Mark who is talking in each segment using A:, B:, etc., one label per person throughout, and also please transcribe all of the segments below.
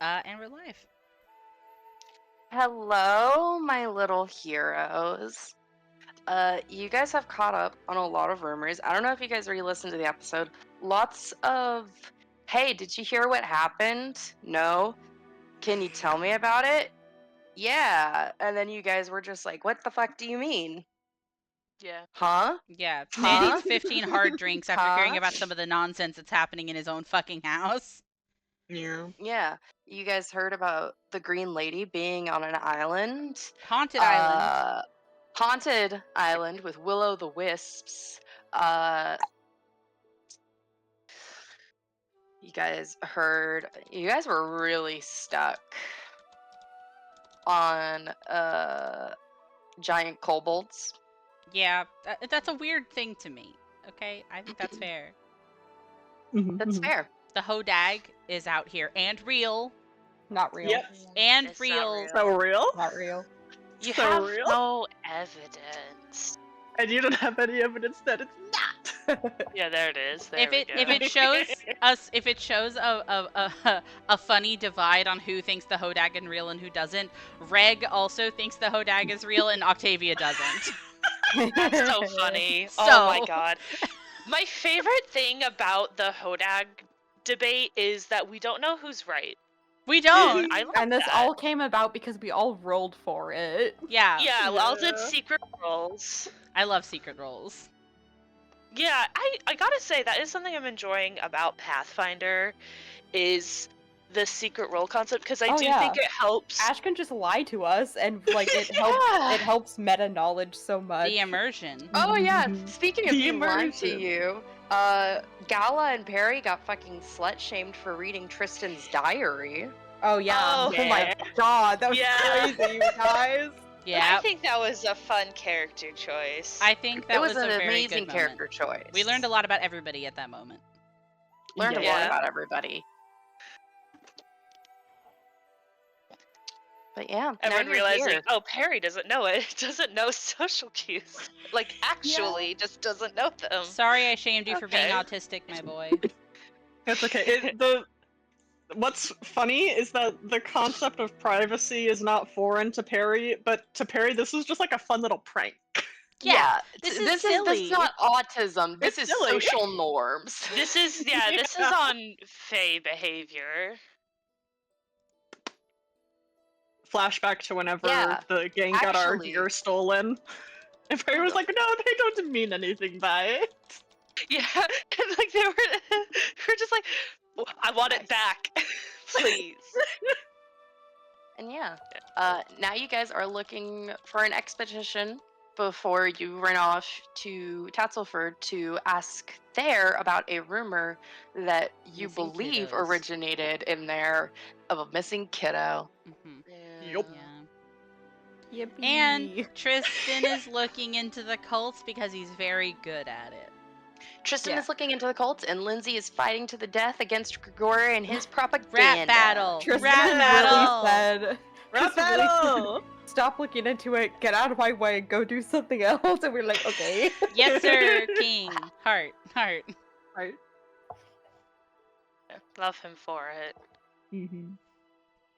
A: And we're live.
B: Hello, my little heroes. You guys have caught up on a lot of rumors. I don't know if you guys re-listened to the episode. Lots of, hey, did you hear what happened? No. Can you tell me about it? Yeah. And then you guys were just like, what the fuck do you mean?
C: Yeah.
B: Huh?
A: Yeah, Tay
B: Huh?
A: needs 15 hard drinks after hearing
B: Huh?
A: about some of the nonsense that's happening in his own fucking house.
D: Yeah.
B: Yeah. You guys heard about the Green Lady being on an island?
A: Haunted Island.
B: Haunted island with Willow the Wisps. You guys were really stuck on giant kobolds.
A: Yeah, that's a weird thing to me. Okay, I think that's fair.
B: That's fair.
A: The Hodag is out here and real.
E: Not real.
D: Yep.
A: And
C: It's
A: real.
C: not
D: So real?
E: Not real.
C: You
D: So
C: have
D: real?
C: no evidence.
D: And you don't have any evidence that it's not.
C: Yeah, there it is. There
A: If
C: we
A: it
C: go.
A: if it shows a funny divide on who thinks the Hodag is real and who doesn't, Reg also thinks the Hodag is real and Octavia doesn't.
C: That's so funny.
A: So-
C: Oh my god. My favorite thing about the Hodag debate is that we don't know who's right.
A: We don't.
C: I love
E: And this
C: that.
E: all came about because we all rolled for it.
A: Yeah,
C: Yeah, we all did
D: Yeah.
C: secret rolls.
A: I love secret rolls.
C: Yeah, I gotta say that is something I'm enjoying about Pathfinder, is the secret roll concept, because I
E: Oh,
C: do
E: yeah.
C: think it helps.
E: Ash can just lie to us, and like it helps.
B: Yeah.
E: It helps meta knowledge so much.
A: The immersion.
B: Oh yeah.
E: Mhm.
B: Speaking of
D: The
B: being lied to
D: immersion.
B: you, Gala and Perry got fucking slut shamed for reading Tristan's diary.
E: Oh yeah.
C: Oh,
E: Oh my god, that was
C: Yeah.
E: crazy, you guys.
A: Yeah,
C: I think that was a fun character choice.
A: I think that
B: it was
A: a
B: an
A: very
B: amazing
A: good
B: character
A: moment.
B: choice.
A: We learned a lot about everybody at that moment.
B: Learned a lot
C: Yeah.
B: about everybody. But yeah, now
C: Everyone
B: you're
C: realizing,
B: here.
C: oh, Perry doesn't know it. Doesn't know social cues. Like, actually, just doesn't know them.
A: Sorry I shamed you for being
C: Okay.
A: autistic, my boy.
D: It's okay. What's funny is that the concept of privacy is not foreign to Perry, but to Perry, this was just like a fun little prank.
A: Yeah,
B: this
A: this is
B: is
A: silly.
B: not autism. This
D: It's
B: is
D: silly.
B: social norms.
C: This is, yeah, this is on Fae behavior.
D: Flashback to whenever
B: Yeah,
D: the gang got our
B: actually-
D: gear stolen. And Perry was like, no, they don't mean anything by it.
C: Yeah, and like they were just like, I want it back, please.
B: And yeah, now you guys are looking for an expedition before you run off to Tatzelford to ask there about a rumor that you
A: Missing
B: believe
A: kiddos.
B: originated in there of a missing kiddo.
A: Mhm.
D: Yup.
A: Yeah.
E: Yippee.
A: And Tristan is looking into the cults because he's very good at it.
B: Tristan
E: Yeah.
B: is looking into the cults, and Lindsay is fighting to the death against Grigori and his propaganda.
A: Rat battle.
E: Tristan
A: Rat
E: really
A: battle.
E: said,
D: Rap
E: Tristan really
D: battle!
E: "Stop looking into it. Get out of my way. Go do something else." And we're like, okay.
A: Yes, sir, king. Heart. Heart.
D: Right.
C: Love him for it.
D: Mm-hmm.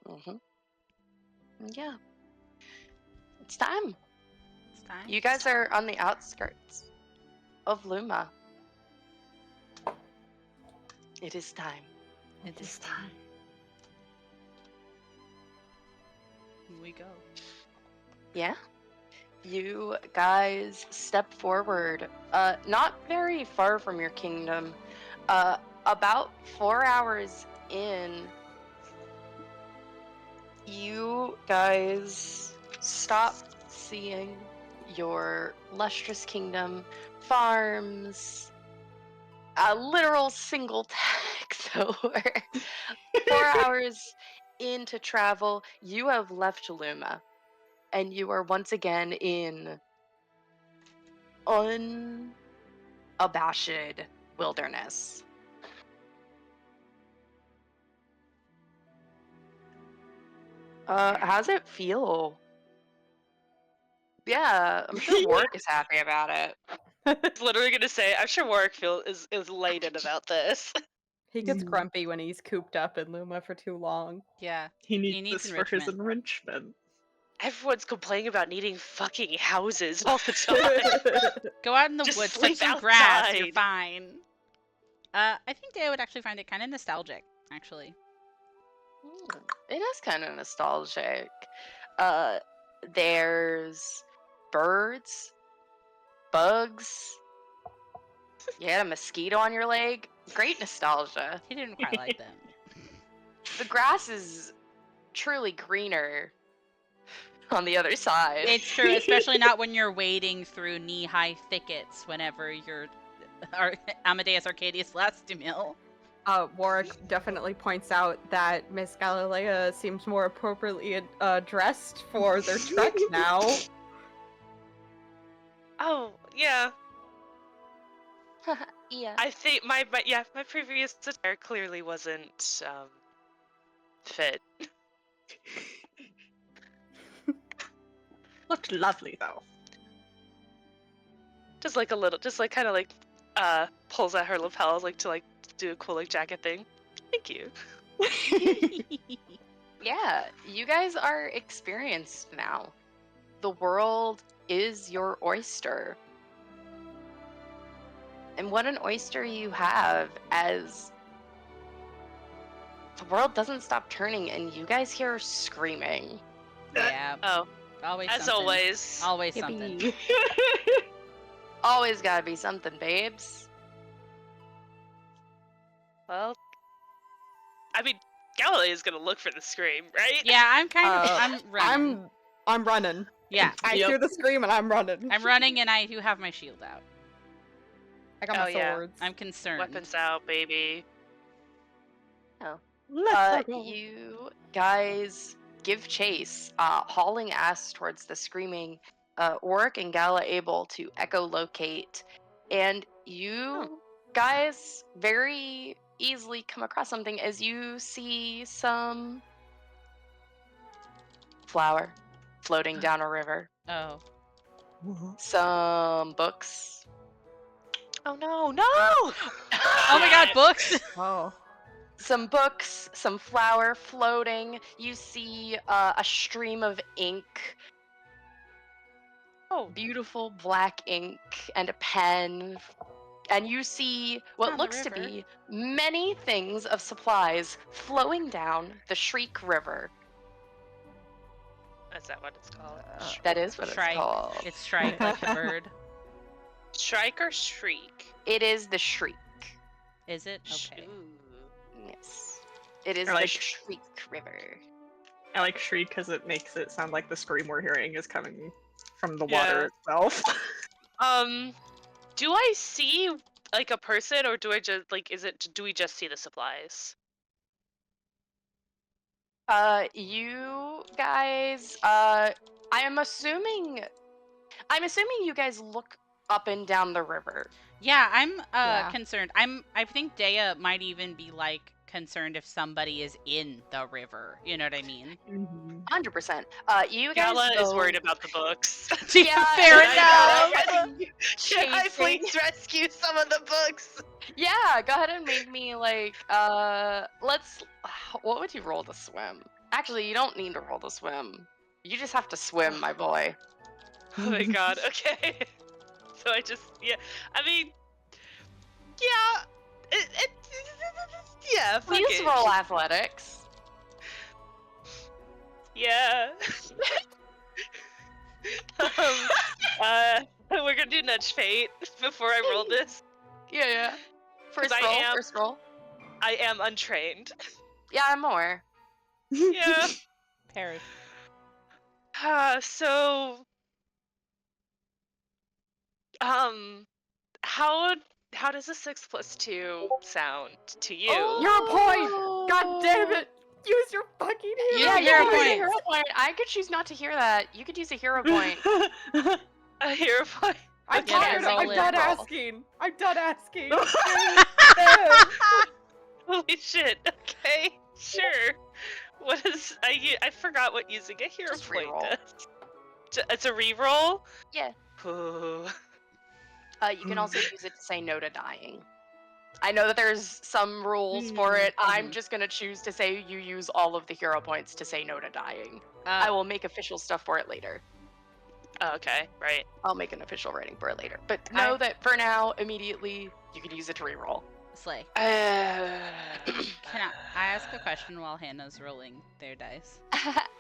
B: Mm-hmm. Yeah. It's time.
A: It's time.
B: You guys are on the outskirts of Luma. It is time.
A: It is time. Here we go.
B: Yeah. You guys step forward, not very far from your kingdom. About 4 hours in, you guys stop seeing your lustrous kingdom, farms, a literal single tax over. 4 hours into travel, you have left Luma, and you are once again in unabashed wilderness. How's it feel? Yeah, I'm sure Warwick is happy about it.
C: I was literally gonna say, I'm sure Warwick is elated about this.
E: He gets
D: Mm.
E: grumpy when he's cooped up in Luma for too long.
A: Yeah.
D: He needs
A: needs
D: this for his
A: enrichment.
D: enrichment.
C: Everyone's complaining about needing fucking houses all the time.
A: Go out in the
C: Just
A: woods,
C: sleep
A: touch some grass, you're
C: outside.
A: fine. I think Dea would actually find it kind of nostalgic, actually.
B: It is kind of nostalgic. There's birds, bugs. You had a mosquito on your leg. Great nostalgia.
A: He didn't quite like them.
B: The grass is truly greener on the other side.
A: It's true, especially not when you're wading through knee-high thickets whenever you're Amadeus Arcadius Lastimil.
E: Warwick definitely points out that Miss Galilea seems more appropriately dressed for their trek now.
C: Oh, yeah.
B: Yeah.
C: I think my previous attire clearly wasn't fit.
D: Looked lovely though.
C: Just like kind of like pulls at her lapels like to do a cool like jacket thing. Thank you.
B: Yeah, you guys are experienced now. The world is your oyster. And what an oyster you have as the world doesn't stop turning and you guys hear screaming.
A: Yeah,
C: Oh,
A: always
C: as
A: something.
C: always.
A: Always something.
E: Yippee.
B: Always gotta be something, babes.
C: Well, I mean, Galilea is gonna look for the scream, right?
A: Yeah, I'm kind of.
E: Uh,
A: I'm running.
E: I'm running.
A: Yeah,
E: I
D: Yep.
E: hear the scream and I'm running.
A: I'm running, and I do have my shield out.
E: I got
C: Oh,
E: my
C: yeah.
E: swords.
A: I'm concerned.
C: Weapons out, baby.
D: Let's go.
B: You guys give chase, hauling ass towards the screaming Oric and Gala able to echolocate, and you guys very easily come across something as you see some flour floating down a river,
A: Oh,
B: some books.
C: Oh no, no!
A: oh my God, books!
E: Oh.
B: Some books, some flour floating. You see a stream of ink,
C: Oh,
B: beautiful black ink, and a pen. And you see what
A: Down the
B: looks to
A: river.
B: be many things of supplies flowing down the Shriek River.
C: is that what it's called?
B: That is what
A: Shrike.
B: it's called.
A: It's Shrike, like the bird.
C: Shrike or shriek?
B: It is the Shriek.
A: Is it? Okay.
C: Ooh.
B: Yes. It is
D: Or
B: the
D: like-
B: Shriek River.
D: I like shriek because it makes it sound like the scream we're hearing is coming from the
C: Yeah.
D: water itself.
C: Do I see like a person, or do I just do we just see the supplies?
B: You guys, I'm assuming you guys look up and down the river.
A: Yeah, I'm
E: Yeah.
A: concerned. I think Dea might even be like concerned if somebody is in the river. You know what I mean?
B: 100%. You guys
C: Gala is
B: go
C: worried about the books.
B: Yeah,
A: Fair
B: I know.
A: enough.
C: Can I
B: chasing.
C: please rescue some of the books?
B: Yeah, go ahead and make me like let's what would you roll to swim? Actually, you don't need to roll to swim. You just have to swim, my boy.
C: Oh my god, okay. So I mean, yeah, yeah, fuck
B: Please
C: it.
B: roll athletics.
C: Yeah. We're gonna do nudge fate before I roll this.
B: Yeah. First
C: I
B: roll,
C: am-
B: first roll.
C: I am untrained.
B: Yeah, I'm more.
C: Yeah.
A: Perish.
C: So, how does a 6 + 2 sound to you?
E: You're a point! God damn it! Use your fucking hero!
A: Use
B: Yeah,
A: a
B: you
A: hero
B: can use a
A: point.
B: hero point. I could choose not to hear that. You could use a hero point.
C: A hero point.
E: I'm
A: Yeah,
E: tired.
A: roll
E: I'm
A: it.
E: done
B: Roll.
E: asking. I'm done asking.
C: Holy shit. Okay, sure. What is I forgot what using a hero
B: Just
C: point
B: reroll.
C: does. It's a reroll?
B: Yeah.
C: Ooh.
B: You can also use it to say no to dying. I know that there's some rules for it. I'm
A: Mhm.
B: just gonna choose to say you use all of the hero points to say no to dying.
A: Uh,
B: I will make official stuff for it later.
C: Oh, okay, right.
B: I'll make an official rating for it later. But
A: I-
B: know that for now, immediately, you can use it to reroll.
A: Slay.
B: Uh,
A: Can I ask a question while Hannah's rolling their dice?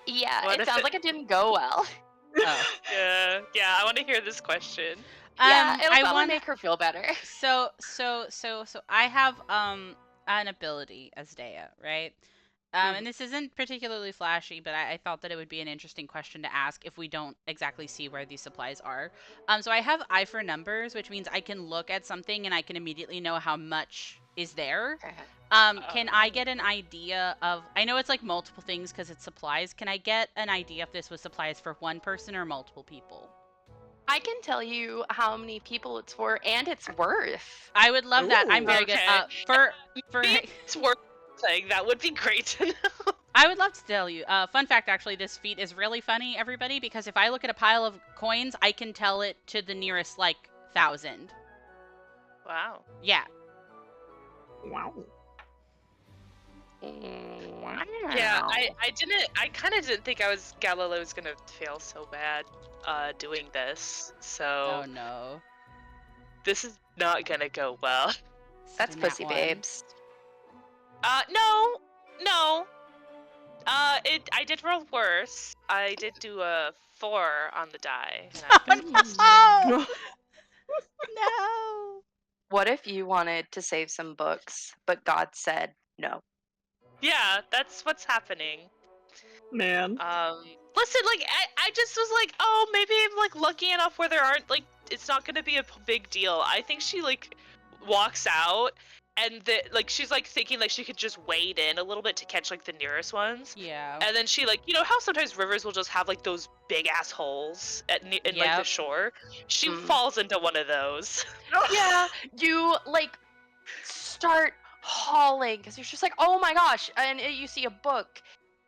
B: yeah,
C: What
B: it
C: if
B: sounds
C: it-
B: like it didn't go well.
A: Oh.
C: Yeah, I want to hear this question.
B: Yeah, it'll
A: I
B: probably
A: want
B: make her feel better.
A: so I have an ability as Dea, right? And this isn't particularly flashy, but I thought that it would be an interesting question to ask if we don't exactly see where these supplies are. So I have eye for numbers, which means I can look at something and I can immediately know how much is there. Can I get an idea of? I know it's like multiple things because it's supplies. Can I get an idea if this was supplies for one person or multiple people?
B: I can tell you how many people it's for and its worth.
A: I would love that. I'm
D: Ooh.
A: very good.
C: Okay.
A: For
C: Maybe it's worth saying. That would be great to know.
A: I would love to tell you. Fun fact, actually, this feat is really funny, everybody, because if I look at a pile of coins, I can tell it to the nearest, like, 1,000.
C: Wow.
A: Yeah.
D: Wow.
C: Yeah, I kind of didn't think Galileo was gonna fail so bad doing this. So
A: Oh, no.
C: this is not gonna go well.
B: That's
A: Nat
B: pussy
A: one.
B: babes.
C: No. I did roll worse. I did do a 4 on the die. And I got
A: Oh, no! No!
B: What if you wanted to save some books, but God said no?
C: Yeah, that's what's happening.
D: Man.
C: Listen, like I just was like, oh, maybe I'm like lucky enough where there aren't like it's not gonna be a big deal. I think she like walks out and like she's like thinking like she could just wade in a little bit to catch like the nearest ones.
A: Yeah.
C: And then she like, you know how sometimes rivers will just have like those big ass holes in like the
A: Yep.
C: shore? She
B: Mm.
C: falls into one of those.
B: Yeah, you like start hauling because you're just like, oh my gosh, and you see a book,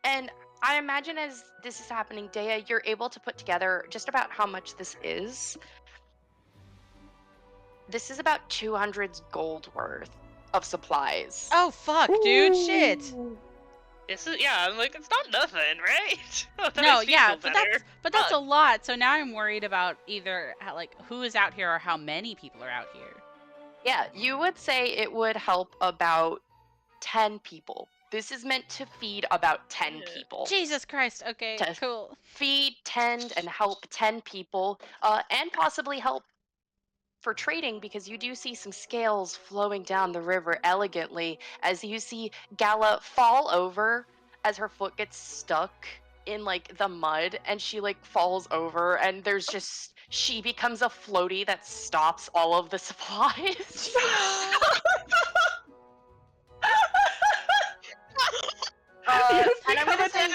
B: and I imagine as this is happening, Dea, you're able to put together just about how much this is. This is about 200 gold worth of supplies.
A: Oh, fuck, dude. Shit.
C: I'm like, it's not nothing, right? That
A: No,
C: makes me
A: yeah,
C: feel
A: but
C: better.
A: that's a lot. So now I'm worried about either like who is out here or how many people are out here.
B: Yeah, you would say it would help about 10 people. This is meant to feed about 10
C: Yeah.
B: people.
A: Jesus Christ. Okay,
B: Test.
A: cool.
B: Feed, tend, and help 10 people, and possibly help for trading because you do see some scales flowing down the river elegantly as you see Gala fall over as her foot gets stuck in like the mud and she like falls over and there's just she becomes a floaty that stops all of the supplies. And I'm gonna say,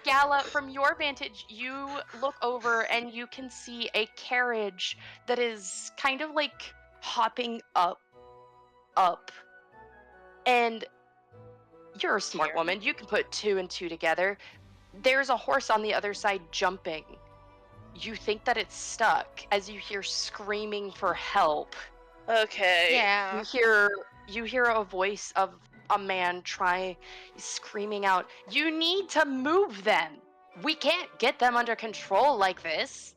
B: Gala, from your vantage, you look over and you can see a carriage that is kind of like hopping up. And you're a smart woman. You can put 2 and 2 together. There's a horse on the other side jumping. You think that it's stuck as you hear screaming for help.
C: Okay.
A: Yeah.
B: You hear a voice of a man screaming out, "You need to move them. We can't get them under control like this."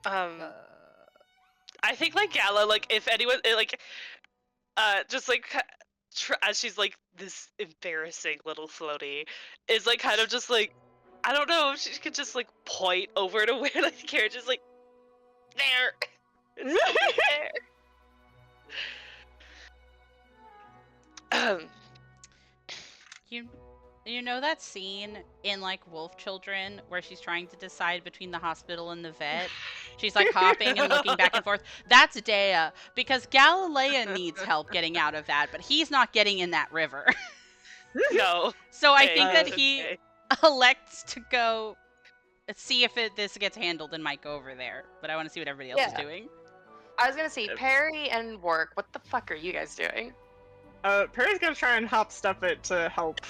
C: I think like Gala, like if anyone like, just like as she's like this embarrassing little floaty, is like kind of just like, I don't know if she could just like point over to where like the carriage is like, there. It's over there.
A: You know that scene in like Wolf Children where she's trying to decide between the hospital and the vet? She's like hopping and looking back and forth. That's Dea because Galilea needs help getting out of that, but he's not getting in that river.
C: No.
A: So I
C: Okay,
A: think that
C: that's
A: he
C: okay.
A: elects to go see if this gets handled and might go over there. But I want to see what everybody else is
B: Yeah.
A: doing.
B: I was gonna say, Perry and Work, what the fuck are you guys doing?
D: Perry's gonna try and hop step it to help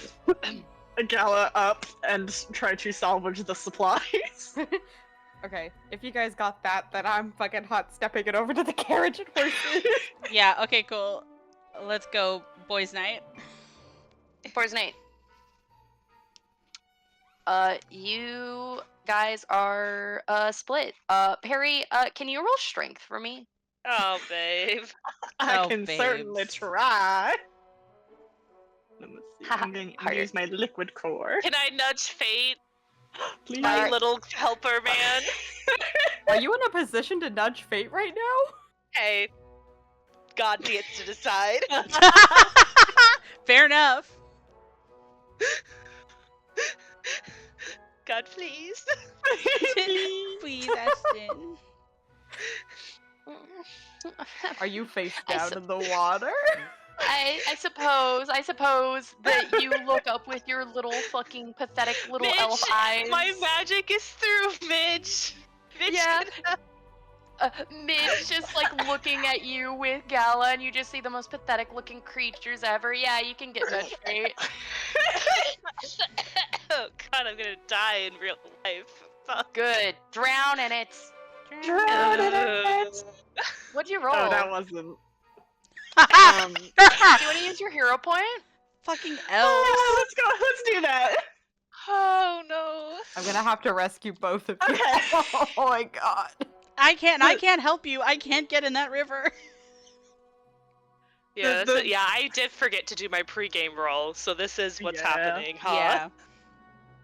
D: Gala up and try to salvage the supplies.
E: Okay, if you guys got that, then I'm fucking hot stepping it over to the carriage and horses.
A: Yeah, okay, cool. Let's go, boys' night.
B: Boys night. You guys are split. Perry, can you roll strength for me?
C: Oh, babe.
D: I
A: Oh,
D: can certainly
A: babes.
D: try. Let me see.
B: Haha,
D: I'm going to
B: harder.
D: use my liquid core.
C: Can I nudge fate,
D: Please.
C: my little helper man?
E: Are you in a position to nudge fate right now?
C: Hey, God gets to decide.
A: Fair enough.
C: God, please.
A: Please, Ashton.
E: Are you face
B: I
E: down
B: su-
E: in the water?
B: I suppose that you look up with your little fucking pathetic little elf
C: Midge,
B: eyes.
C: my magic is through, Midge. Midge,
B: Yeah.
C: can-
B: Midge just like looking at you with Gala, and you just see the most pathetic looking creatures ever. Yeah, you can get nudge fate.
C: Oh God, I'm gonna die in real life. Fuck.
B: Good. Drown in it.
D: Drown in it.
B: What'd you roll?
D: Oh, that wasn't.
B: Do you want to use your hero point?
A: Fucking elves.
D: Oh, let's go. Let's do that.
C: Oh no.
E: I'm gonna have to rescue both of you.
D: Okay.
E: Oh my god.
A: I can't help you. I can't get in that river.
C: Yeah,
D: The-
C: yeah, I did forget to do my pregame roll, so this is what's
D: Yeah.
C: happening, huh?
A: Yeah.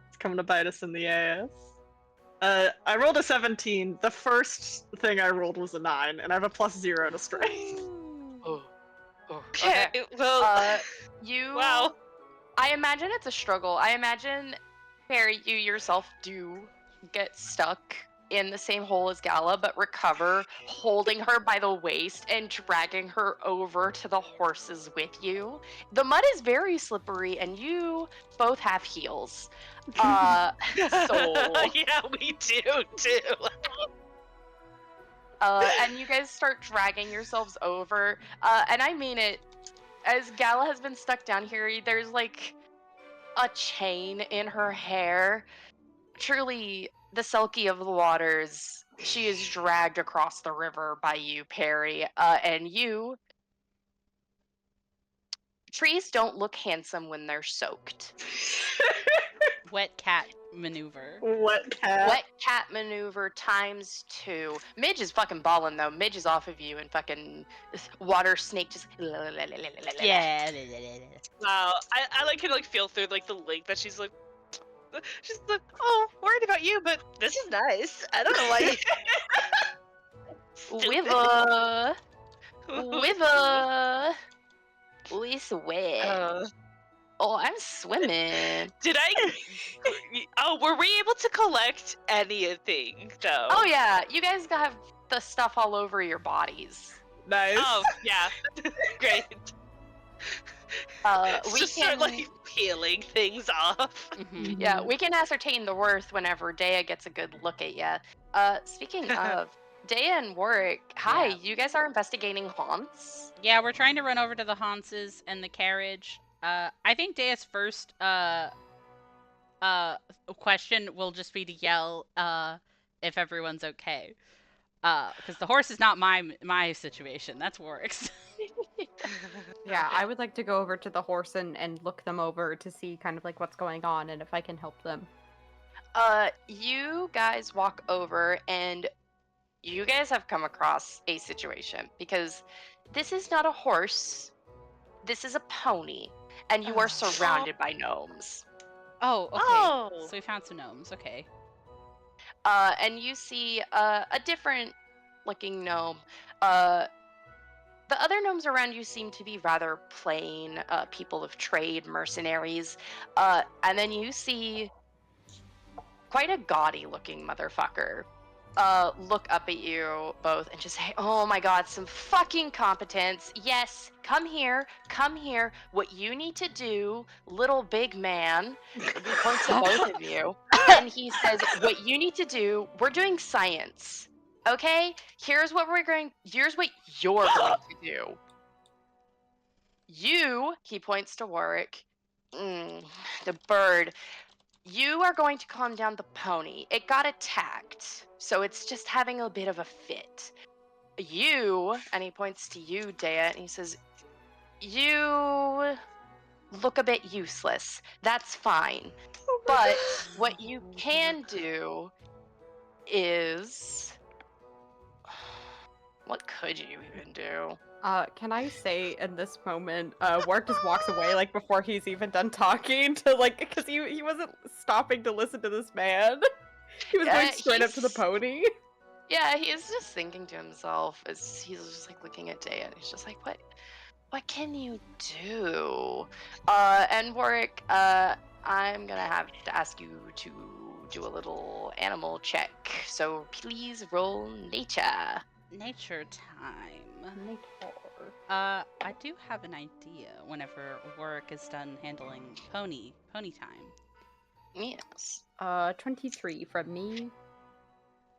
D: It's coming to bite us in the ass. I rolled a 17. The first thing I rolled was a 9, and I have a +0 to strength.
B: Oh.
C: Okay,
B: Okay.
C: well,
B: You.
C: wow.
B: I imagine it's a struggle. I imagine, Perry, you yourself do get stuck in the same hole as Gala, but recover, holding her by the waist and dragging her over to the horses with you. The mud is very slippery, and you both have heels. So.
C: Yeah, we do too.
B: And you guys start dragging yourselves over. And I mean it. As Gala has been stuck down here, there's like a chain in her hair. Truly, the Selkie of the waters. She is dragged across the river by you, Perry. And you. Trees don't look handsome when they're soaked.
A: Wet cat maneuver.
D: What cat?
B: Wet cat maneuver times 2. Midge is fucking balling though. Midge is off of you and fucking water snake just.
A: Yeah.
C: Wow, I like can like feel through like the lake that she's like, oh, worried about you, but this is nice. I don't know why.
B: Wiva, Wiva, we sweat. Oh, I'm swimming.
C: Did I? Oh, were we able to collect anything though?
B: Oh yeah, you guys have the stuff all over your bodies.
D: Nice.
C: Oh yeah, great.
B: We
C: Just
B: can,
C: start like peeling things off.
A: Mhm.
B: yeah, we can ascertain the worth whenever Dea gets a good look at you. Speaking of Dea and Warwick, hi,
A: Yeah.
B: you guys are investigating haunts.
A: Yeah, we're trying to run over to the Hanses and the carriage. I think Dea's first question will just be to yell if everyone's okay. Because the horse is not my situation. That's Warwick's.
E: Yeah, I would like to go over to the horse and look them over to see kind of like what's going on and if I can help them.
B: You guys walk over and you guys have come across a situation because this is not a horse, this is a pony, and you are surrounded by gnomes.
A: Oh, okay.
C: Oh.
A: So we found some gnomes. Okay.
B: And you see a different looking gnome. The other gnomes around you seem to be rather plain people of trade, mercenaries. And then you see quite a gaudy looking motherfucker look up at you both and just say, oh my god, some fucking competence. Yes, come here, come here. What you need to do, little big man, he points to both of you, and he says, what you need to do, we're doing science. Okay? Here's what you're going to do. You, he points to Warwick, the bird, You are going to calm down the pony. It got attacked, so it's just having a bit of a fit. You, and he points to you, Dea, and he says, you look a bit useless. That's fine. But what you can do is... What could you even do?
E: Can I say in this moment, Wark just walks away, like, before he's even done talking to, like, because he wasn't stopping to listen to this man. He was going straight up to the
B: he's-
E: pony.
B: Yeah, he's just thinking to himself as he's just like looking at Dea, and he's just like, what can you do? And Warwick, I'm gonna have to ask you to do a little animal check. So please roll nature.
A: Nature time. I do have an idea whenever work is done handling pony time.
B: Yes.
E: 23 from me.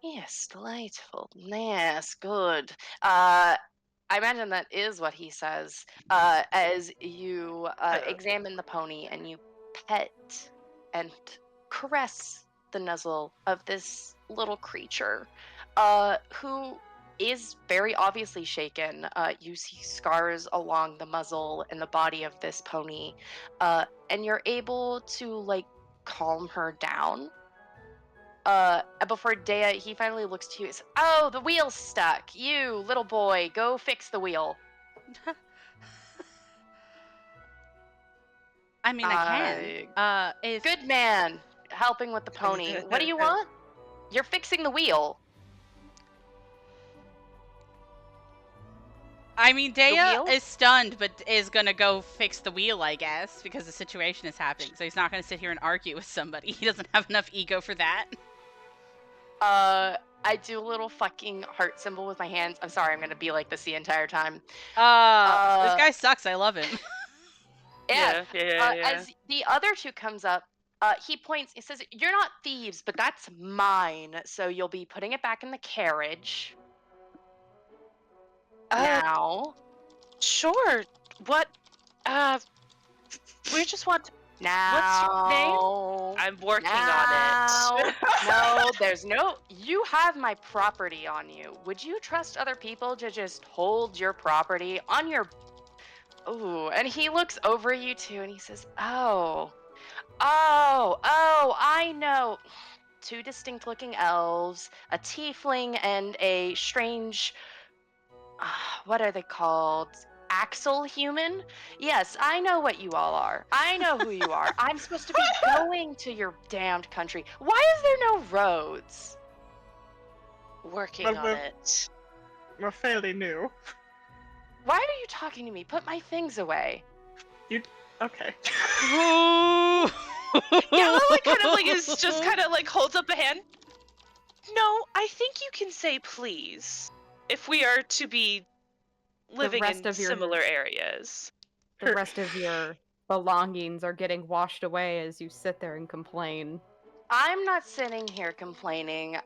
B: Yes, delightful. Yes, good. I imagine that is what he says as you examine the pony and you pet and caress the nuzzle of this little creature who is very obviously shaken. You see scars along the muzzle and the body of this pony, and you're able to like calm her down. Before Dea, he finally looks to you and says, "Oh, the wheel's stuck. You, little boy, go fix the wheel."
A: I mean, I can. If
B: Good man, helping with the pony. What do you want? You're fixing the wheel.
A: I mean, Dea
B: wheel?
A: is stunned, but is gonna go fix the wheel, I guess, because the situation is happening. So he's not gonna sit here and argue with somebody. He doesn't have enough ego for that.
B: I do a little fucking heart symbol with my hands. I'm sorry, I'm gonna be like this the entire time.
A: This guy sucks. I love him.
B: Yeah.
C: Yeah.
B: As the other two comes up, he points. He says, "You're not thieves, but that's mine. So you'll be putting it back in the carriage now.
C: Sure. What? We just want.
B: Now.
C: What's your name? I'm working on
B: Now.
C: it.
B: No, there's no. You have my property on you. Would you trust other people to just hold your property on your? Ooh, and he looks over at you too, and he says, "Oh, I know. Two distinct-looking elves, a tiefling, and a strange. What are they called? Axel human? Yes, I know what you all are. I know who you are. I'm supposed to be going to your damned country. Why is there no roads?"
C: Working
D: Well,
C: on
D: we're-
C: it.
D: We're fairly new.
B: Why are you talking to me? Put my things away.
D: Okay.
C: Yeah, like kind of like is just kind of like holds up a hand. No, I think you can say please if we are to be living
E: rest
C: in
E: of your-
C: similar areas.
E: The rest of your belongings are getting washed away as you sit there and complain.
B: I'm not sitting here complaining.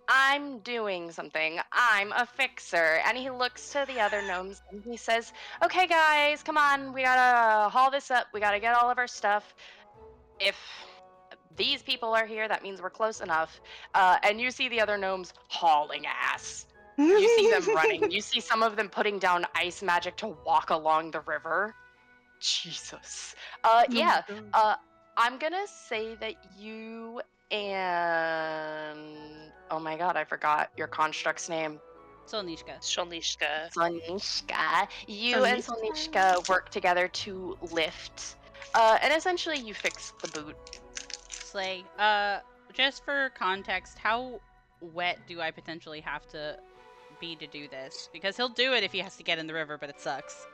B: I'm doing something. I'm a fixer. And he looks to the other gnomes and he says, "Okay, guys, come on. We gotta haul this up. We gotta get all of our stuff. If these people are here, that means we're close enough." And you see the other gnomes hauling ass. You see them running. You see some of them putting down ice magic to walk along the river. Jesus. Yeah. I'm gonna say that you and oh my god, I forgot your construct's name.
A: Solnishka.
C: Sholnishka.
B: Sonishka. You and Sonishka work together to lift. And essentially you fix the boot.
A: Slay. Just for context, how wet do I potentially have to be to do this? Because he'll do it if he has to get in the river, but it sucks.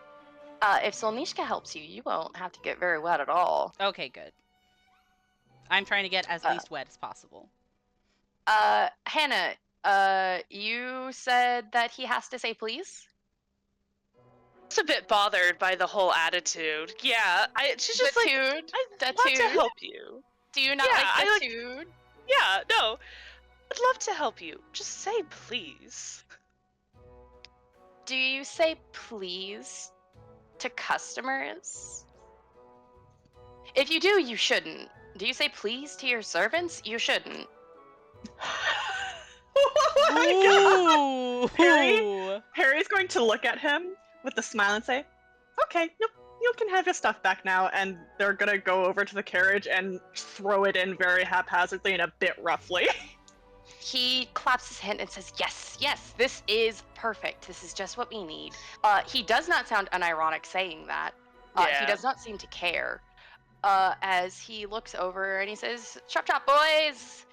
B: If Solnishka helps you, you won't have to get very wet at all.
A: Okay, good. I'm trying to get as least wet as possible.
B: Hannah, you said that he has to say please?
C: It's a bit bothered by the whole attitude. Yeah, she's just like,
B: Datude?
C: I'd love to
B: Datude?
C: help you.
B: Do you not
C: Yeah,
B: like
C: I like-
B: Datude?
C: Yeah, no, I'd love to help you. Just say please.
B: Do you say please to customers? If you do, you shouldn't. Do you say please to your servants? You shouldn't.
D: Oh my god!
A: Ooh.
D: Harry's going to look at him with a smile and say, "Okay, you can have your stuff back now." And they're gonna go over to the carriage and throw it in very haphazardly and a bit roughly.
B: He claps his hand and says, yes, yes, this is perfect. This is just what we need. He does not sound unironic saying that. He
C: Yeah.
B: does not seem to care. As he looks over and he says, chop chop, boys!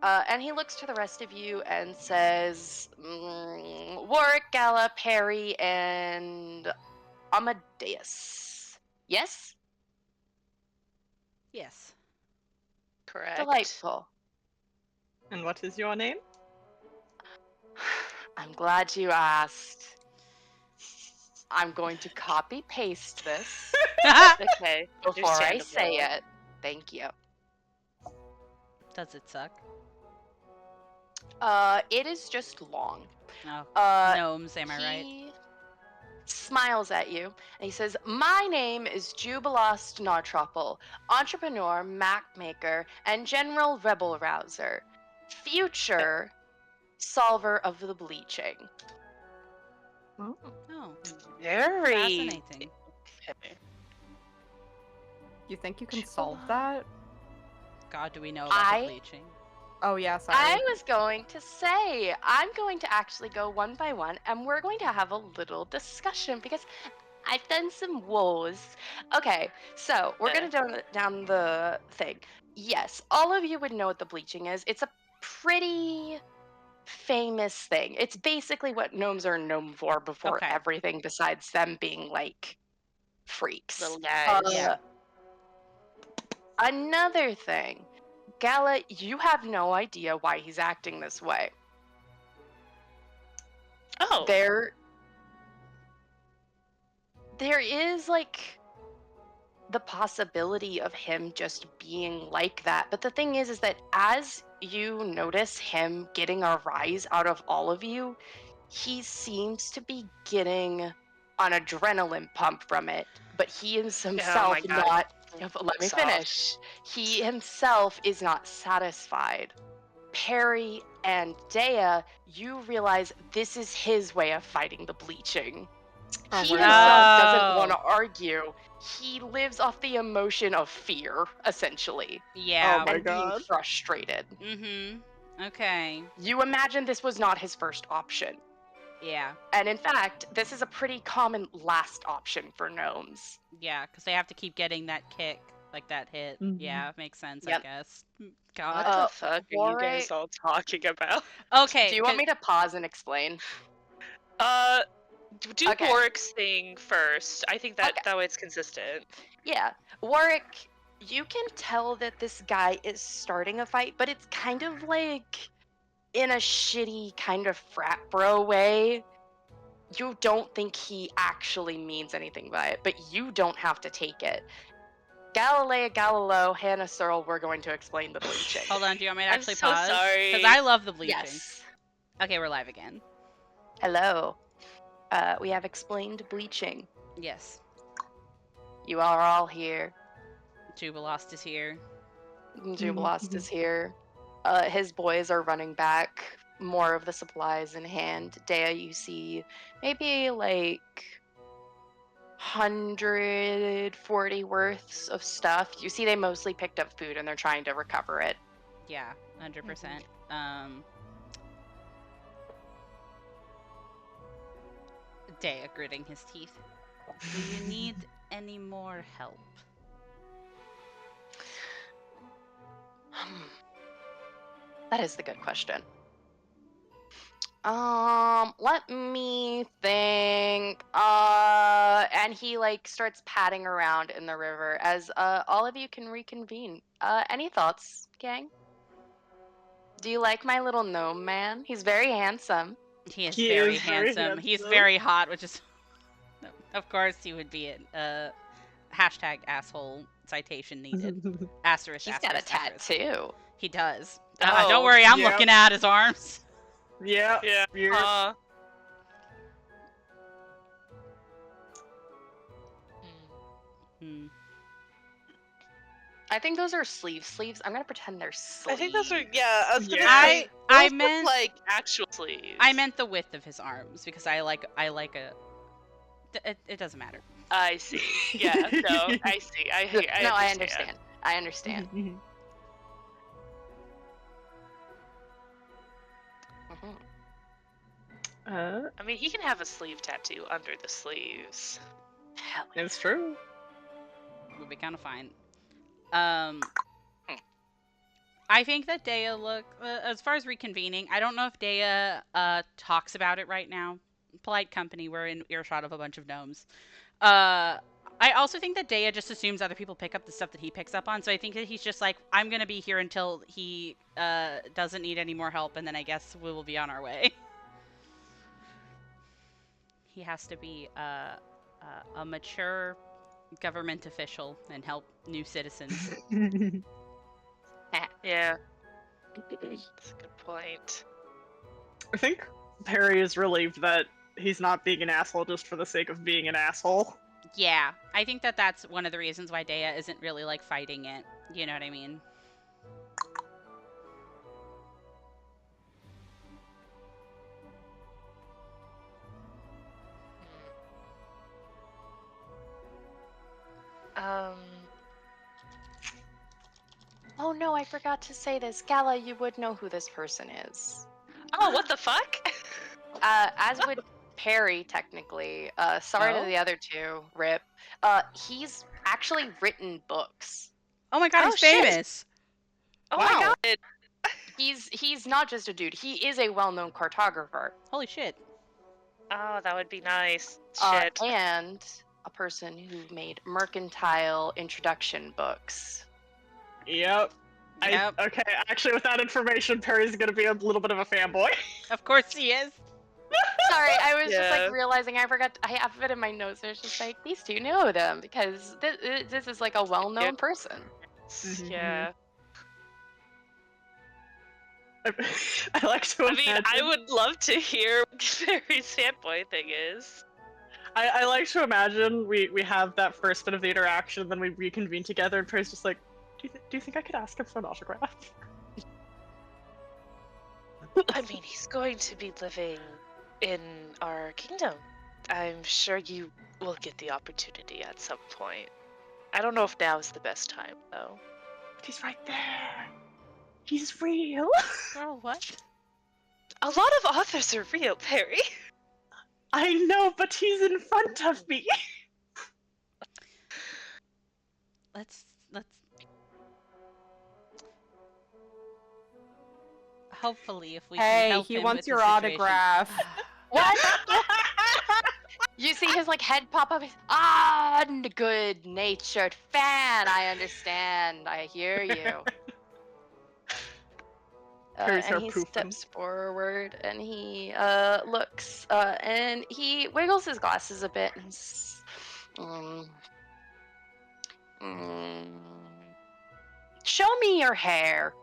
B: And he looks to the rest of you and says, Warwick, Gala, Perry, and Amadeus. Yes?
A: Yes.
C: Correct.
B: Delightful.
D: And what is your name?
B: I'm glad you asked. I'm going to copy paste this
C: Okay.
B: before I
C: understandable.
B: say it. Thank you.
A: Does it suck?
B: It is just long.
A: No.
B: No,
A: Gnomes, am I right?
B: He smiles at you and he says, my name is Jubilost Nartropple, entrepreneur, map maker, and general rebel rouser. Future solver of the bleaching.
A: Oh,
C: Very
A: fascinating.
C: Okay.
E: You think you can solve that?
A: God, do we know about
B: I-
A: the bleaching?
E: Oh yeah, sorry.
B: I was going to say, I'm going to actually go one by one and we're going to have a little discussion because I've done some woes. Okay, so we're going to down the thing. Yes, all of you would know what the bleaching is. It's a pretty famous thing. It's basically what gnomes are known for before
A: Okay.
B: everything besides them being like freaks.
C: Little guys.
A: Yeah.
B: Another thing, Gala, you have no idea why he's acting this way.
C: Oh.
B: There is like the possibility of him just being like that. But the thing is that as you notice him getting a rise out of all of you, he seems to be getting an adrenaline pump from it. But he is himself
C: Oh God.
B: not. Let me
C: Soft.
B: finish. He himself is not satisfied. Perry and Dea, you realize this is his way of fighting the bleaching.
D: Oh,
B: He
D: my
B: himself
A: God.
B: doesn't want to argue. He lives off the emotion of fear, essentially,
A: Yeah.
D: Oh my
B: and being
D: God.
B: frustrated.
A: Mm-hmm. Okay.
B: You imagine this was not his first option.
A: Yeah.
B: And in fact, this is a pretty common last option for gnomes.
A: Yeah, because they have to keep getting that kick, like that hit.
D: Mhm.
A: Yeah, makes sense,
B: Yep.
A: I guess.
C: What
A: God.
C: the fuck are you guys
B: Warwick-
C: all talking about?
A: Okay.
B: Do you want me to pause and explain?
C: Do
B: Okay.
C: Warwick's thing first. I think that
B: Okay.
C: that way it's consistent.
B: Yeah, Warwick, you can tell that this guy is starting a fight, but it's kind of like in a shitty kind of frat bro way. You don't think he actually means anything by it, but you don't have to take it. Galileo, Hannah Searle, we're going to explain the bleaching.
A: Hold on, do you want me to
C: I'm
A: actually
C: so
A: pause?
C: sorry.
A: Because I love the bleaching.
B: Yes.
A: Okay, we're live again.
B: Hello. We have explained bleaching.
A: Yes.
B: You are all here.
A: Jubilost is here.
B: Jubilost is here. His boys are running back, more of the supplies in hand. Dea, you see maybe like 140 worths of stuff. You see they mostly picked up food and they're trying to recover it.
A: Yeah, 100%. Dea gritting his teeth. Do you need any more help?
B: That is the good question. Let me think. And he like starts padding around in the river as all of you can reconvene. Any thoughts, gang? Do you like my little gnome man? He's very handsome.
A: He is
D: He
A: very
D: is very
A: handsome. He's
D: handsome.
A: very hot, which is, of course, he would be a hashtag asshole citation needed. Asterisk.
B: He's got a
A: asterisk, asterisk.
B: tattoo.
A: He does.
C: Oh,
A: don't worry, I'm
D: yep.
A: looking at his arms.
D: Yeah.
C: Yeah.
D: Weird.
A: Hmm.
B: I think those are sleeves. I'm gonna pretend they're sleeves.
C: I think those are I was gonna
D: Yeah.
C: say
A: I
C: those look
A: meant
C: like actual sleeves.
A: I meant the width of his arms because I like a. It doesn't matter.
C: I see. Yeah. No. I see.
B: I understand. I understand.
D: Mhm.
B: Mhm.
C: I mean, he can have a sleeve tattoo under the sleeves.
B: Hell yeah.
D: It's true.
A: Would be kind of fine. I think that Dea as far as reconvening, I don't know if Dea talks about it right now. Polite company, we're in earshot of a bunch of gnomes. I also think that Dea just assumes other people pick up the stuff that he picks up on, so I think that he's just like, I'm gonna be here until he doesn't need any more help, and then I guess we will be on our way. He has to be a mature government official and help new citizens.
C: Yeah. That's a good point.
D: I think Perry is relieved that he's not being an asshole just for the sake of being an asshole.
A: Yeah, I think that that's one of the reasons why Dea isn't really like fighting it. You know what I mean?
B: Oh no, I forgot to say this. Gala, you would know who this person is.
C: Oh, what the fuck?
B: As would Perry, technically. Sorry
A: Oh?
B: to the other two, Rip. He's actually written books.
A: Oh my god,
C: Oh,
A: he's
C: shit.
A: famous!
C: Oh
D: Wow.
C: my god.
B: He's not just a dude. He is a well-known cartographer.
A: Holy shit.
C: Oh, that would be nice.
B: Uh,
C: Shit.
B: and a person who made mercantile introduction books.
D: Yep.
A: Yep.
D: Okay, actually, with that information, Perry's gonna be a little bit of a fanboy.
A: Of course he is.
B: Sorry, I was just
C: Yeah.
B: like realizing I forgot. I have it in my notes. It's just like these two know them because this is like a well-known person.
C: Yeah.
D: I like to
C: I
D: imagine.
C: mean, I would love to hear what Perry's fanboy thing is.
D: I like to imagine we have that first bit of the interaction, then we reconvene together, and Perry's just like, do you think I could ask him for an autograph?
C: I mean, he's going to be living in our kingdom. I'm sure you will get the opportunity at some point. I don't know if now is the best time, though.
D: But he's right there. He's real.
A: Girl, what?
C: A lot of authors are real, Perry.
D: I know, but he's in front of me.
A: Let's hopefully if we can
E: Hey,
A: help
E: he
A: him
E: wants
A: with
E: your
A: the situation.
E: autograph.
B: What? You see his like head pop up. Good-natured fan. I understand. I hear you.
D: Perry's hair
B: And he
D: poofing.
B: steps forward and he looks and he wiggles his glasses a bit and show me your hair.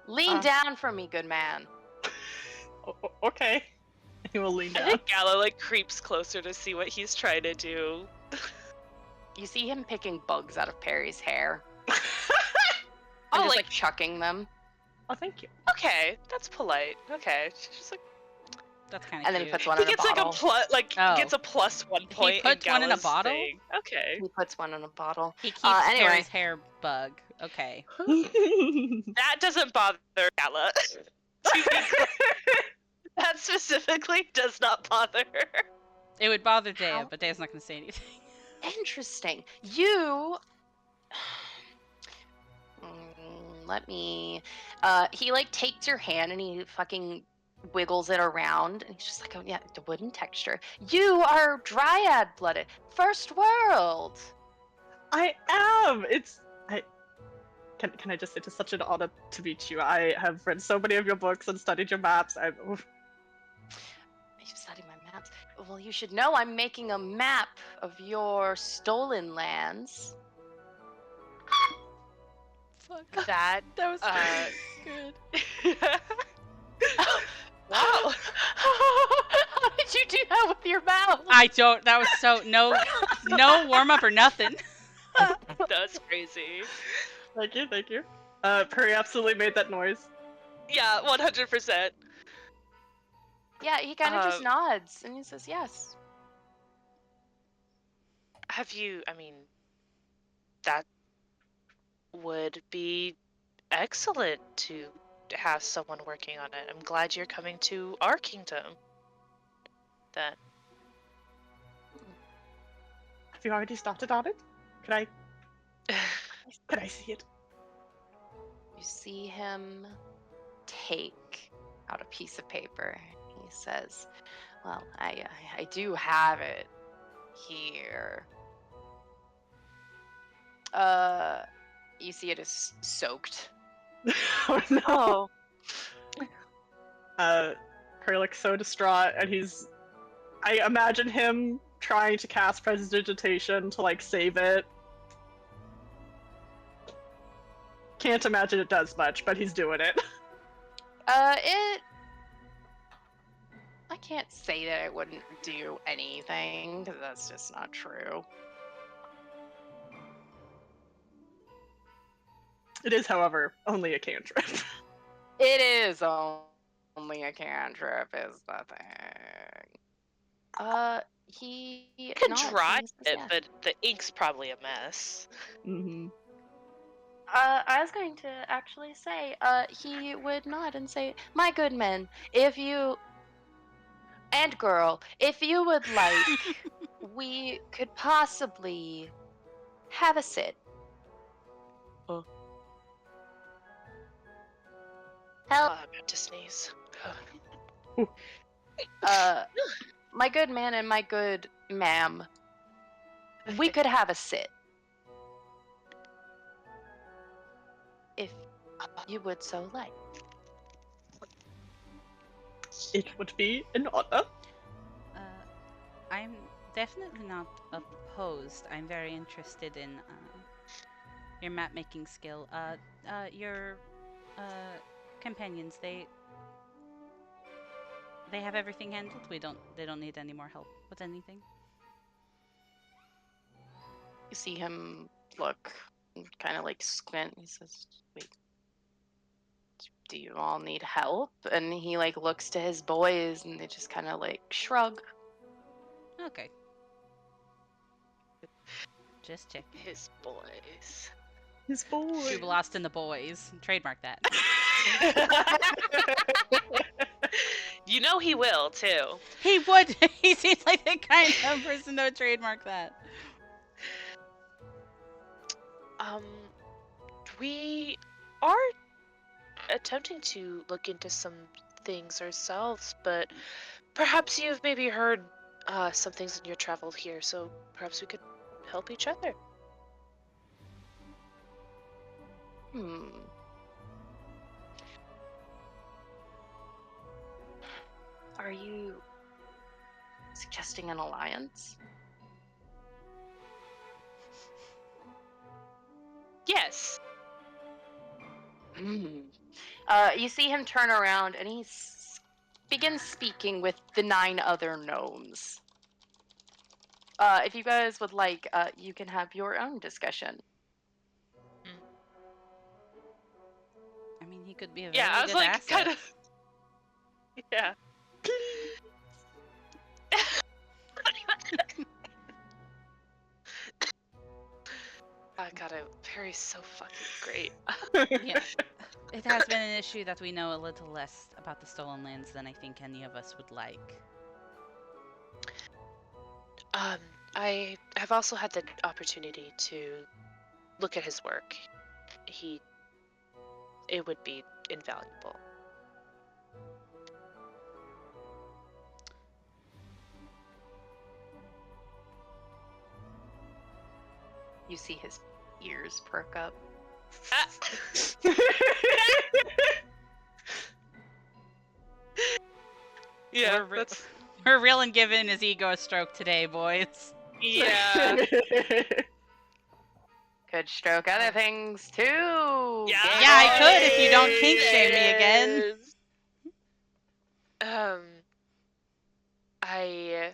B: Lean down for me, good man.
D: Okay. He will lean
C: I
D: down.
C: think Gala like creeps closer to see what he's trying to do.
B: You see him picking bugs out of Perry's hair
C: Oh,
B: and just
C: like-
B: like chucking them.
D: Oh, thank you.
C: Okay, that's polite. Okay, she's just like
A: That's kind of
B: And then
A: cute.
B: he puts one
C: he
B: in a
C: gets like
B: bottle.
C: a plus,
A: Oh.
C: gets a +1 point.
A: puts one in a
C: Gala's
A: bottle?
C: thing. Okay,
B: He puts one in a bottle.
A: He keeps
B: anyway.
A: Harry's hair bug. Okay.
C: that doesn't bother Gala. To be clear, that specifically does not bother her.
A: It would bother Dea,
B: How-
A: but Dea's not going to say anything.
B: Interesting. You. Let me. He like takes your hand and he fucking wiggles it around, and he's just like, oh yeah, the wooden texture. You are dryad blooded, first world.
D: I am. Can I just say, it's such an honor to meet you. I have read so many of your books and studied your maps.
B: You study my maps. Well, you should know I'm making a map of your stolen lands.
A: Fuck.
C: That
A: That was
C: uh,
A: good.
C: wow.
B: How did you do that with your mouth?
A: I don't. That was so no warm up or nothing.
C: That's crazy.
D: Thank you, thank you. Perry absolutely made that noise.
C: Yeah, 100%.
B: Yeah, he kind of just
C: Um,
B: nods and he says yes.
C: Have you, I mean, that would be excellent to have someone working on it. I'm glad you're coming to our kingdom. Then.
D: Have you already started on it? Could I see it?
B: You see him take out a piece of paper. He says, "Well, I do have it here." You see it is soaked.
D: Oh no.
C: Oh,
D: Perry looks so distraught, and I imagine him trying to cast Prestidigitation to like save it. Can't imagine it does much, but he's doing it.
B: I can't say that it wouldn't do anything, because that's just not true.
D: It is, however, only a cantrip.
B: It is only a cantrip, is the thing. He
C: you can
B: nods
C: try
B: and he says
C: it,
B: yes.
C: but the ink's probably a mess.
D: Mm-hmm.
B: I was going to actually say, he would nod and say, "My good men, if you and girl, if you would like, we could possibly have a sit."
C: Oh.
B: Help,
C: I'm about to sneeze.
B: my good man and my good ma'am, we could have a sit. If you would so like.
D: It would be an honor.
A: I'm definitely not opposed. I'm very interested in your map making skill. Your companions, they have everything handled. They don't need any more help with anything.
B: You see him look and kind of like squint. He says, "Wait, do you all need help?" And he like looks to his boys and they just kind of like shrug.
A: Okay. Just check.
C: His boys.
D: His boy.
A: Cuba Lost in the Boys. Trademark that.
C: You know he will, too.
A: He would. He seems like the kind of person that would trademark that.
C: We are attempting to look into some things ourselves, but perhaps you've maybe heard some things in your travel here, so perhaps we could help each other.
B: Hmm. Are you suggesting an alliance?
C: Yes.
B: Hmm. You see him turn around and he begins speaking with the 9 other gnomes. If you guys would like, you can have your own discussion.
A: I mean, he could be a very
C: Yeah, I was
A: good
C: like,
A: asset.
C: kind of. Yeah. Oh god, Perry's so fucking great.
A: Yeah. It has been an issue that we know a little less about the stolen lands than I think any of us would like.
C: I have also had the opportunity to look at his work. It would be invaluable.
B: You see his ears perk up.
C: Ah! Yeah,
A: We're,
C: that's
A: we're reeling giving his ego a stroke today, boys.
C: yeah.
B: Could stroke other things too.
C: Yeah.
A: Yeah, I could if you don't kink shame me again.
C: I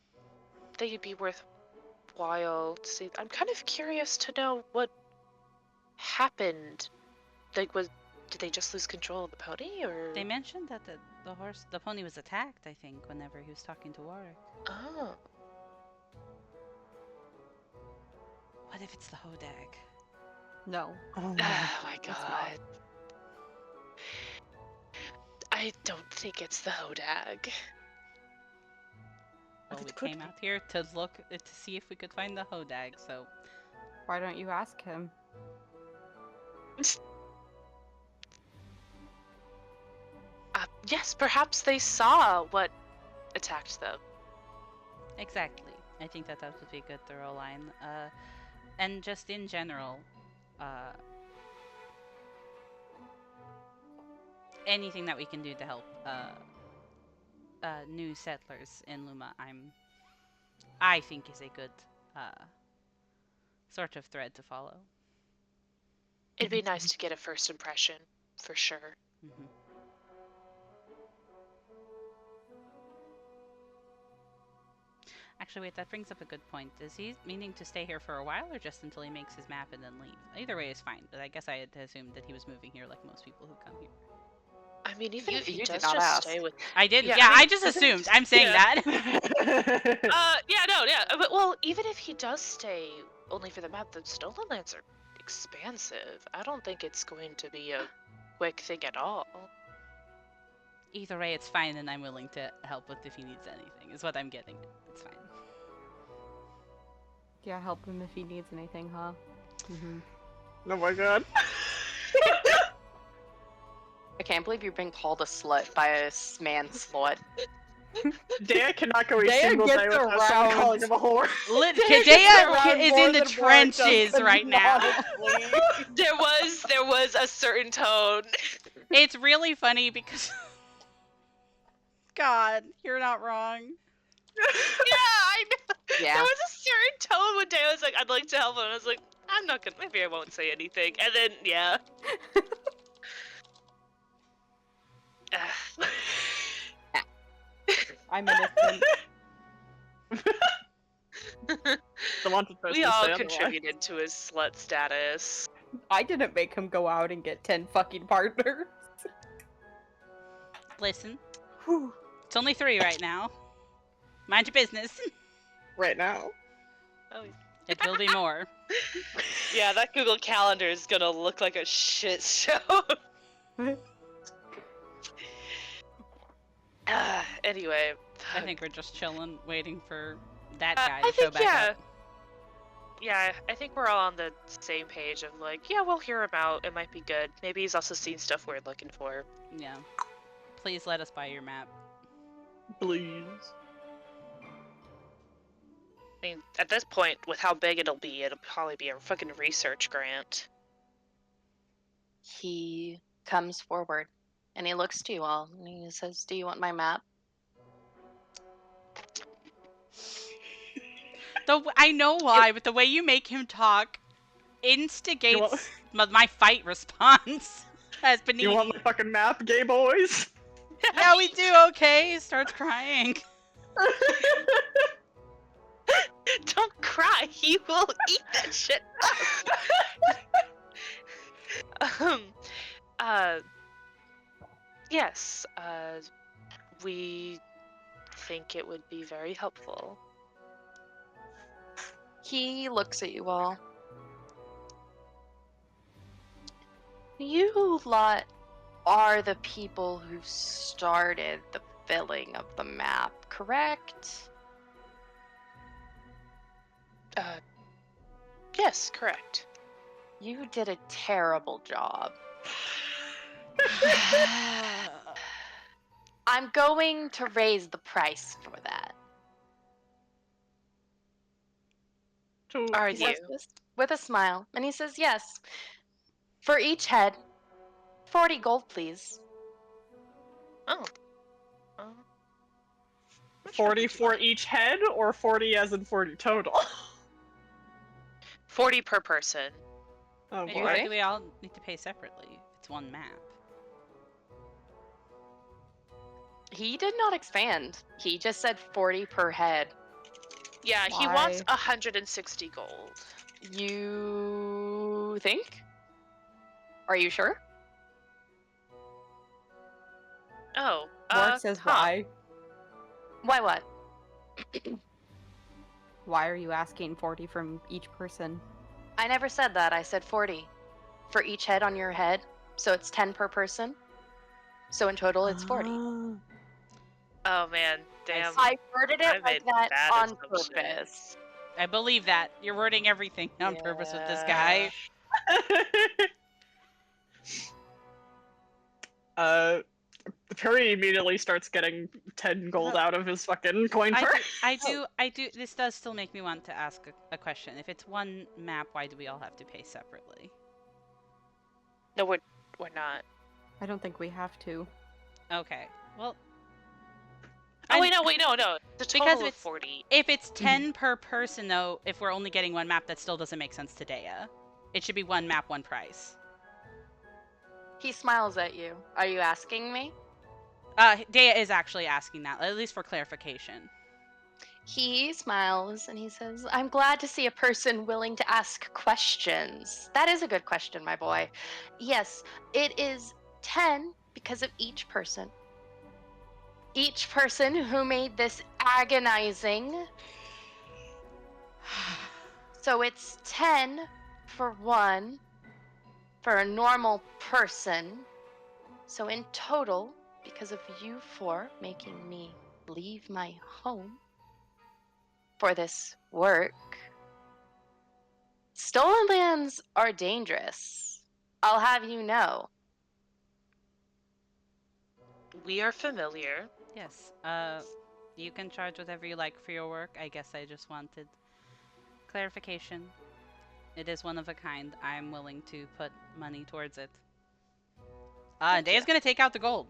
C: think it'd be worthwhile to see. I'm kind of curious to know what happened? Like, did they just lose control of the pony, or?
A: They mentioned that the pony was attacked, I think, whenever he was talking to Warwick.
C: Oh.
A: What if it's the Hodag?
E: No.
D: Oh
C: Oh my
E: It's not.
C: god. I don't think it's the Hodag.
A: Well,
D: it
A: we
D: could
A: came
D: be.
A: out here to look to see if we could find the Hodag, so
E: Why don't you ask him?
C: Yes, perhaps they saw what attacked them.
A: exactly. I think that would be a good thorough line. And just in general, anything that we can do to help new settlers in Luma, I think is a good sort of thread to follow.
C: It'd be nice to get a first impression, for sure.
A: Hmm. Actually, wait, that brings up a good point. Is he meaning to stay here for a while or just until he makes his map and then leave? Either way is fine, but I guess I had assumed that he was moving here like most people who come here.
C: I mean, even if he
B: You did
C: does
B: not
C: just
B: ask.
C: stay with.
A: I did,
C: Yeah,
A: yeah,
C: I mean,
A: I just assumed. I'm saying
C: yeah.
A: that.
C: But well, even if he does stay only for the map, the stolen lands are expansive. I don't think it's going to be a quick thing at all.
A: Either way, it's fine, and I'm willing to help with if he needs anything, is what I'm getting at. It's fine.
E: Yeah, help him if he needs anything, huh? Mm-hmm.
D: Oh my god.
B: I can't believe you're being called a slut by a man slut.
D: Dea cannot go a
E: Dea
D: single
E: gets
D: day without someone
E: around.
D: calling him a whore.
A: Kadea is in the trenches right now.
C: There was a certain tone.
A: It's really funny because... God, you're not wrong.
C: Yeah, I know.
B: Yeah.
C: There was a certain tone when Day was like, "I'd like to help him." And I was like, "I'm not gonna. Maybe I won't say anything." And then, yeah.
E: I'm innocent.
D: The wanted person
C: We
D: to
C: all
D: say otherwise.
C: contributed to his slut status.
E: I didn't make him go out and get 10 fucking partners.
A: Listen,
D: Whew.
A: it's only 3 right now. Mind your business.
D: Right now.
C: Oh,
A: It will be more.
C: yeah, that Google Calendar is gonna look like a shit show. Anyway,
A: I think we're just chilling, waiting for that
C: Uh,
A: guy
C: I
A: to show
C: think,
A: back
C: yeah.
A: up.
C: yeah, I think we're all on the same page of like, yeah, we'll hear him out. It might be good. Maybe he's also seen stuff we're looking for.
A: Yeah. Please let us buy your map.
D: Please.
C: I mean, at this point, with how big it'll probably be a fucking research grant.
B: He comes forward and he looks to you all and he says, "Do you want my map?"
A: I know why, but the way you make him talk instigates my fight response as Benini.
D: You want my fucking map, gay boys?
A: Yeah, we do. Okay, starts crying.
C: Don't cry. He will eat that shit up. Yes. We think it would be very helpful.
B: He looks at you all. You lot are the people who started the filling of the map, correct?
C: Yes, correct.
B: You did a terrible job. I'm going to raise the price for that.
C: Are
B: He says
C: you?
B: this with a smile, and he says, "Yes. For each head, 40 gold, please."
C: Oh.
D: 40 for each head, or 40 as in 40 total?
C: 40 per person.
D: Oh
A: Maybe
D: boy.
A: we all need to pay separately. It's one map.
B: He did not expand. He just said 40 per head.
C: Yeah, he wants
E: Why?
C: 160 gold.
B: You think? Are you sure?
C: Oh,
E: Wark says
C: huh.
E: why?
B: Why what?
E: Why are you asking 40 from each person?
B: I never said that. I said 40 for each head on your head. So it's 10 per person. So in total, it's 40.
C: Oh man, damn.
B: I worded it
C: I
B: like
C: made
B: that
C: bad
B: on
C: assumptions.
B: purpose.
A: I believe that. You're wording everything on purpose with this guy.
D: Perry immediately starts getting 10 gold out of his fucking coin purse.
A: I do. This does still make me want to ask a question. If it's one map, why do we all have to pay separately?
C: No, we're not.
E: I don't think we have to.
A: Okay. Well,
C: Oh
A: And-
C: wait, no. The
A: Because
C: total of
A: it's-
C: 40.
A: if it's 10 per person, though, if we're only getting one map, that still doesn't make sense to Dea. It should be one map, one price.
B: He smiles at you. Are you asking me?
A: Dea is actually asking that, at least for clarification.
B: He smiles and he says, I'm glad to see a person willing to ask questions. That is a good question, my boy. Yes, it is 10 because of each person. Each person who made this agonizing. So it's 10 for one for a normal person. So in total, because of you four making me leave my home for this work, stolen lands are dangerous. I'll have you know.
C: We are familiar.
A: Yes. You can charge whatever you like for your work. I guess I just wanted clarification. It is one of a kind. I'm willing to put money towards it. Dea's gonna take out the gold.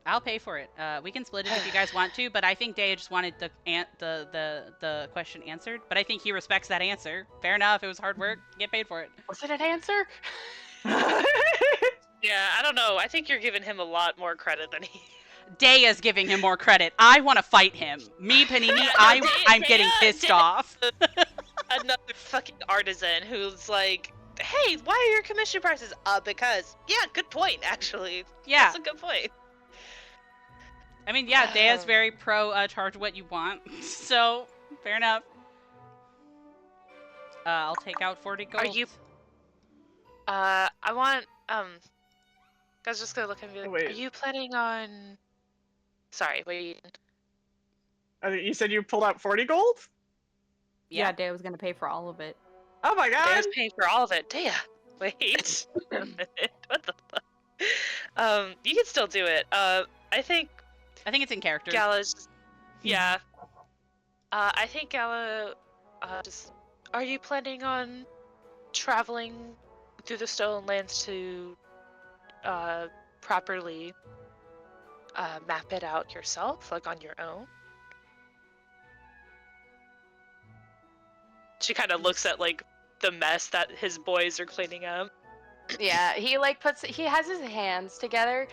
A: I'll pay for it. We can split it if you guys want to, but I think Dea just wanted the question answered. But I think he respects that answer. Fair enough. It was hard work. Get paid for it.
B: Was it an answer?
C: Yeah, I don't know. I think you're giving him a lot more credit than he.
A: Dea's giving him more credit. I want to fight him. Me, Panini, I'm getting pissed off.
C: Another fucking artisan who's like, hey, why are your commission prices up? Because, yeah, good point, actually.
A: Yeah.
C: That's a good point.
A: I mean, yeah, Dea's very pro charge what you want. So, fair enough. I'll take out 40 gold.
C: Are you- I want, I was just gonna look at me like,
D: Wait.
C: are you planning on... Sorry, wait.
D: You said you pulled out 40 gold?
E: Yeah, Dea was gonna pay for all of it.
D: Oh my god!
C: Dea's paying for all of it. Dea, wait a minute. What the fuck? You can still do it. I think
A: it's in character.
C: Gala's... Yeah. I think Gala, just... Are you planning on traveling through the Stolen Lands to, properly, map it out yourself, like on your own? She kind of looks at, like, the mess that his boys are cleaning up.
B: Yeah, he has his hands together.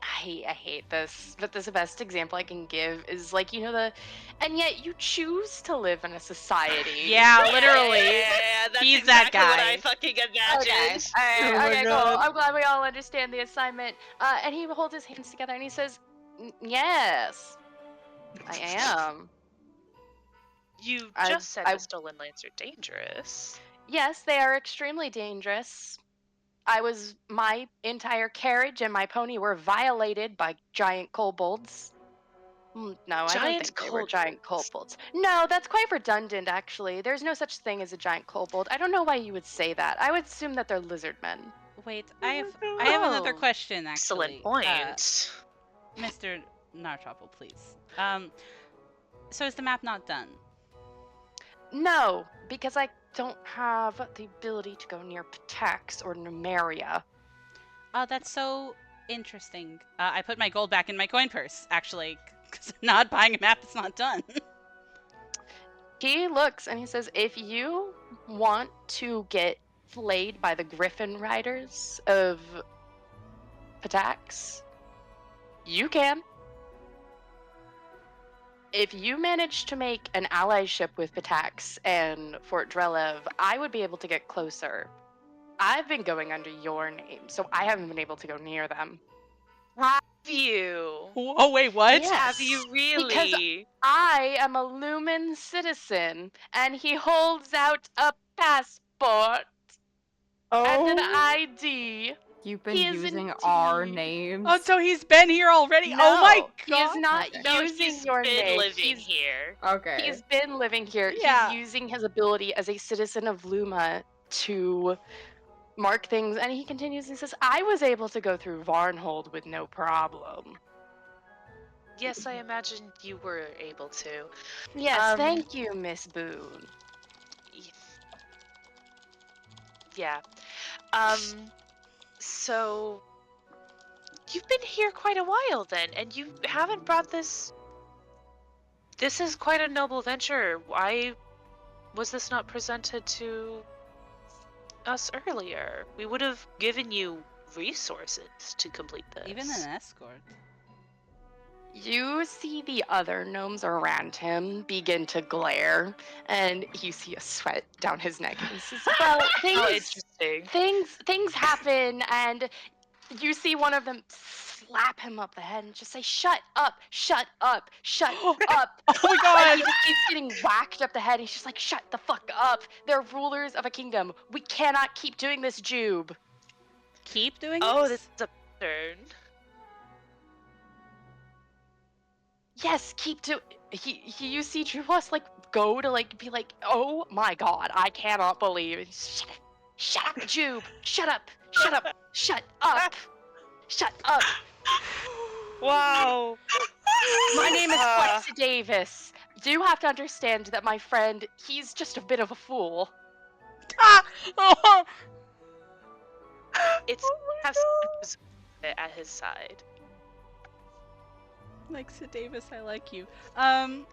B: I hate this, but the best example I can give is like, and yet you choose to live in a society.
A: Yeah, literally.
C: Yeah, that's
A: He's
C: exactly
A: that
C: what
A: guy.
C: I fucking
B: Okay,
C: imagined.
B: alright,
D: Oh my
B: okay, cool.
D: God.
B: I'm glad we all understand the assignment. And he holds his hands together and he says, yes, I am.
C: You
B: I-
C: just said
B: I-
C: the Stolen Lands are dangerous.
B: Yes, they are extremely dangerous. My entire carriage and my pony were violated by giant kobolds. No, I don't
C: Giant
B: think they were giant
C: kobolds?
B: kobolds. No, that's quite redundant, actually. There's no such thing as a giant kobold. I don't know why you would say that. I would assume that they're lizard men.
A: Wait, I have another
B: Oh.
A: question, actually.
C: Excellent point.
A: Mr. Nartropple, please. So is the map not done?
B: No, because I don't have the ability to go near Patax or Numeria.
A: Oh, that's so interesting. I put my gold back in my coin purse, actually, because I'm not buying a map that's not done.
B: He looks and he says, if you want to get flayed by the Griffin Riders of Patax, you can. If you manage to make an allyship with Pitax and Fort Drelev, I would be able to get closer. I've been going under your name, so I haven't been able to go near them.
C: Have you?
A: Oh wait, what?
B: Yes.
C: Have you
B: Because
C: really?
B: I am a Lumen citizen, and he holds out a passport and an ID.
E: You've been
B: He is
E: using our
B: indeed.
E: names.
A: Oh, so he's been here already?
B: No,
A: Oh my
B: he is
A: god.
B: not
E: Okay.
C: No,
B: using
C: he's
B: your
C: been
B: name.
C: living here.
E: Okay.
B: He's been living here.
A: Yeah.
B: He's using his ability as a citizen of Luma to mark things, and he continues and says, I was able to go through Varnhold with no problem.
C: Yes, I imagined you were able to.
B: Yes, thank you, Miss Boone.
C: Y- Yeah. So you've been here quite a while then, and you haven't brought this. This is quite a noble venture. Why was this not presented to us earlier? We would have given you resources to complete this.
A: Even an escort.
B: You see the other gnomes around him begin to glare, and you see a sweat down his neck. And he says, well,
C: How interesting.
B: things happen, and you see one of them slap him up the head and just say, shut up, shut up, shut up.
A: Oh my
B: And
A: god.
B: he just keeps getting whacked up the head. He's just like, shut the fuck up. They're rulers of a kingdom. We cannot keep doing this, Jube.
A: Keep doing
C: Oh,
A: this?
C: this is a turn.
B: Yes, keep to you see Juwas like go to like be like, oh my god, I cannot believe it. Shut up, Jube. Shut up. Shut up. Shut up. Shut up.
C: Wow.
B: My name is Flexa Davis. You have to understand that my friend, he's just a bit of a fool.
A: Ah! Oh.
C: It's have someone who's at his side.
A: Lexa Davis, I like you.
C: Lexa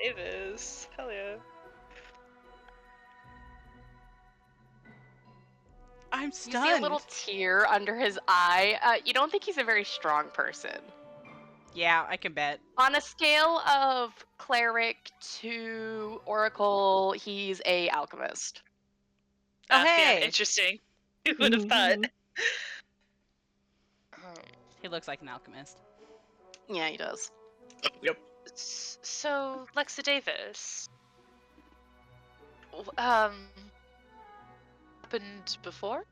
C: Davis. Hell yeah.
A: I'm
B: You
A: stunned.
B: see a little tear under his eye. You don't think he's a very strong person.
A: Yeah, I can bet.
B: On a scale of cleric to oracle, he's a alchemist.
A: Oh,
C: Yeah,
A: hey!
C: interesting. Who would have thought?
A: He looks like an alchemist.
B: Yeah, he does.
C: So, Lexa Davis. Happened before?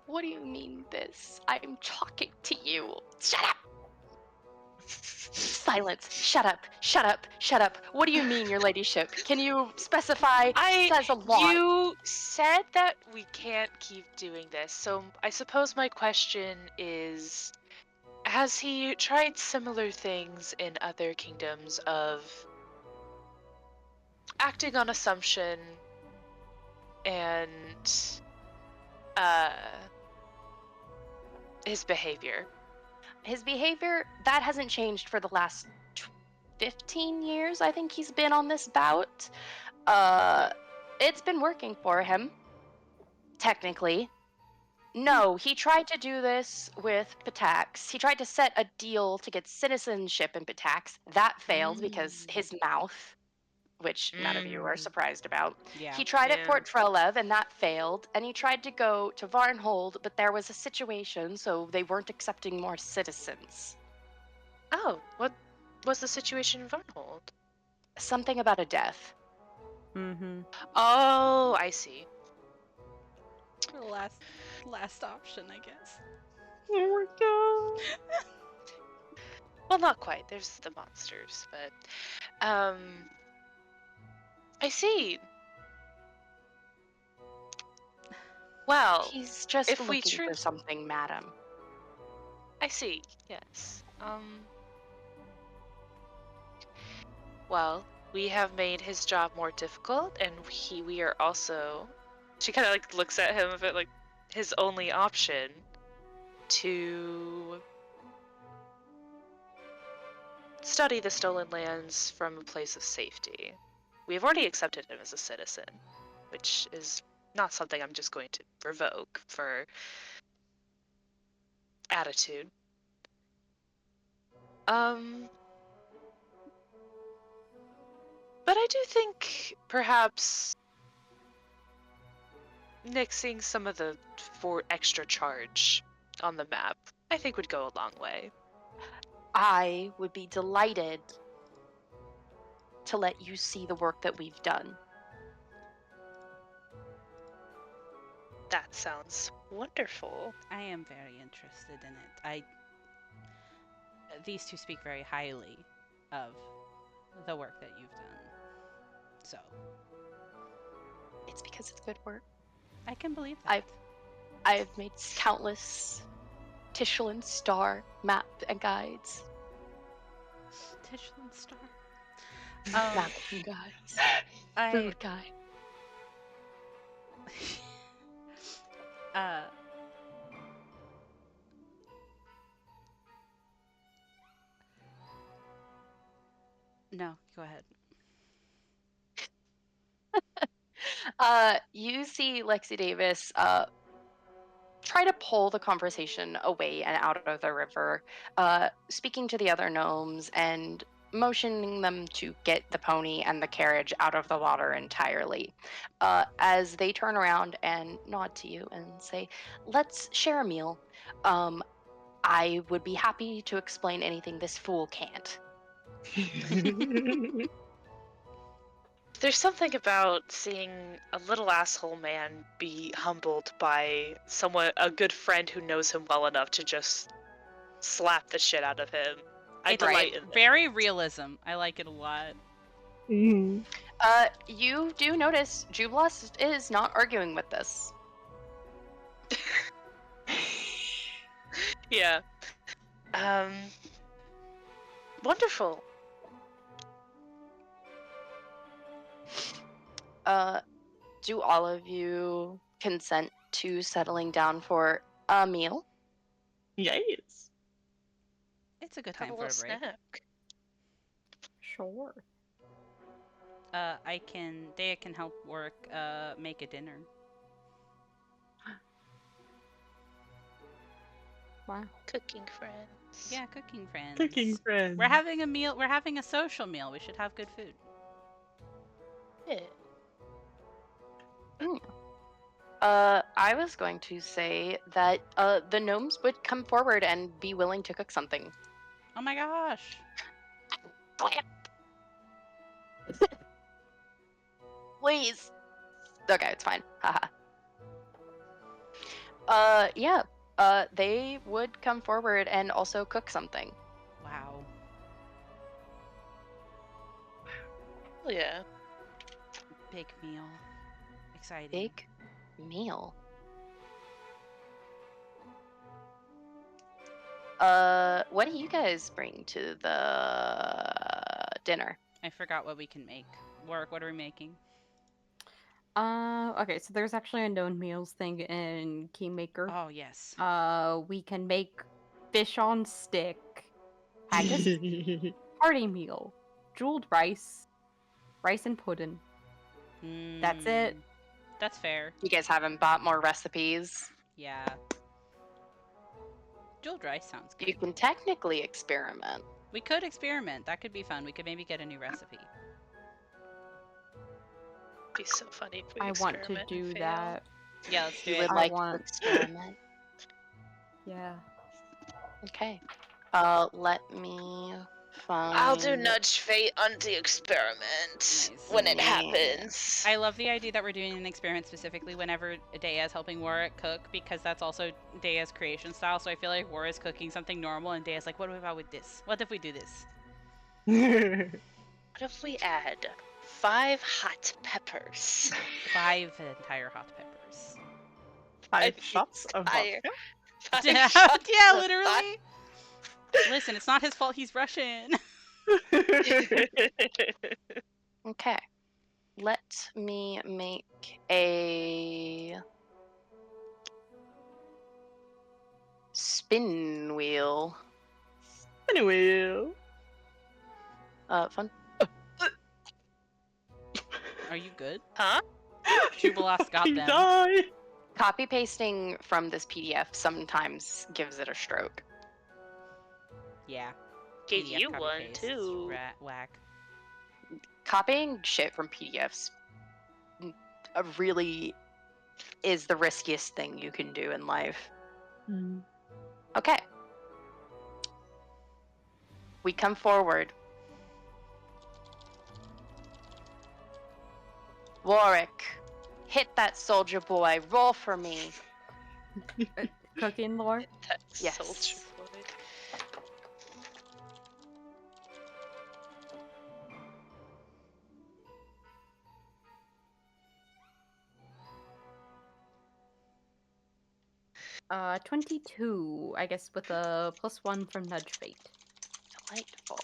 B: What do you mean this? I'm talking to you. Shut up! Silence. Shut up. Shut up. Shut up. What do you mean, your ladyship? Can you specify? Says a lot.
C: You said that we can't keep doing this, so I suppose my question is, has he tried similar things in other kingdoms of acting on assumption and his behavior?
B: His behavior, that hasn't changed for the last 15 years, I think he's been on this bout. It's been working for him, technically. No, he tried to do this with Pitax. He tried to set a deal to get citizenship in Pitax. That failed because his mouth, which none of you are surprised about.
A: Yeah.
B: He tried at
C: Yeah.
B: Fort Trelev, and that failed. And he tried to go to Varnhold, but there was a situation, so they weren't accepting more citizens.
C: Oh, what was the situation in Varnhold?
B: Something about a death.
E: Mm-hmm.
C: Oh, I see.
A: The last option, I guess.
D: Oh my god.
C: Well, not quite. There's the monsters, but I see. Well,
B: He's just
C: if we
B: looking for something, madam.
C: I see. Yes. Well, we have made his job more difficult, and we are also. She kind of like looks at him a bit like his only option to study the stolen lands from a place of safety. We have already accepted him as a citizen, which is not something I'm just going to revoke for attitude. But I do think perhaps nixing some of the for extra charge on the map, I think would go a long way.
B: I would be delighted to let you see the work that we've done.
C: That sounds wonderful.
A: I am very interested in it. These two speak very highly of the work that you've done. So,
B: It's because it's good work.
A: I can believe that.
B: I've made countless Tishlan Star map and guides.
A: Tishlan Star.
B: Map and guides.
A: I
B: Food guide.
A: uh No, go ahead.
B: You see Lexi Davis try to pull the conversation away and out of the river, speaking to the other gnomes and motioning them to get the pony and the carriage out of the water entirely. As they turn around and nod to you and say, "Let's share a meal. I would be happy to explain anything this fool can't."
C: There's something about seeing a little asshole man be humbled by a good friend who knows him well enough to just slap the shit out of him. I
A: It's
C: delight in that.
A: very realism. I like it a lot.
D: Mhm.
B: You do notice Jublos is not arguing with this.
C: Yeah. Wonderful.
B: Do all of you consent to settling down for a meal?
D: Yes.
A: It's a good
C: Have
A: time
C: a
A: for a
C: little
A: break.
C: snack.
E: Sure.
A: Dea can help work make a dinner.
E: Wow.
C: Cooking friends.
A: Yeah, cooking friends.
D: Cooking friends.
A: We're having a meal. We're having a social meal. We should have good food.
C: Yeah.
B: I was going to say that the gnomes would come forward and be willing to cook something.
A: Oh my gosh.
B: Please. Okay, it's fine. Haha. Yeah. They would come forward and also cook something.
A: Wow.
C: Hell yeah.
A: Big meal. Exciting.
B: Big meal. What do you guys bring to the dinner?
A: I forgot what we can make. Work. What are we making?
E: Okay, so there's actually a known meals thing in Kingmaker.
A: Oh yes.
E: We can make fish on stick, haggis, party meal, jeweled rice, rice and pudding. That's it.
A: Mm, That's fair.
B: You guys haven't bought more recipes.
A: Yeah. Jeweled rice sounds good.
B: You can technically experiment.
A: We could experiment. That could be fun. We could maybe get a new recipe.
C: Be so funny if we
E: I want to
C: experiment and
E: do
C: fail.
E: that.
A: Yeah, let's do
B: You
A: it.
B: would
E: I
B: like
E: want-
B: to experiment.
E: Yeah.
B: Okay. Let me find.
C: I'll do nudge fate on the experiment
A: Nice.
C: when it
B: Yeah.
C: happens.
A: I love the idea that we're doing an experiment specifically whenever Dea is helping Warwick cook, because that's also Dea's creation style. So I feel like Warwick's cooking something normal and Dea's like, what about with this? What if we do this?
C: What if we add 5 hot peppers?
A: 5 entire hot peppers.
D: 5 shots of
C: Fire.
D: vodka.
C: 5
A: Yeah,
C: shots
A: yeah,
C: of
A: literally. Listen, it's not his fault he's Russian.
B: Okay. Let me make a spin wheel.
D: Anyway.
B: Fun.
A: Are you good?
C: Huh?
A: Jubilost got
D: Fucking
A: them.
D: Die.
B: Copy pasting from this PDF sometimes gives it a stroke.
A: Yeah.
C: Gave
A: PDF
C: you
A: copy
C: one
A: paste.
C: too.
A: Whack.
B: copying shit from PDFs really is the riskiest thing you can do in life. Okay. We come forward. Warwick, hit that soldier boy. Roll for me.
E: Cooking lore?
C: That
B: Yes.
C: soldier boy.
E: Uh, 22, I guess, with a +1 from Nudge Fate.
B: Delightful.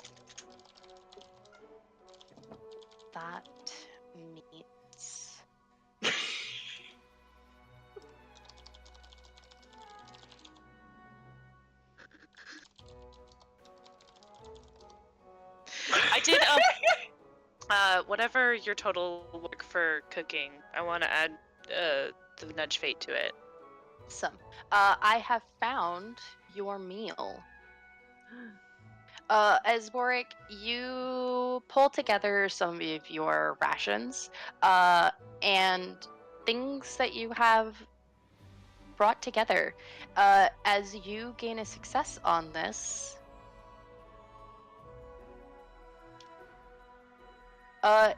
B: That means
C: I did whatever your total work for cooking, I want to add the nudge fate to it.
B: some. I have found your meal. As Warwick, you pull together some of your rations, and things that you have brought together. As you gain a success on this,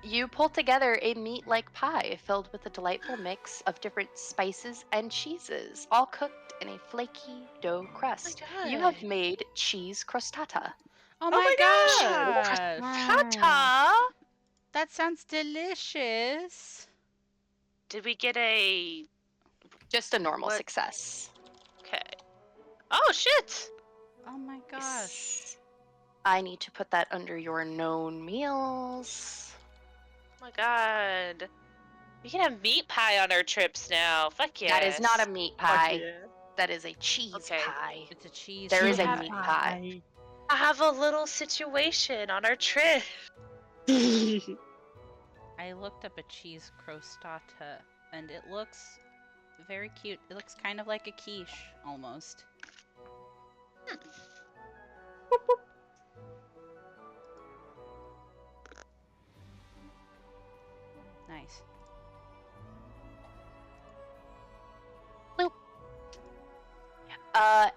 B: you pull together a meat-like pie filled with a delightful mix of different spices and cheeses, all cooked in a flaky dough crust. You have made cheese crostata.
A: Oh
D: my
A: my
D: God!
A: gosh!
C: Tata!
A: That sounds delicious.
C: Did we get a...
B: Just a normal
C: What?
B: success.
C: Okay. Oh, shit!
A: Oh my gosh.
B: Yes. I need to put that under your known meals.
C: Oh my god. We can have meat pie on our trips now. Fuck yeah.
B: That is not a meat
D: Fuck
B: pie.
D: yeah.
B: That is a cheese
C: Okay.
B: pie.
A: It's a cheese.
B: There is a
A: pie.
B: meat pie.
C: I have a little situation on our trip.
A: I looked up a cheese crostata, and it looks very cute. It looks kind of like a quiche, almost. Nice.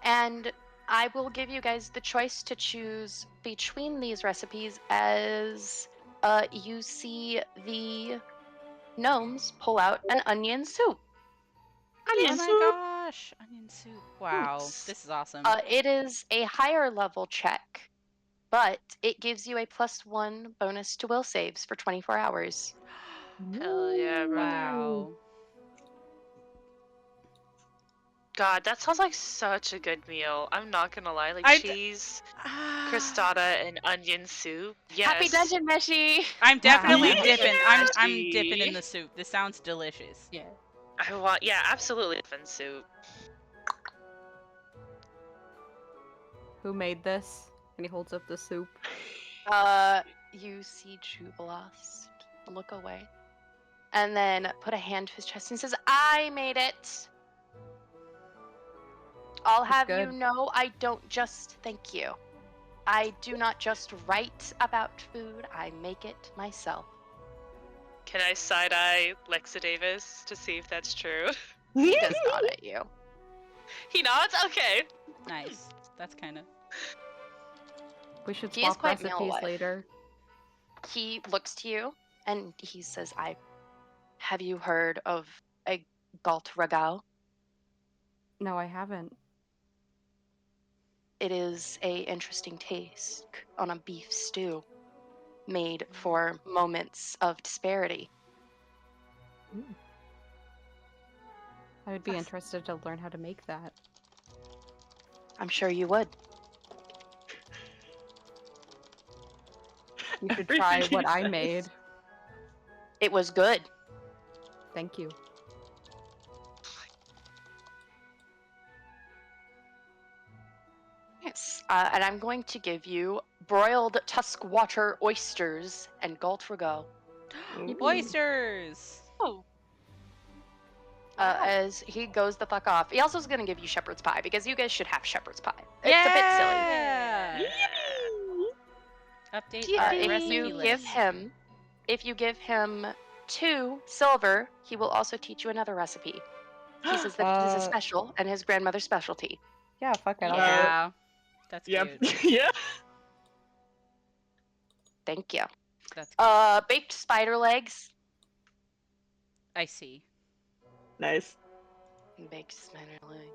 B: And I will give you guys the choice to choose between these recipes as you see the gnomes pull out an onion soup.
A: Oh my gosh! Onion soup. Wow.
B: Yes.
A: This is awesome.
B: It is a higher level check, but it gives you a +1 bonus to will saves for 24 hours.
C: Hell yeah, brother.
A: Wow.
C: God, that sounds like such a good meal. I'm not gonna lie. Like
A: I-
C: cheese,
A: Ah.
C: crostata, and onion soup. Yes.
B: Happy Dungeon Meshi!
A: I'm definitely
D: Yeah.
A: dipping. I'm
C: Nasty.
A: dipping in the soup. This sounds delicious.
E: Yeah.
C: I want, yeah, absolutely muffin soup.
E: Who made this? And he holds up the soup.
B: You see Jubilost look away and then put a hand to his chest and says, I made it. I'll
E: That's
B: have you
E: good.
B: know I don't just thank you. I do not just write about food, I make it myself.
C: Can I side eye Lexa Davis to see if that's true?
B: He does nod at you.
C: He nods? Okay.
A: Nice. That's kind of.
E: We should
B: He is
E: swap
B: quite
E: recipes
B: meal-wife.
E: later.
B: He looks to you and he says, have you heard of a Galt Ragao?
E: No, I haven't.
B: It is a interesting taste on a beef stew made for moments of disparity.
E: I would be
B: Yes.
E: interested to learn how to make that.
B: I'm sure you would.
E: You should try
D: Everything
E: what
D: he
E: I
D: says.
E: made.
B: It was good.
E: Thank you.
B: Yes. And I'm going to give you broiled tuskwater oysters and Galt Ragao.
A: Oysters!
C: Oh.
B: As he goes the fuck off. He also is going to give you shepherd's pie because you guys should have shepherd's pie. It's a bit silly.
A: Yeah! Update
C: Yeah,
A: our
B: If
A: recipe
B: you
A: list.
B: give him if you give him 2 silver, he will also teach you another recipe. He says that it is a special and his grandmother's specialty.
E: Yeah, fuck it. I'll do it.
A: Yeah, that's
D: Yep.
A: cute.
D: Yeah.
B: Thank you.
A: That's cute.
B: Baked spider legs.
A: I see.
D: Nice.
B: Baked spider leg.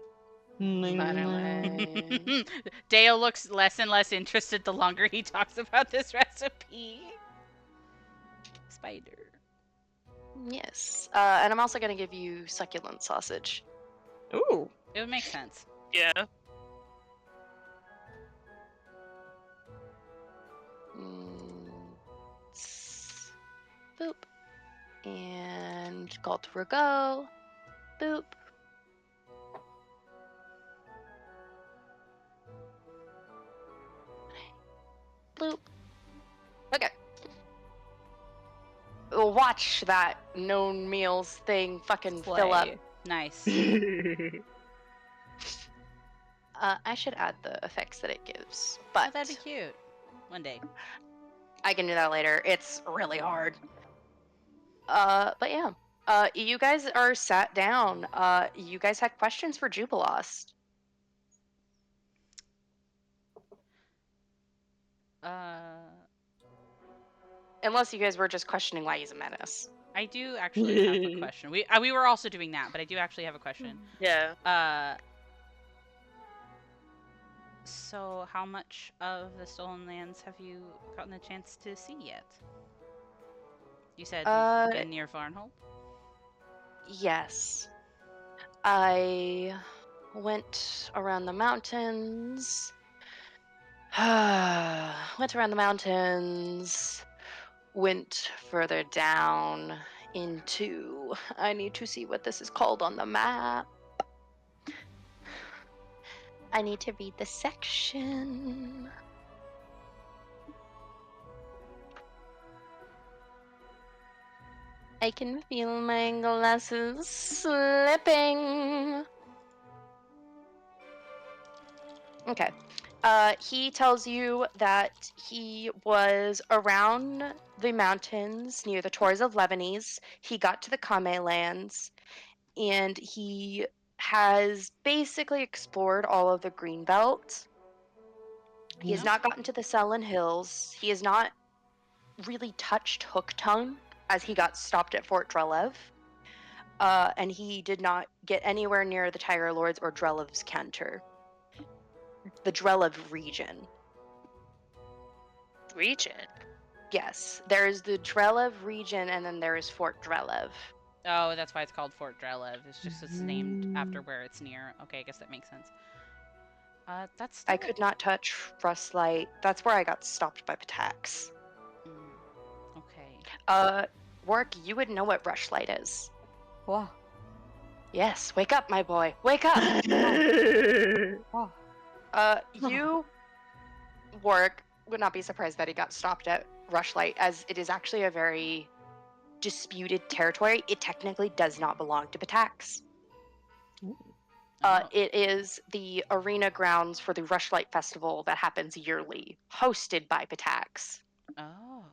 A: Dale looks less and less interested the longer he talks about this recipe. Spider.
B: Yes. And I'm also going to give you succulent sausage.
D: Ooh.
A: It would make sense.
C: Yeah.
B: Boop. And Galt Rago. Boop. Bloop. Okay. Watch that known meals thing fucking fill up.
E: Slay.
A: Nice.
B: I should add the effects that it gives,
A: Oh,
B: but
A: that'd be cute. One day.
B: I can do that later. It's really hard. But yeah. You guys are sat down. You guys had questions for Jubilost. Unless you guys were just questioning why he's a menace.
A: I do actually have a question. We were also doing that, but I do actually have a question.
C: Yeah.
A: So how much of the Stolen Lands have you gotten a chance to see yet? You said you've been near Farnhold?
B: Yes. I went around the mountains. Went around the mountains. Went further down into. I need to see what this is called on the map. I need to read the section. I can feel my glasses slipping. Okay. He tells you that he was around the mountains near the Torres of Lebanese. He got to the Kame lands, and he has basically explored all of the Greenbelt. He has not gotten to the Selin Hills. He has not really touched Hooktongue, as he got stopped at Fort Drelev. And he did not get anywhere near the Tiger Lords or Drelev's Cantor. The Drelev region.
C: Region?
B: Yes, there's the Drelev region, and then there is Fort Drelev.
A: Oh, that's why it's called Fort Drelev. It's named after where it's near. Okay, I guess that makes sense. That's still...
B: I could not touch Rustlight. That's where I got stopped by Patax.
A: Okay.
B: Warwick, you would know what Rushlight is.
E: Whoa.
B: Yes, wake up, my boy. Wake up!
E: Whoa.
B: You, Warwick, would not be surprised that he got stopped at Rushlight, as it is actually a very disputed territory. It technically does not belong to Patax.
A: Oh.
B: It is the arena grounds for the Rushlight Festival that happens yearly, hosted by Patax.
A: Oh.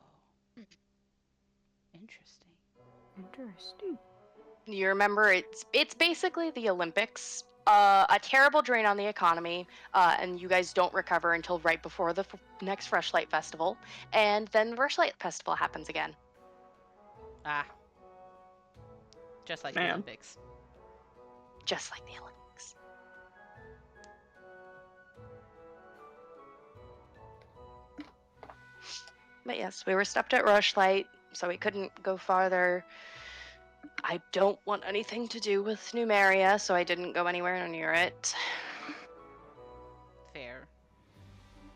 A: Interesting.
E: Interesting.
B: You remember, it's basically the Olympics. A terrible drain on the economy, and you guys don't recover until right before the next Rushlight Festival, and then Rushlight Festival happens again.
A: Ah. Just like the
D: Man.
A: Olympics.
B: Just like the Olympics. But yes, we were stopped at Rushlight, so we couldn't go farther. I don't want anything to do with Numeria, so I didn't go anywhere near it.
A: Fair.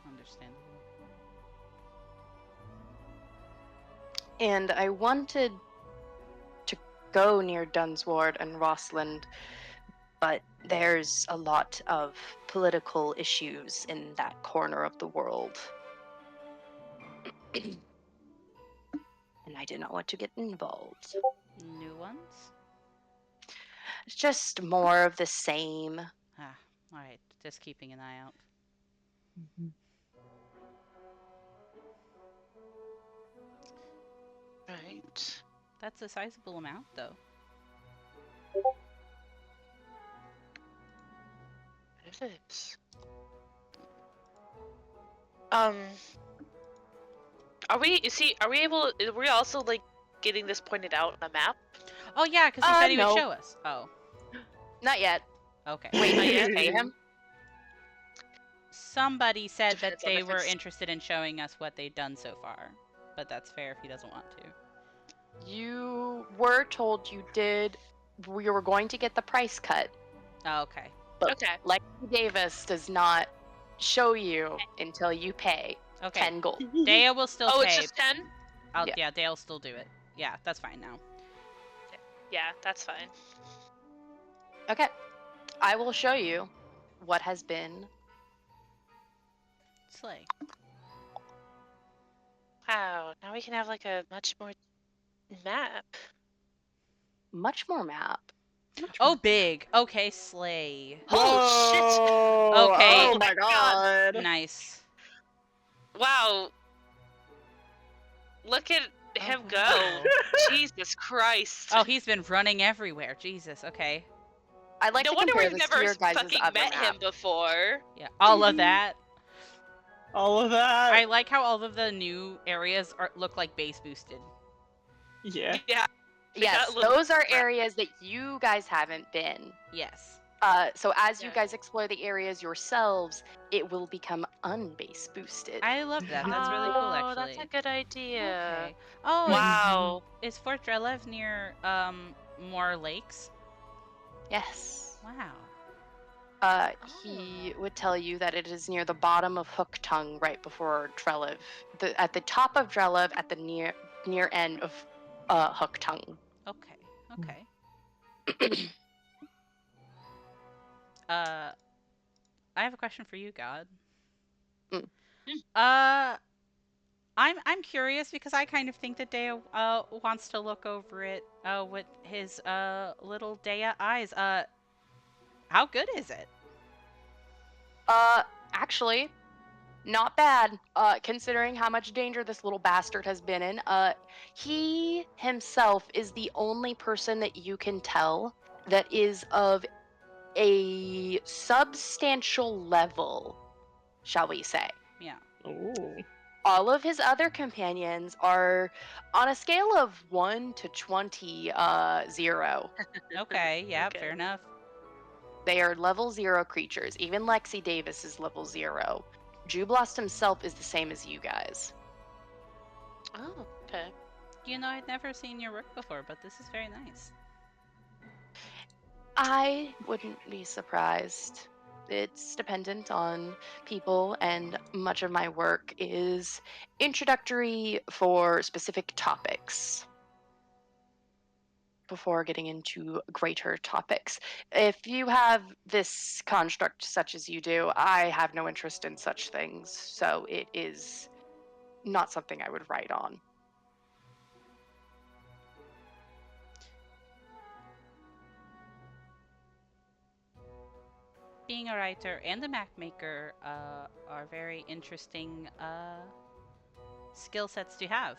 A: Understandable.
B: And I wanted to go near Dunsward and Rossland, but there's a lot of political issues in that corner of the world. And I did not want to get involved.
A: New ones?
B: It's just more of the same.
A: Ah, alright. Just keeping an eye out.
C: Right. amount.
A: That's a sizable amount, though.
C: It is. Are we also like getting this pointed out on a map?
A: Oh yeah, because he said he would
B: no.
A: show us. Oh,
B: Not yet.
A: okay.
B: Wait,
C: Not
B: did
C: yet?
B: you pay him?
A: Somebody said that
C: Depends on
A: they
C: if
A: were
C: it's-
A: interested in showing us what they'd done so far, but that's fair if he doesn't want to.
B: You were told you were going to get the price cut,
A: Oh, okay.
B: but
C: Okay.
B: Lexi Davis does not show you until you pay
A: Okay.
B: 10 gold.
A: Dea will still
C: Oh,
A: pay.
C: it's just 10?
B: Yeah.
A: Dea'll still do it. Yeah, that's fine now.
C: Yeah, that's fine.
B: Okay. I will show you what has been.
A: Slay.
C: Wow, now we can have like a much more map.
B: Much more map.
A: Oh, big. Okay, slay.
C: Oh, shit!
D: Whoa,
A: Okay.
D: Oh my god.
A: Nice.
C: Wow. Look at him go.
A: wow.
C: Jesus Christ.
A: Oh, he's been running everywhere. Jesus. Okay.
B: I'd like
C: no
B: to
C: wonder
B: compare
C: we've
B: this
C: never
B: to your guys'
C: fucking
B: other
C: met
B: map.
C: him before.
A: Yeah. All of that.
D: All of that.
A: I like how all of the new areas look like base boosted.
D: Yeah.
C: Yeah.
B: Yes,
C: got a little
B: those are
C: crap.
B: areas that you guys haven't been.
A: Yes.
B: So as you
C: Yeah.
B: guys explore the areas yourselves, it will become unbase boosted.
A: I love that. That's really cool,
C: Oh,
A: actually.
C: that's a good idea.
A: Okay. Oh,
C: Wow.
A: is Fort Drelev near more lakes?
B: Yes.
A: Wow.
B: He would tell you that it is near the bottom of Hook Tongue, right before Drelev. At the top of Drelev, at the near end of Hook Tongue.
A: Okay. Okay. I have a question for you, God.
B: Mm.
A: I'm curious because I kind of think that Dea wants to look over it with his little Dea eyes. How good is it?
B: Actually, not bad. Considering how much danger this little bastard has been in. He himself is the only person that you can tell that is of a substantial level, shall we say.
A: Yeah.
D: Ooh.
B: All of his other companions are on a scale of 1 to 20, 0.
A: Okay. Yeah.
C: Okay.
A: Fair enough.
B: They are level 0 creatures. Even Lexi Davis is level 0. Jublast himself is the same as you guys.
C: Oh, okay.
A: You know, I'd never seen your work before, but this is very nice.
B: I wouldn't be surprised. It's dependent on people, and much of my work is introductory for specific topics before getting into greater topics. If you have this construct such as you do, I have no interest in such things, so it is not something I would write on.
A: Being a writer and a map maker are very interesting skill sets to have.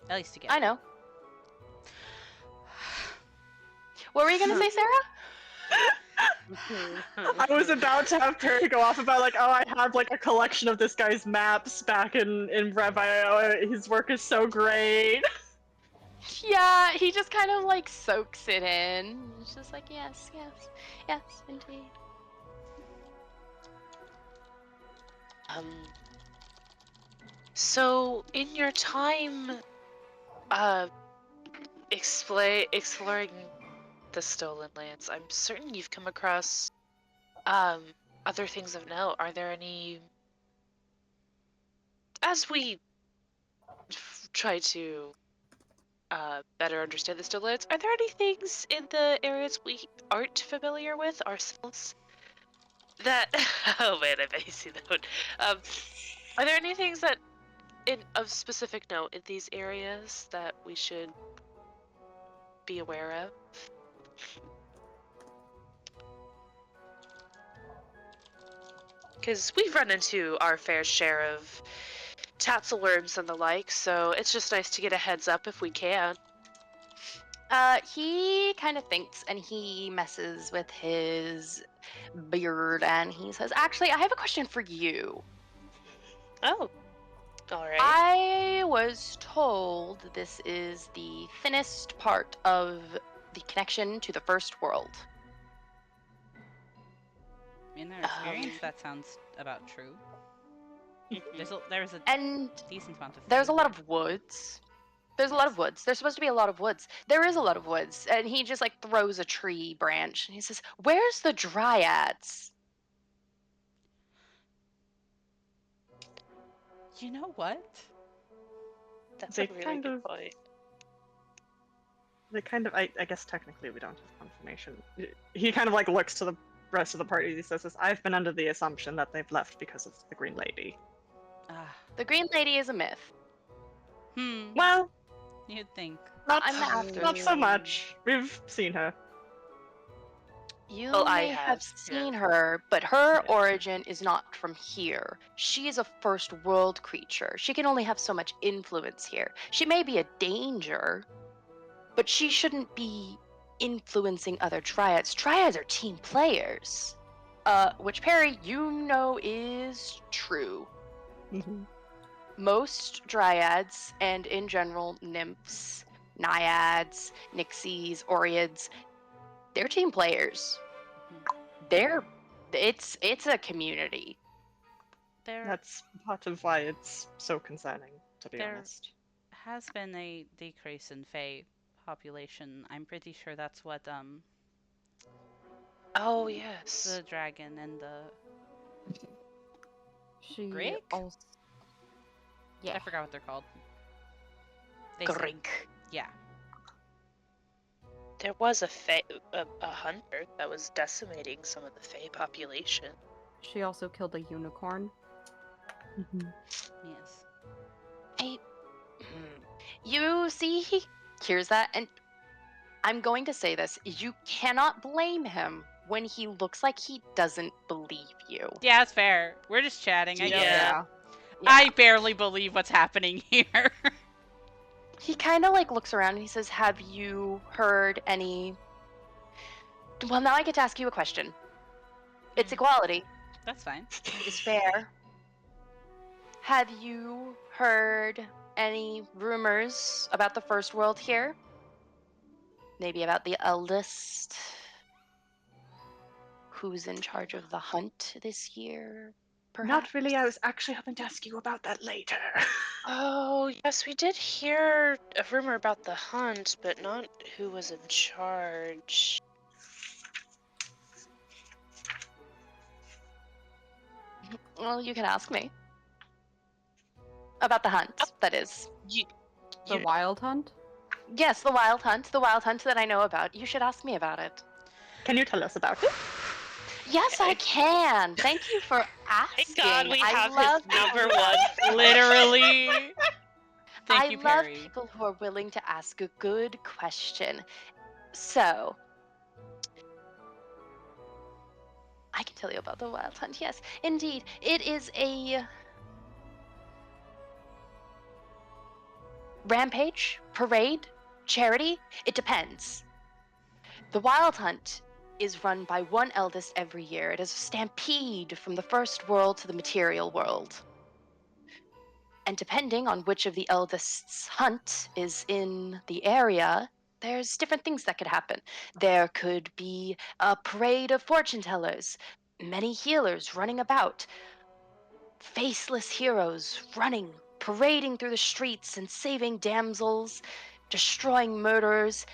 A: At least to get.
B: I know. What were you gonna say, Sarah?
D: I was about to have Perry go off about like, oh, I have like a collection of this guy's maps back in Rev. His work is so great.
B: Yeah, he just kind of like soaks it in. It's just like, yes, yes, yes, indeed.
C: So in your time exploring the Stolen Lands, I'm certain you've come across other things of note. Are there any, as we try to better understand the Stolen Lands, are there any things in the areas we aren't familiar with ourselves that oh man, I bet you see that one. Are there any things that of specific note in these areas that we should be aware of? Because we've run into our fair share of tatzelworms and the like, so it's just nice to get a heads up if we can.
B: He kind of thinks and he messes with his beard and he says, "Actually, I have a question for you.
C: Oh, all right.
B: I was told this is the thinnest part of the connection to the first world.
A: In their experience, that sounds about true.
C: Mhm.
A: There's a
B: And
A: decent amount of
B: there's a
A: food
B: lot
A: here.
B: of woods. There's a lot of woods. There's supposed to be a lot of woods. There is a lot of woods." And he just like throws a tree branch and he says, "Where's the dryads?"
A: You know what?
C: That's
D: They
C: a really
D: kind
C: good
D: of-
C: point.
D: I guess technically we don't have confirmation. He kind of like looks to the rest of the party. He says, "I've been under the assumption that they've left because of the Green Lady."
A: Ah,
B: The Green Lady is a myth.
D: Well,
A: you'd think.
D: not
B: I'm after
D: not so
B: you.
D: much. We've seen her.
B: You
C: Well, I
B: may have
C: have,
B: seen
C: yeah.
B: her, but her
D: Yeah.
B: origin is not from here. She is a first world creature. She can only have so much influence here. She may be a danger, but she shouldn't be influencing other dryads. Dryads are team players. Which Perry, you know is true. Most dryads, and in general, nymphs, naiads, nixies, oreads, they're team players. It's a community.
A: There
D: That's part of why it's so concerning, to be
A: There-
D: honest.
A: has been a decrease in Fae population. I'm pretty sure that's what
C: Oh, yes.
A: the dragon and the
E: She
A: Grig?
E: also.
A: I
E: Yeah.
A: forgot what they're called. They said-
B: Grig.
A: yeah.
C: There was a hunter that was decimating some of the Fae population.
E: She also killed a unicorn.
A: Yes.
B: You see, he hears that, and I'm going to say this: you cannot blame him when he looks like he doesn't believe you.
A: Yeah, it's fair. We're just chatting. I get
C: Yeah.
A: it. I barely believe what's happening here.
B: He kind of like looks around and he says, "Have you heard any?" Well, now I get to ask you a question. It's equality.
A: That's fine.
B: It's fair. Have you heard any rumors about the first world here? Maybe about the eldest? Who's in charge of the hunt this year? Perhaps?
D: Not really. I was actually hoping to ask you about that later.
C: Oh, yes, we did hear a rumor about the hunt, but not who was in charge.
B: Well, you can ask me. About the hunt, that is.
E: The wild hunt?
B: Yes, the wild hunt. The wild hunt that I know about. You should ask me about it.
D: Can you tell us about it?
B: Yes, I can. Thank you for asking.
C: Thank God we
B: I
C: have
B: love
C: his number one.
A: Literally. Thank
B: I
A: you,
B: love
A: Perry.
B: people who are willing to ask a good question. So, I can tell you about the wild hunt. Yes, indeed. It is a rampage, parade, charity. It depends. The wild hunt is run by one eldest every year. It is a stampede from the first world to the material world. And depending on which of the eldest's hunt is in the area, there's different things that could happen. There could be a parade of fortune tellers, many healers running about, faceless heroes running, parading through the streets and saving damsels, destroying murderers,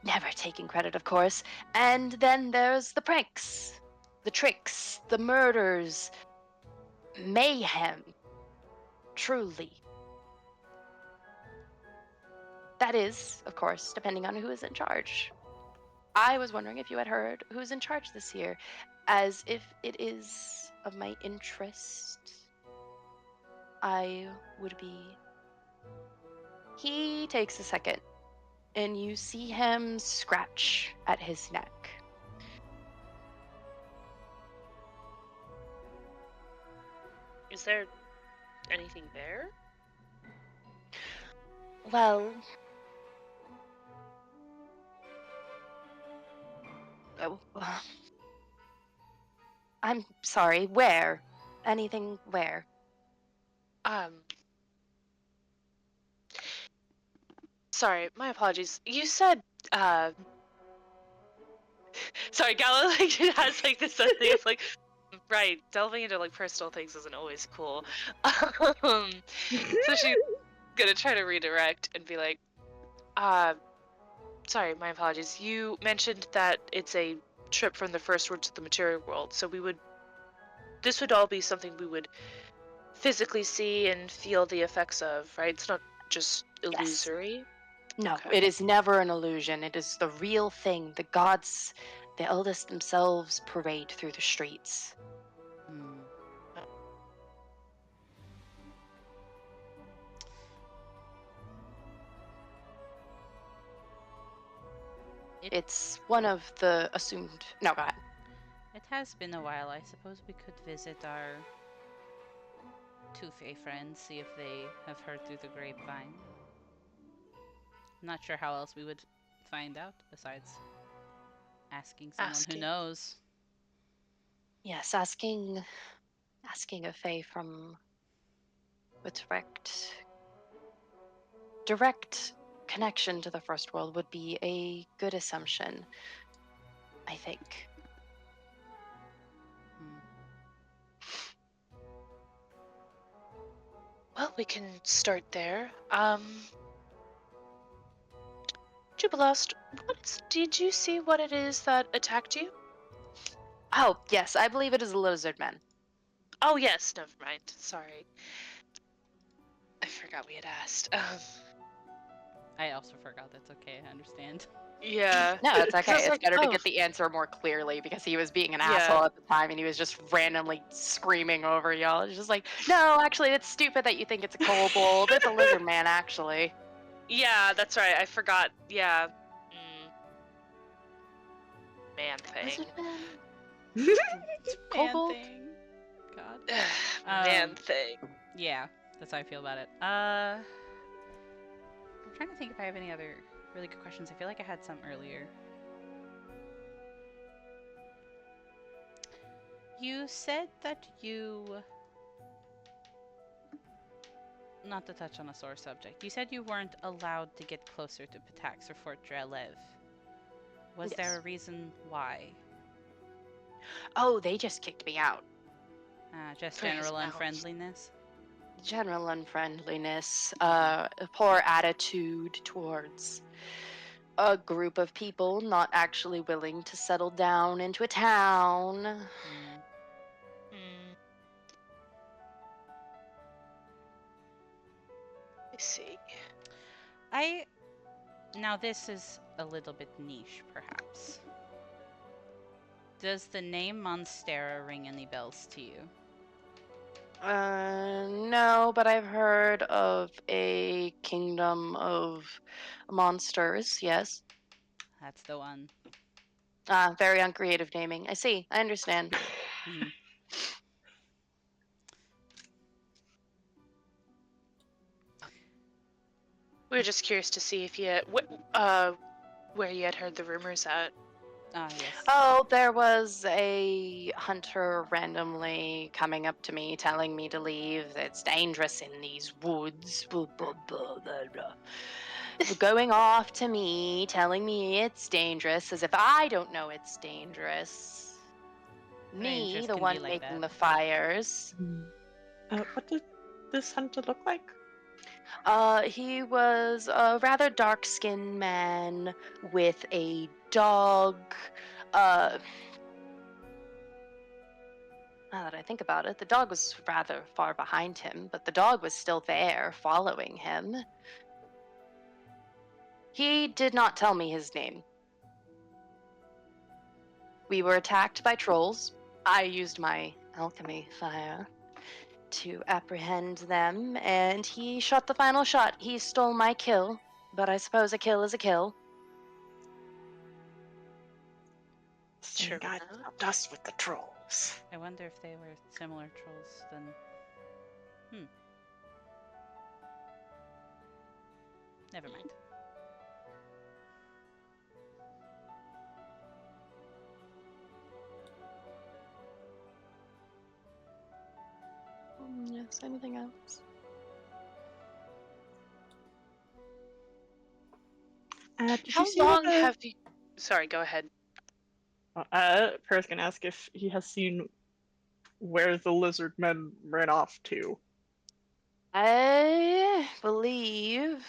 B: never taking credit, of course. And then there's the pranks, the tricks, the murders, mayhem. Truly. That is, of course, depending on who is in charge. I was wondering if you had heard who's in charge this year, as if it is of my interest, I would be. He takes a second, and you see him scratch at his neck.
C: Is there anything there?
B: Well, oh, I'm sorry. Where? Anything where?
C: Um, sorry, my apologies. You said, uh, sorry, Gala like has like this thing of like, right, delving into like personal things isn't always cool. Um, so she's gonna try to redirect and be like, uh, sorry, my apologies. You mentioned that it's a trip from the first world to the material world, so this would all be something we would physically see and feel the effects of, right? It's not just
B: Yes.
C: illusory.
B: No,
C: Okay.
B: it is never an illusion. It is the real thing. The gods, the eldest themselves, parade through the streets.
A: Hmm.
B: It's one of the assumed. No, go ahead.
A: It has been a while. I suppose we could visit our two Fae friends, see if they have heard through the grapevine. I'm not sure how else we would find out besides asking someone who
C: Asking.
A: knows.
B: Yes, asking a fae from with direct connection to the first world would be a good assumption, I think.
A: Hmm.
C: Well, we can start there. Jubilost, did you see what it is that attacked you?
B: Oh, yes, I believe it is a lizard man.
C: Oh, yes, never mind. Sorry. I forgot we had asked.
A: I also forgot. That's okay. I understand.
C: Yeah.
B: No, it's
C: 'Cause I
B: okay.
C: was
B: It's
C: like,
B: better to
C: oh,
B: get the answer more clearly because he was being an
C: yeah.
B: asshole at the time and he was just randomly screaming over y'all. It's just like, no, actually, it's stupid that you think it's a kobold. It's a lizard man, actually.
C: Yeah, that's right. I forgot. Yeah. Man thing.
B: Lizard man?
A: Man
B: Kobold?
A: thing. God.
C: Man thing.
A: Yeah, that's how I feel about it. I'm trying to think if I have any other really good questions. I feel like I had some earlier. You said that not to touch on a sore subject, you said you weren't allowed to get closer to Pitax or Fort Drelev. Was
B: Yes.
A: there a reason why?
B: Oh, they just kicked me out.
A: Just
C: For his
A: general
C: mouth.
A: unfriendliness?
B: General unfriendliness, a poor attitude towards a group of people not actually willing to settle down into a town.
A: Hmm.
C: I see.
A: Now this is a little bit niche, perhaps. Does the name Monstera ring any bells to you?
B: No, but I've heard of a kingdom of monsters, yes.
A: That's the one.
B: Very uncreative naming. I see. I understand.
A: Hmm.
C: We were just curious to see if you had, where you had heard the rumors at.
A: Ah, yes.
B: Oh, there was a hunter randomly coming up to me telling me to leave. It's dangerous in these woods. Blah, blah, blah, blah, blah. Going off to me, telling me it's dangerous, as if I don't know it's dangerous. Me,
A: Rangers
B: the
A: can be
B: one
A: like
B: making
A: that.
B: the fires.
D: What did this hunter look like?
B: He was a rather dark-skinned man with a dog. Uh, Now that I think about it, the dog was rather far behind him, but the dog was still there, following him. He did not tell me his name. We were attacked by trolls. I used my alchemy fire to apprehend them, and he shot the final shot. He stole my kill, but I suppose a kill is a kill.
D: Same
C: True
D: guy
C: enough.
D: that helped us with the trolls.
A: I wonder if they were similar trolls then. Never mind.
B: Yes, anything else?
D: Did
C: How
D: you see
C: long
D: the...
C: have you? Sorry, go ahead.
D: Paris can ask if he has seen where the lizard men ran off to.
B: I believe.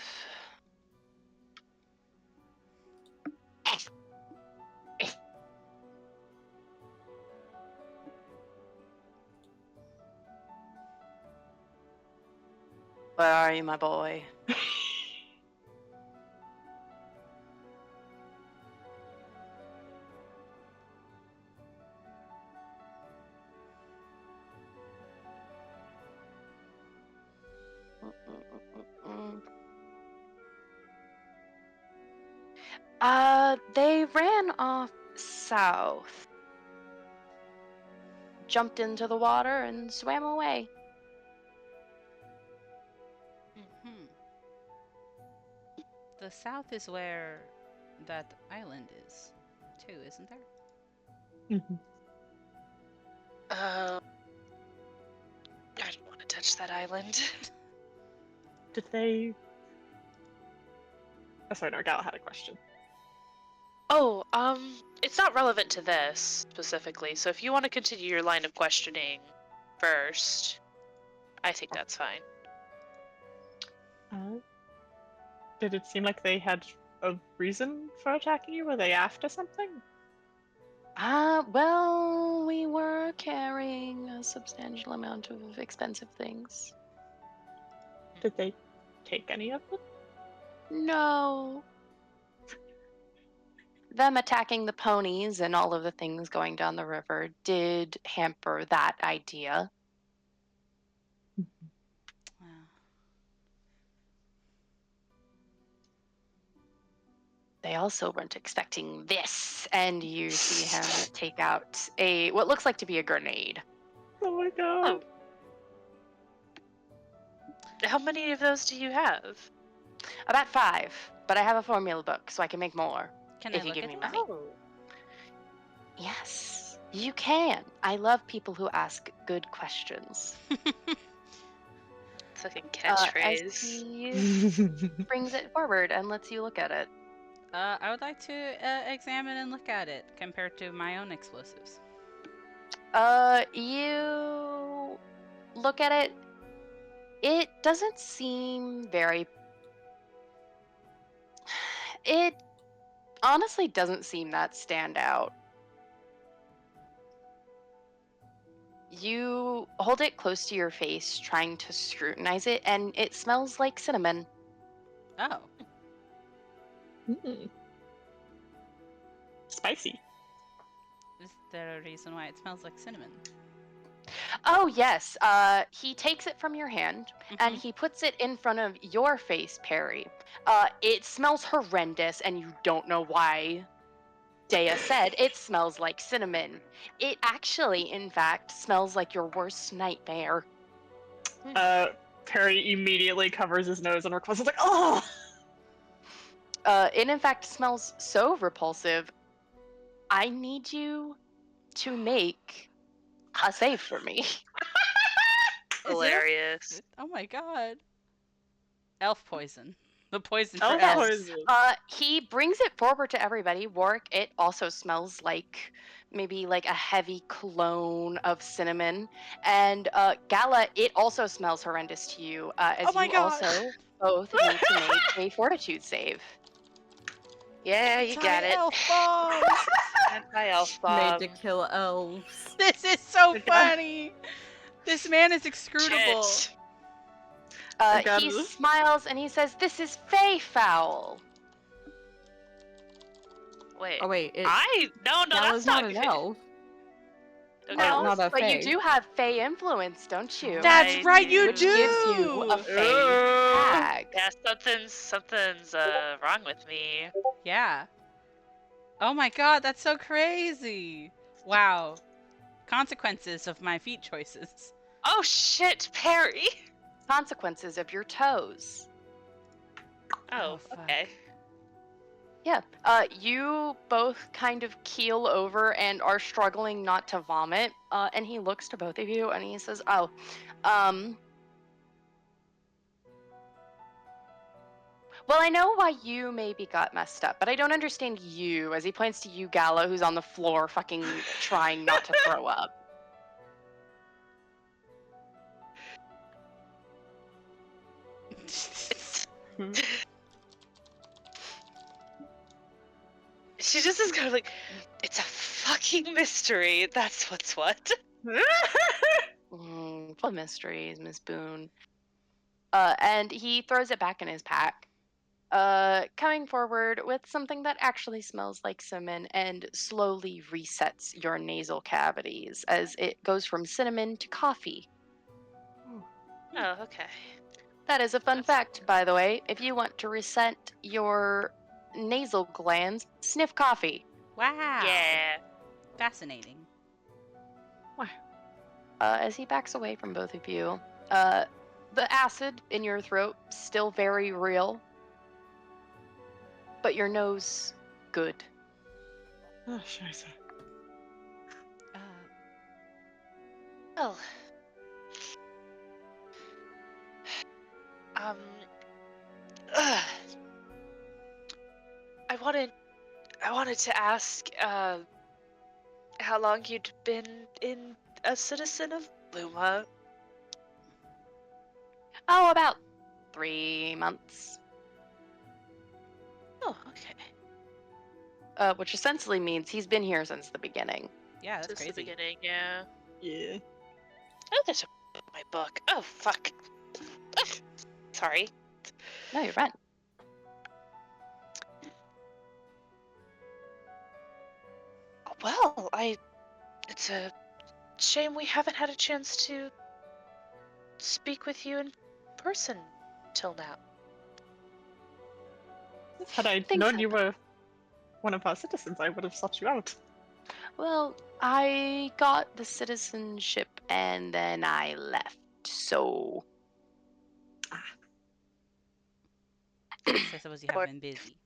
B: Where are you, my boy? They ran off south, jumped into the water, and swam away.
A: Hmm. The south is where that island is, too, isn't there?
C: I don't want to touch that island.
D: Did they... Oh, sorry, no, Gala had a question.
C: Oh, it's not relevant to this specifically, so if you want to continue your line of questioning first, I think that's fine.
D: Did it seem like they had a reason for attacking you? Were they after something?
B: Well, we were carrying a substantial amount of expensive things.
D: Did they take any of them?
B: No. Them attacking the ponies and all of the things going down the river did hamper that idea.
A: Wow.
B: They also weren't expecting this, and you see him take out what looks like to be a grenade.
D: Oh my god.
C: How many of those do you have?
B: About 5, but I have a formula book, so I can make more
A: Can
B: if
A: I
B: you
A: look
B: give
A: at
B: me
A: it?
B: money.
C: Oh.
B: Yes, you can. I love people who ask good questions.
C: It's like a
B: As
C: catchphrase.
B: he brings it forward and lets you look at it.
A: I would like to examine and look at it compared to my own explosives.
B: You look at it. It doesn't seem very... It honestly doesn't seem that stand out. You hold it close to your face, trying to scrutinize it, and it smells like cinnamon.
A: Oh.
D: Spicy.
A: Is there a reason why it smells like cinnamon?
B: Oh, yes. He takes it from your hand and
A: Mhm.
B: he puts it in front of your face, Perry. It smells horrendous, and you don't know why. Dea said it smells like cinnamon. It actually, in fact, smells like your worst nightmare.
D: Perry immediately covers his nose and requests like, oh!
B: It, in fact, smells so repulsive. I need you to make a save for me.
C: Hilarious.
A: Oh my god. Elf poison. The poison for
D: Elf
A: elves.
D: poison.
B: He brings it forward to everybody. Warwick, it also smells like maybe like a heavy cologne of cinnamon. And Gala, it also smells horrendous to you, as
A: Oh my
B: you
A: god.
B: also both need to make a fortitude save.
C: Yeah, you got it.
A: Elf bombs.
C: Anti-elf
E: Made
C: bomb.
E: to kill elves.
A: This is so
D: Good God.
A: funny. This man is inscrutable.
C: Shit.
D: Okay.
B: He smiles and he says, "This is Fey Fowl."
C: Wait.
E: Oh wait,
C: No, that's
E: Gala's
C: not
E: not an
C: good.
E: elf.
C: Okay.
E: No, not a
B: but you
E: Fey.
B: do have Fey influence, don't you?
A: That's
C: I
A: right, you
B: Which
A: do.
B: gives you a Fey tag.
C: Yeah, something's wrong with me.
A: Yeah. Oh my god, that's so crazy. Wow. Consequences of my feet choices.
C: Oh shit, Perry.
B: Consequences of your toes.
C: Oh,
A: fuck.
C: okay.
B: Yeah. You both kind of keel over and are struggling not to vomit. And he looks to both of you and he says, "Oh, well, I know why you maybe got messed up, but I don't understand you." As he points to you, Gala, who's on the floor, fucking trying not to throw up.
C: She just is kind of like, it's a fucking mystery. That's what's what.
B: Full of mysteries, Miss Boone. And he throws it back in his pack. Coming forward with something that actually smells like cinnamon and slowly resets your nasal cavities as it goes from cinnamon to coffee.
C: Oh, okay.
B: That is a fun
C: That's-
B: fact, by the way. If you want to reset your nasal glands, sniff coffee.
A: Wow.
C: Yeah.
A: Fascinating.
B: As he backs away from both of you, the acid in your throat still very real, but your nose good.
D: Oh, scheiße.
A: Uh,
C: Well. Ugh. I wanted to ask, how long you'd been in a citizen of Luma.
B: Oh, about 3 months.
C: Oh, okay.
B: Which essentially means he's been here since the beginning.
A: yeah, that's
C: Since
A: crazy.
C: the beginning, yeah.
D: Yeah.
C: Oh, there's a my book. Oh, fuck. Ugh. Sorry.
B: No, you're fine.
C: Well, it's a shame we haven't had a chance to speak with you in person till now.
D: Had I
B: Things
D: known you
B: happen.
D: were one of our citizens, I would have sought you out.
B: Well, I got the citizenship and then I left, so
A: I suppose you have
C: Or-
A: been busy.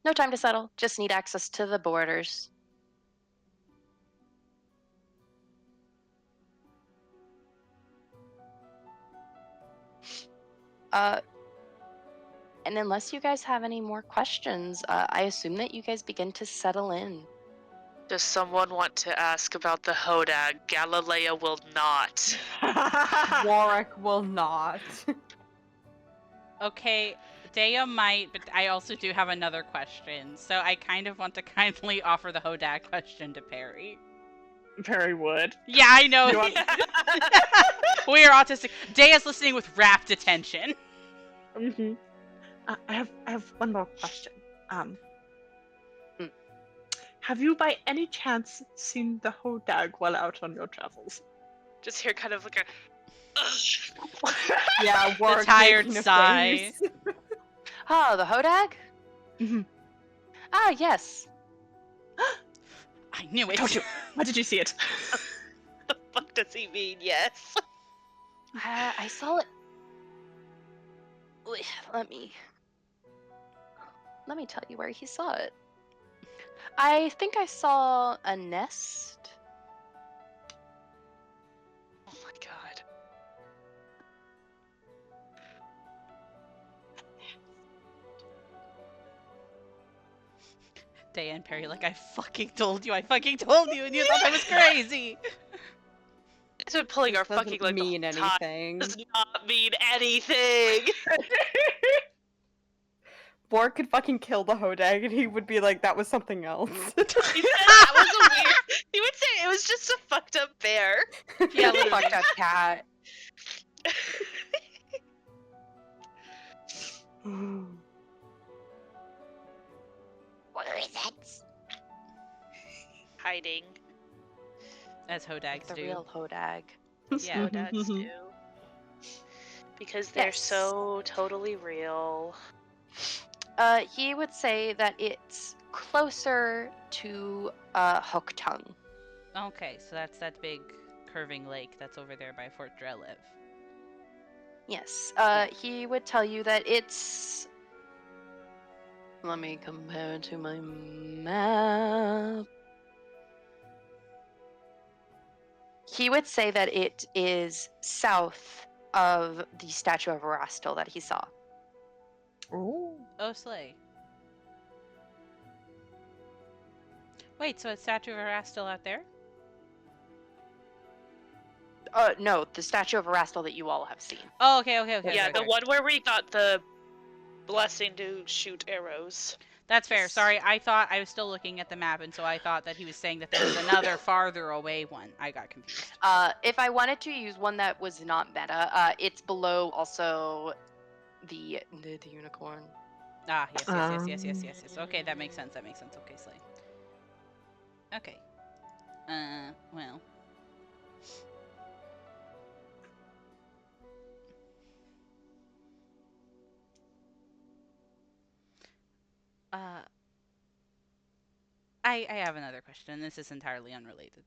B: no time to settle. Just need access to the borders. Uh, and unless you guys have any more questions, I assume that you guys begin to settle in.
C: Does someone want to ask about the Hodag? Galilea will not.
E: Warwick will not.
A: Okay, Dea might, but I also do have another question. So I kind of want to kindly offer the Hodag question to Perry.
D: Perry would.
A: Yeah, I know.
D: You want-
A: We are autistic. Dea's listening with rapt attention.
D: Mm-hmm. I have one more question.
B: Mm.
D: Have you by any chance seen the Hodag while out on your travels?
C: Just hear kind of like a.
E: Yeah, Warwick
A: tired
E: making a
A: sigh.
E: face.
B: Oh, the Hodag?
D: Mhm.
B: Ah, yes.
A: I knew it.
D: Told you. Where did you see it?
C: The fuck does he mean? Yes.
B: I saw it. Wait, let me tell you where he saw it. I think I saw a nest.
C: Oh my god.
A: Dea and Perry, like, I fucking told you, and you thought I was crazy.
C: It's been pulling our
E: This doesn't
C: fucking like
E: mean
C: the whole time.
E: anything.
C: Does not mean anything.
E: Warwick could fucking kill the Hodag and he would be like, that was something else.
C: He said that was a weird. He would say it was just a fucked up bear.
B: Yeah, the fucked up cat. Where is it?
C: Hiding.
A: As Hodags
B: The
A: do.
B: real Hodag.
A: Yeah.
C: Hodags do. Because they're
B: Yes.
C: so totally real.
B: He would say that it's closer to Hook Tongue.
A: Okay, so that's that big curving lake that's over there by Fort Drelev.
B: Yes. He would tell you that it's. Let me compare to my map. He would say that it is south of the statue of Erastil that he saw.
D: Ooh.
A: Oh, slay. Wait, so it's Statue of Herath still out there?
B: No, the statue of Erastil that you all have seen.
A: Oh, okay.
C: Yeah,
A: okay,
C: the
A: okay.
C: one where we got the blessing to shoot arrows.
A: That's fair.
B: Yes.
A: Sorry, I thought I was still looking at the map, and so I thought that he was saying that there was another farther away one. I got confused.
B: If I wanted to use one that was not meta, it's below also the unicorn.
A: Ah, yes. Okay, that makes sense. Okay, slay. Okay. Well. I have another question. This is entirely unrelated.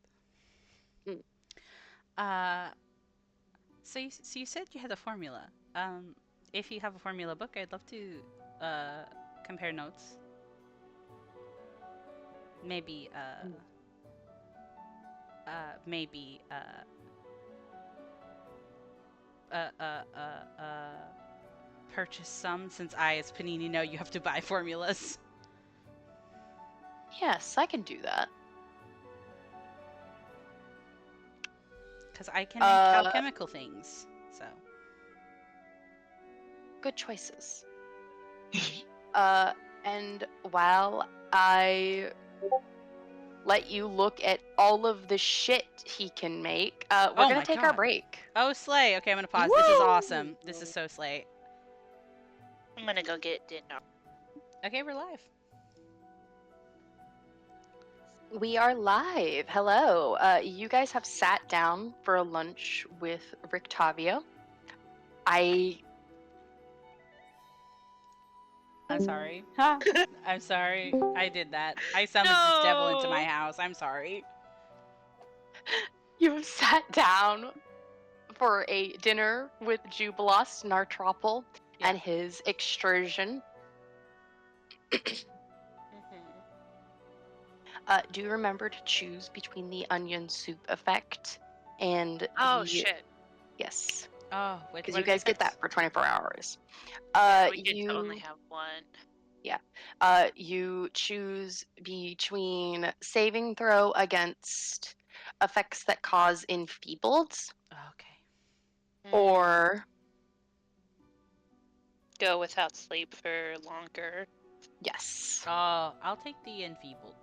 B: Mm.
A: So you said you had a formula. If you have a formula book, I'd love to compare notes. Maybe purchase some, since I, as Panini, know you have to buy formulas.
B: Yes, I can do that.
A: Because I can make alchemical things, so.
B: Good choices. And while I let you look at all of the shit he can make, we're
A: Oh
B: gonna
A: my
B: take our
A: God.
B: break.
A: Oh, slay. Okay, I'm gonna pause. This is awesome. This is so slay.
C: I'm gonna go get dinner.
A: Okay, we're live.
B: We are live. Hello. You guys have sat down for a lunch with Rictavio.
A: I'm sorry.
E: Ha.
A: I'm sorry. I did that. I summoned this devil into my
C: No.
A: house. I'm sorry.
B: You have sat down for a dinner with Jubilos Nartropol
A: Yeah.
B: and his extrusion. Do remember to choose between the onion soup effect and
C: Oh
B: the...
C: shit.
B: Yes,
A: Oh, wait,
B: because
A: what
B: you
A: are the
B: guys get
A: effects?
B: that for 24 hours.
C: Yeah, we get
B: you...
C: to only have one.
B: You choose between saving throw against effects that cause enfeebled,
A: Okay.
B: or
C: Go without sleep for longer.
B: yes.
A: Oh, I'll take the enfeebled.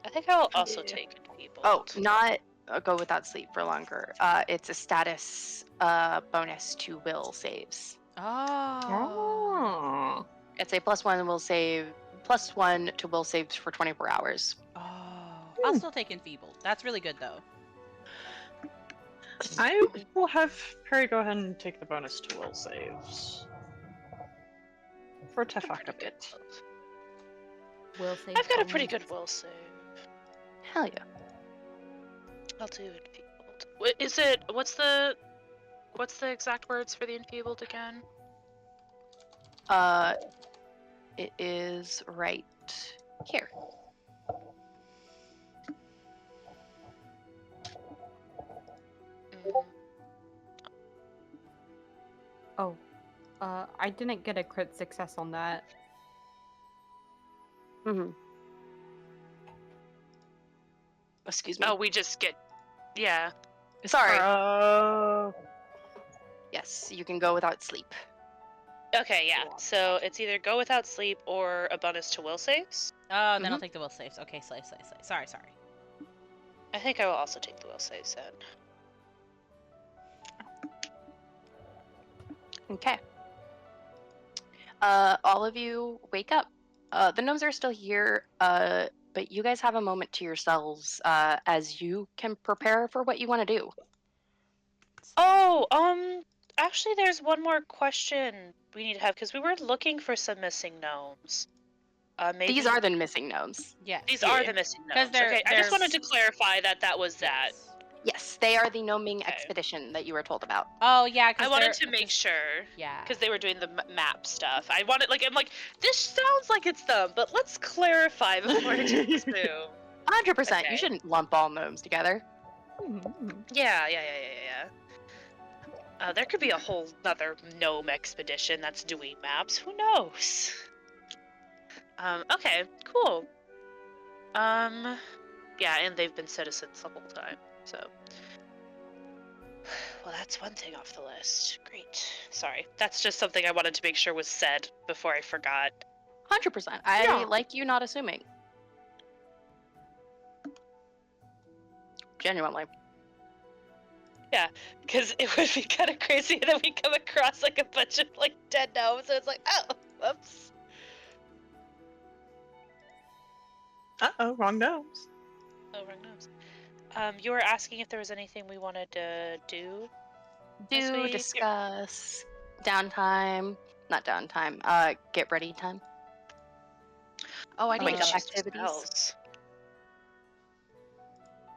C: I think I will also
B: Yeah.
C: take enfeebled.
B: Oh, not go without sleep for longer. It's a status bonus to will saves.
A: Oh.
B: It's a +1 will save, +1 to will saves for 24 hours.
A: Oh. I'll still take enfeebled. That's really good, though.
D: I will have Perry go ahead and take the bonus to will saves. For to fuck a bit.
E: Will save.
C: I've got a
E: only.
C: pretty good will save.
B: Hell yeah.
C: I'll do enfeebled. Is it? What's the exact words for the enfeebled again?
B: It is right here.
E: Oh, I didn't get a crit success on that.
B: Mm-hmm. Excuse me.
C: Oh, we just get. Yeah.
B: Sorry.
D: Oh.
B: Yes, you can go without sleep.
C: Okay, yeah. So it's either go without sleep or a bonus to will saves.
A: Oh, then I'll take the will saves. Okay, slay. Sorry.
C: I think I will also take the will saves then.
B: Okay. All of you wake up. The gnomes are still here, but you guys have a moment to yourselves as you can prepare for what you want to do.
C: Oh, actually, there's one more question we need to have because we were looking for some missing gnomes. Maybe
B: These are the missing gnomes.
A: Yes.
C: these are the missing
A: 'Cause
C: gnomes. Okay, I just
A: they're-
C: wanted to clarify that was that.
A: Yes.
B: Yes, they are the Gnoming
C: Okay.
B: expedition that you were told about.
A: Oh yeah, because
C: I wanted to make sure.
A: Yeah.
C: Because they were doing the map stuff. I wanted, like, I'm like, this sounds like it's them, but let's clarify before I just assume.
B: 100%.
C: Okay.
B: You shouldn't lump all gnomes together.
C: Yeah. There could be a whole other gnome expedition that's doing maps. Who knows? Okay, cool. Yeah, and they've been citizens the whole time, so. Well, that's one thing off the list. Great. Sorry. That's just something I wanted to make sure was said before I forgot.
B: 100%. I
D: Yeah.
B: like you not assuming. Genuinely.
C: Because it would be kind of crazy that we come across like a bunch of like dead gnomes, and it's like, oh, whoops.
D: Uh-oh, wrong gnomes.
C: Oh, wrong gnomes. You were asking if there was anything we wanted to do. This
B: Do
C: week?
B: discuss downtime. Not downtime. Get ready time.
C: Oh, I need
B: Wake
C: to
B: up
C: choose
B: activities.
C: spells.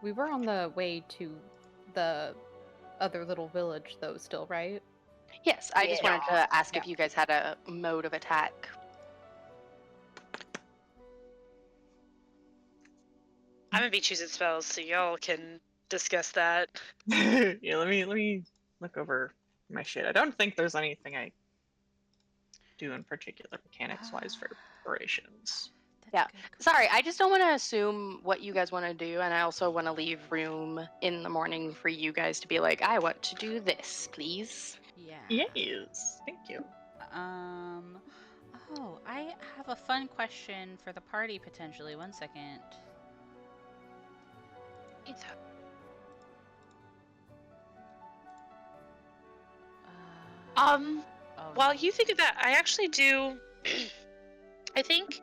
E: We were on the way to the other little village, though, still, right?
B: Yes, I just wanted to ask if
E: Yeah.
B: you guys had a mode of attack.
C: I'm gonna be choosing spells, so y'all can discuss that.
D: Yeah, let me look over my shit. I don't think there's anything I do in particular mechanics wise for operations.
B: Yeah. Sorry, I just don't want to assume what you guys want to do, and I also want to leave room in the morning for you guys to be like, I want to do this, please.
A: Yeah.
D: Yes, thank you.
A: Oh, I have a fun question for the party potentially. One second. Oh,
C: While
A: no.
C: you think of that, I actually do. I think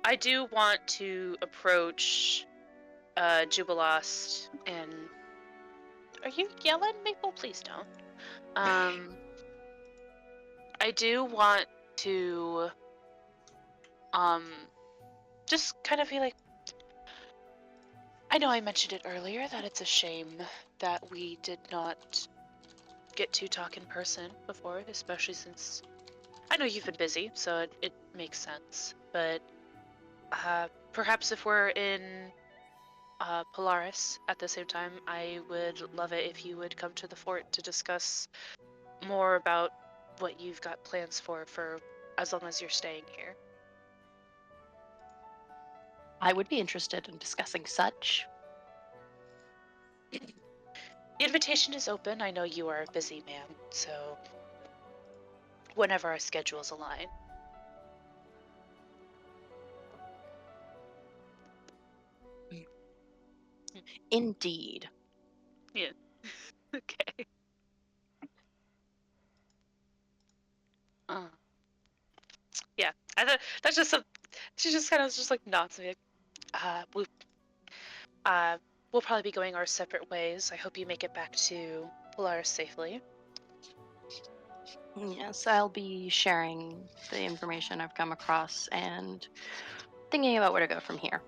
C: I do want to approach Jubilost and. Are you yelling, Maple? Please don't. I do want to just kind of be like, I know I mentioned it earlier that it's a shame that we did not get to talk in person before, especially since I know you've been busy, so it makes sense. But perhaps if we're in Polaris at the same time, I would love it if you would come to the fort to discuss more about what you've got plans for as long as you're staying here.
B: I would be interested in discussing such.
C: The invitation is open. I know you are a busy man, so whenever our schedules align.
B: Indeed.
C: Okay. Yeah, I thought that's just a. She just kind of just like nods and be like, we'll probably be going our separate ways. I hope you make it back to Polaris safely.
B: Yes, I'll be sharing the information I've come across and thinking about where to go from here.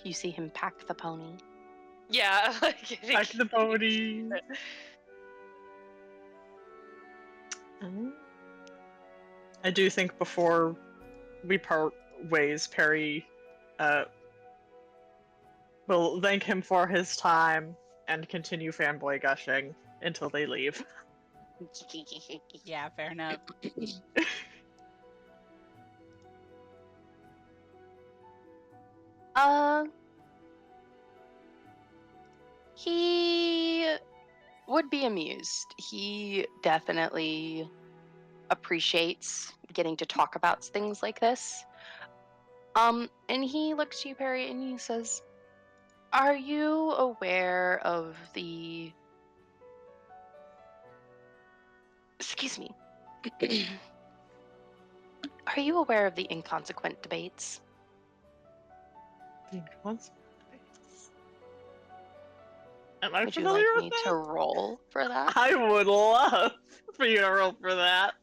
B: You see him pack the pony.
C: Yeah, like
D: Back to the pony. I do think before we part ways, Perry will thank him for his time and continue fanboy gushing until they leave.
A: Yeah, fair enough.
B: He would be amused. He definitely appreciates getting to talk about things like this. And he looks to you, Perry, and he says, "Are you aware of the... Excuse me. Are you aware of the inconsequent debates?"
D: Am I
B: Would you
D: familiar
B: like
D: with
B: me to
D: that?
B: roll for that?
D: I would love for you to roll for that.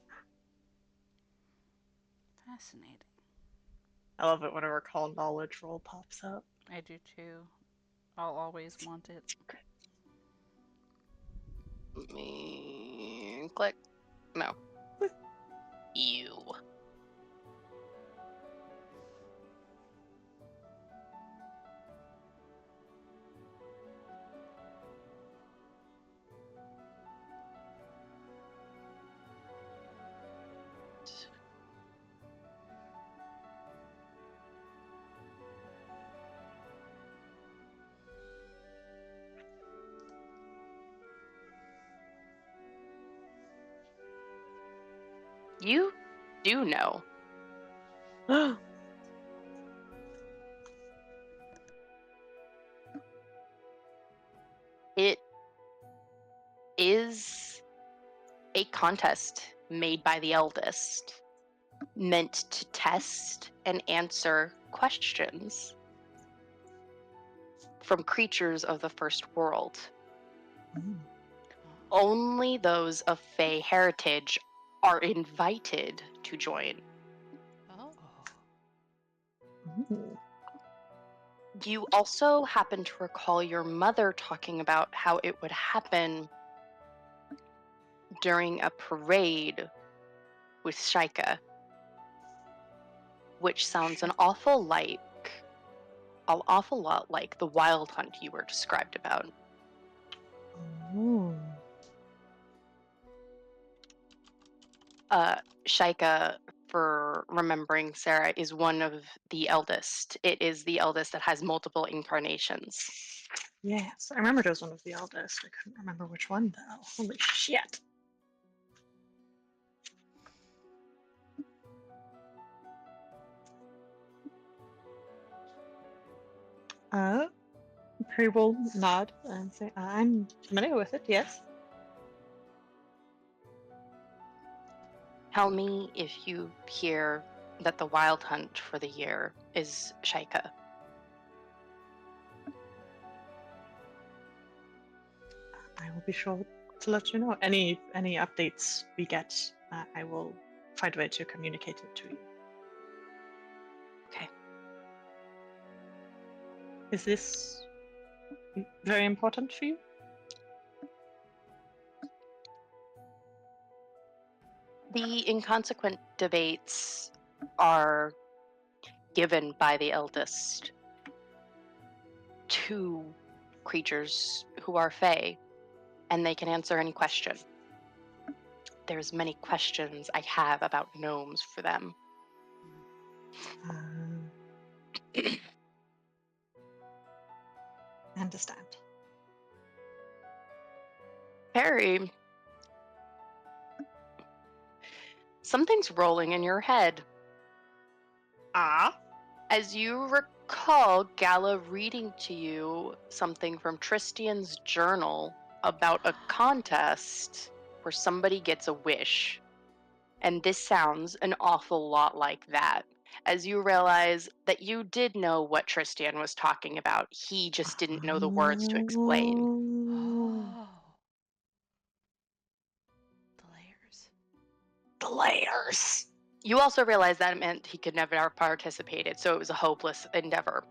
A: Fascinating.
D: I love it whenever call knowledge roll pops up.
A: I do too. I'll always want it.
B: Let me click. No. You. You do know. It is a contest made by the eldest, meant to test and answer questions from creatures of the first world. Only those of Fey heritage are invited to join.
A: Oh.
B: You also happen to recall your mother talking about how it would happen during a parade with Shaika, which sounds an awful lot like the wild hunt you were described about.
D: Oh.
B: Shaika, for remembering Sarah, is one of the eldest. It is the eldest that has multiple incarnations.
D: Yes, I remembered it was one of the eldest. I couldn't remember which one though. Holy shit. Perry will nod and say, I'm familiar with it, yes.
B: Tell me if you hear that the wild hunt for the year is Shaika.
D: I will be sure to let you know. Any updates we get, I will find a way to communicate it to you.
B: Okay.
D: Is this very important for you?
B: The inconsequent debates are given by the eldest to creatures who are Fey, and they can answer any question. There's many questions I have about gnomes for them.
D: I understand.
B: Harry, something's rolling in your head. As you recall Gala reading to you something from Tristian's journal about a contest where somebody gets a wish. And this sounds an awful lot like that. As you realize that you did know what Tristian was talking about, he just didn't know the words to explain.
A: Oh. The layers.
B: The layers! You also realize that it meant he could never have participated, so it was a hopeless endeavor.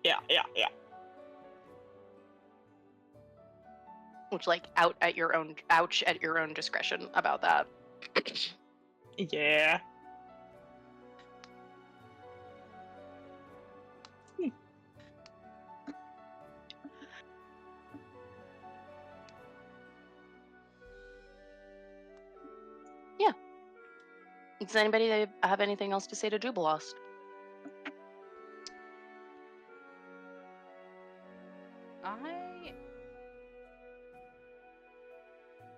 D: Yeah.
B: Which, like, ouch at your own discretion about that.
D: Yeah.
B: Does anybody have anything else to say to Jubilost?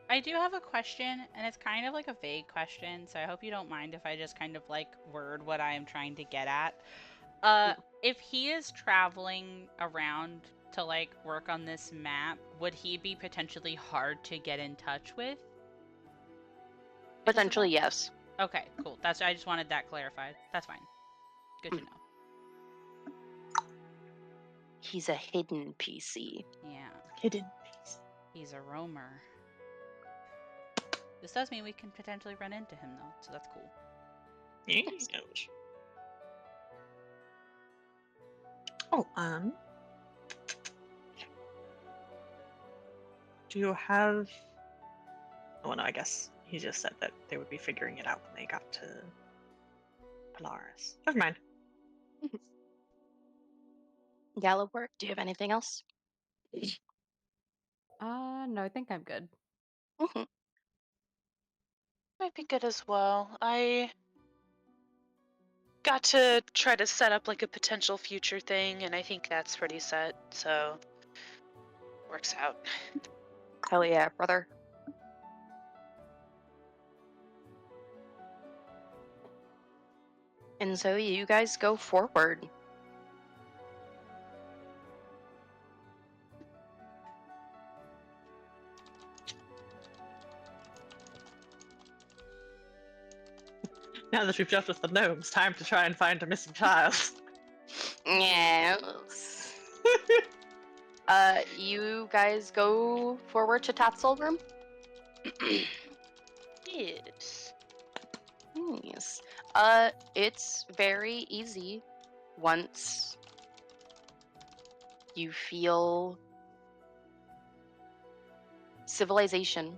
A: I do have a question, and it's kind of like a vague question, so I hope you don't mind if I just kind of like word what I am trying to get at. If he is traveling around to like work on this map, would he be potentially hard to get in touch with?
B: Potentially, yes.
A: Okay, cool. I just wanted that clarified. That's fine. Good to know.
B: He's a hidden PC.
A: Yeah.
D: Hidden face.
A: He's a roamer. This does mean we can potentially run into him, though, so that's cool.
D: Yes. Oh, do you have... Oh, no, I guess he just said that they would be figuring it out when they got to Polaris. Never mind.
B: Gallowort, do you have anything else?
E: No, I think I'm good.
B: Mm-hmm.
C: Might be good as well. I got to try to set up like a potential future thing, and I think that's pretty set, so works out.
B: Hell yeah, brother. And so you guys go forward.
D: Now that we've dealt with the gnomes, time to try and find a missing child.
B: Yes. You guys go forward to Tatzel room?
C: Yes.
B: Yes. It's very easy once you feel civilization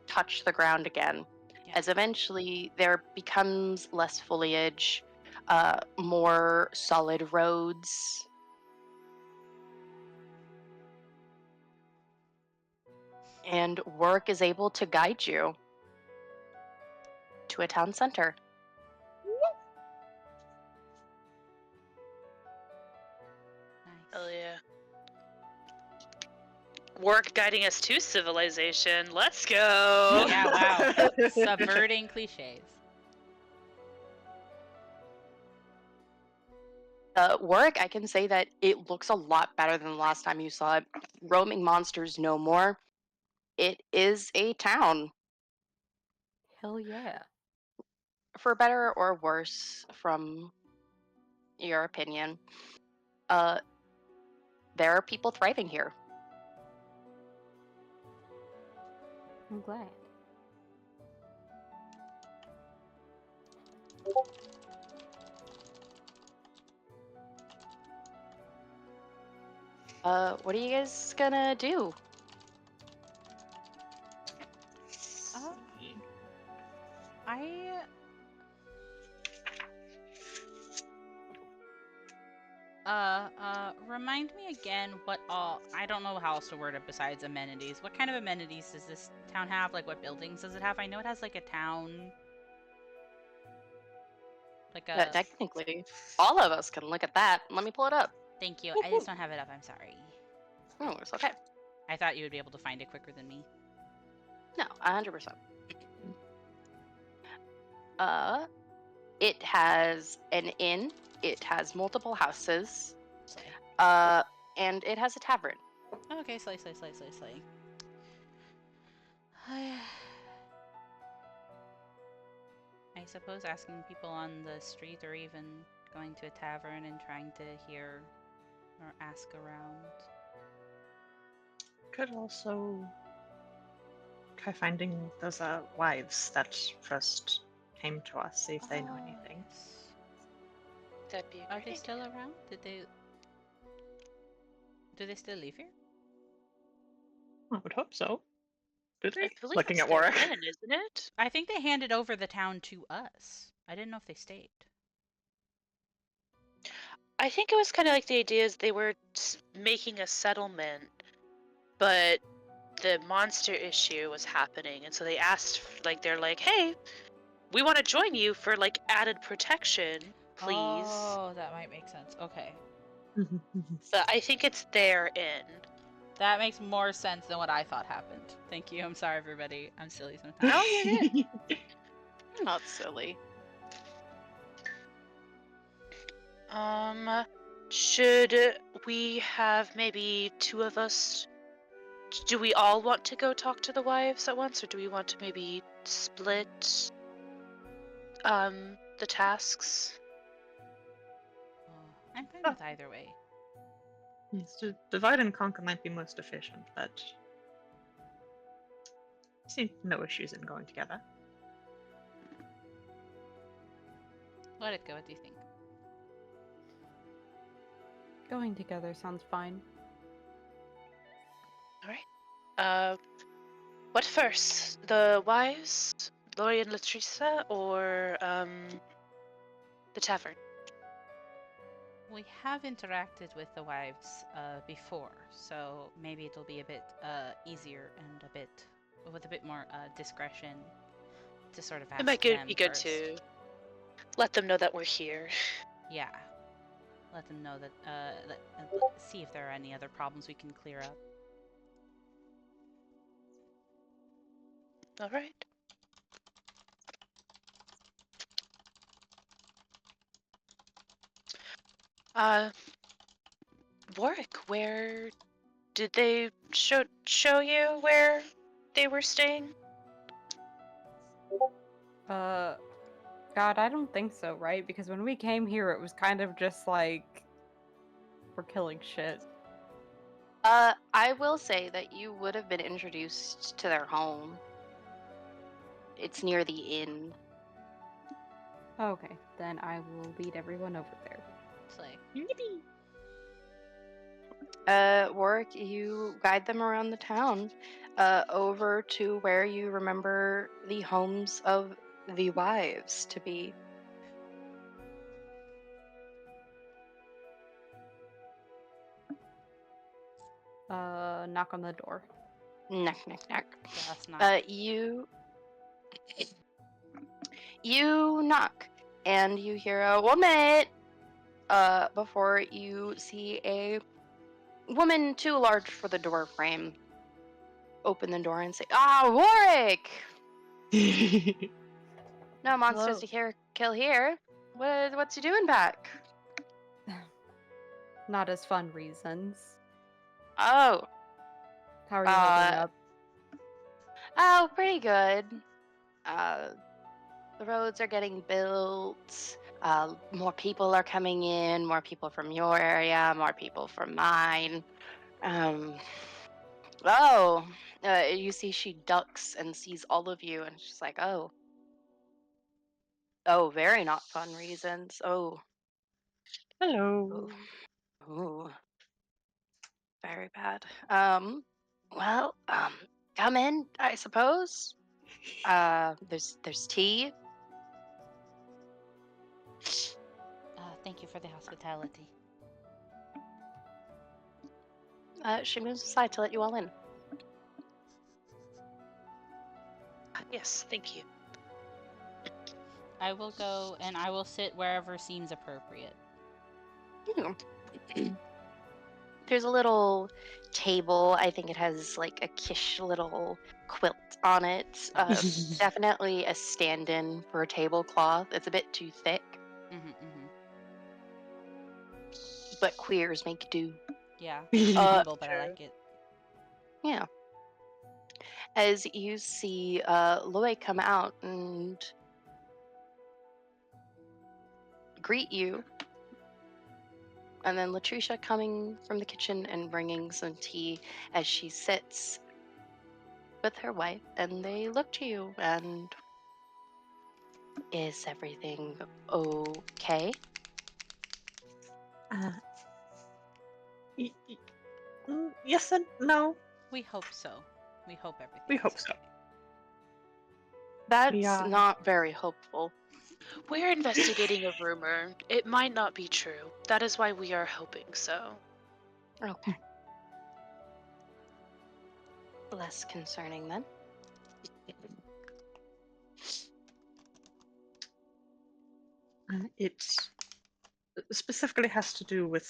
B: touch the ground again.
A: Yeah.
B: As eventually there becomes less foliage, more solid roads. And work is able to guide you to a town center.
C: Hell
A: Nice.
C: yeah. Work guiding us to civilization. Let's go.
A: Yeah, wow. Subverting cliches.
B: Work, I can say that it looks a lot better than the last time you saw it. Roaming monsters no more. It is a town,
E: Hell yeah.
B: for better or worse, from your opinion. There are people thriving here.
E: I'm glad.
B: What are you guys gonna do?
A: I remind me again what all, I don't know how else to word it besides amenities. What kind of amenities does this town have? Like, what buildings does it have? I know it has like a town, like a.
B: Technically, all of us can look at that. Let me pull it up.
A: Thank you. I just don't have it up. I'm sorry.
B: Oh, it's okay.
A: I thought you would be able to find it quicker than me.
B: No, 100%. It has an inn. It has multiple houses.
A: Slay.
B: And it has a tavern.
A: Okay, slay. I suppose asking people on the street or even going to a tavern and trying to hear or ask around.
D: Could also try finding those wives that first came to us, see if they know anything.
A: Yes.
C: That'd be a
A: Are
C: great
A: they
C: idea.
A: still around? Do they still live here?
D: I would hope so. Do
C: I
D: they?
C: believe
D: Looking
C: it's
D: at
C: their
D: Warwick.
C: inn, isn't it?
A: I think they handed over the town to us. I didn't know if they stayed.
C: I think it was kind of like the idea is they were making a settlement, but the monster issue was happening, and so they asked, like, they're like, "Hey, we want to join you for like added protection, please."
A: Oh, that might make sense. Okay.
C: But I think it's their inn.
A: That makes more sense than what I thought happened. Thank you. I'm sorry, everybody. I'm silly sometimes.
C: Oh, you're good.
B: You're not silly.
C: Should we have maybe two of us? Do we all want to go talk to the wives at once, or do we want to maybe split the tasks?
A: I'm fine with either way.
D: Yes, to divide and conquer might be most efficient, but I see no issues in going together.
A: Let it go. What do you think?
E: Going together sounds fine.
C: All right. What first? The wives, Lori and Latricia, or the tavern?
A: We have interacted with the wives before, so maybe it'll be a bit easier and with a bit more discretion to sort of
C: It
A: ask
C: might
A: them
C: be good
A: first.
C: to let them know that we're here.
A: Yeah. Let them know that, see if there are any other problems we can clear up.
C: All right. Warwick, where did they show you where they were staying?
E: God, I don't think so, right? Because when we came here, it was kind of just like we're killing shit.
B: I will say that you would have been introduced to their home. It's near the inn.
E: Okay, then I will lead everyone over there.
A: Slay.
B: Warwick, you guide them around the town, over to where you remember the homes of the wives to be.
E: Knock on the door.
B: Knock, knock, knock.
A: Just not.
B: You knock, and you hear a woman. Before you see a woman too large for the door frame open the door and say, "Ah, Warwick! No monsters to kill here. What's he doing back?"
E: Not as fun reasons.
B: Oh,
E: How are you holding
B: uh,
E: up?
B: oh, pretty good. The roads are getting built. More people are coming in. More people from your area. More people from mine. Um, oh, you see, she ducks and sees all of you, and she's like, "Oh, oh, very not fun reasons. Oh,
D: Hello.
B: oh, oh, very bad. Well, come in, I suppose. There's tea."
A: Thank you for the hospitality.
B: She moves aside to let you all in.
C: Yes, thank you.
A: I will go and I will sit wherever seems appropriate.
B: There's a little table. I think it has like a quiche little quilt on it. Definitely a stand-in for a tablecloth. It's a bit too thick, but queers make do.
A: Yeah, it's humble, but I
D: True.
A: like it.
B: Yeah. As you see Loy come out and greet you, and then Latricia coming from the kitchen and bringing some tea as she sits with her wife, and they look to you and, "Is everything okay?"
D: Uh, yes and no.
A: We hope so. We hope everything.
D: We
A: is
D: hope so.
A: okay.
B: That's
D: Yeah.
B: not very hopeful.
C: We're investigating a rumor. It might not be true. That is why we are hoping so.
B: Okay. Less concerning then.
D: It specifically has to do with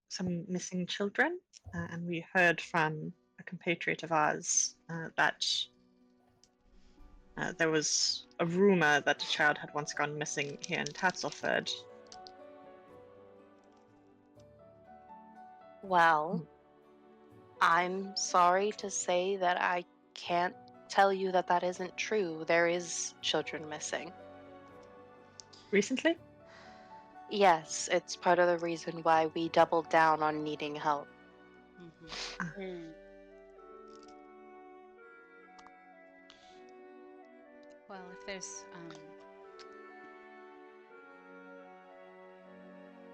D: some missing children, and we heard from a compatriot of ours that there was a rumor that a child had once gone missing here in Tatzelford.
B: Well, I'm sorry to say that I can't tell you that that isn't true. There is children missing.
D: Recently?
B: Yes, it's part of the reason why we doubled down on needing help.
A: Hmm. Well, if there's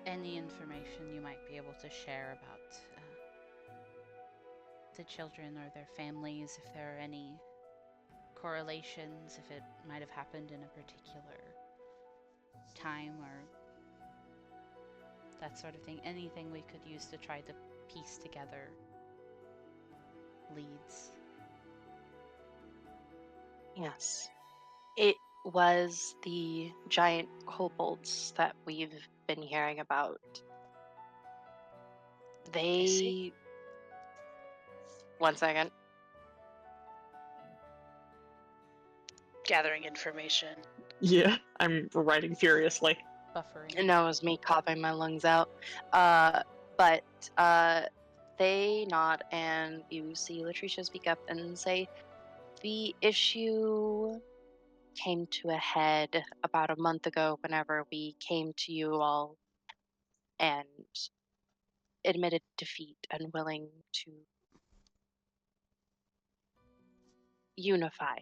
A: any information you might be able to share about the children or their families, if there are any correlations, if it might have happened in a particular time or that sort of thing, anything we could use to try to piece together leads.
B: Yes. It was the giant kobolds that we've been hearing about.
C: see.
B: They. One second.
C: Gathering information.
D: Yeah, I'm writing furiously.
A: Buffering.
B: And that was me coughing my lungs out. But they nod, and you see Latricia speak up and say, the issue came to a head about a month ago whenever we came to you all and admitted defeat and willing to unify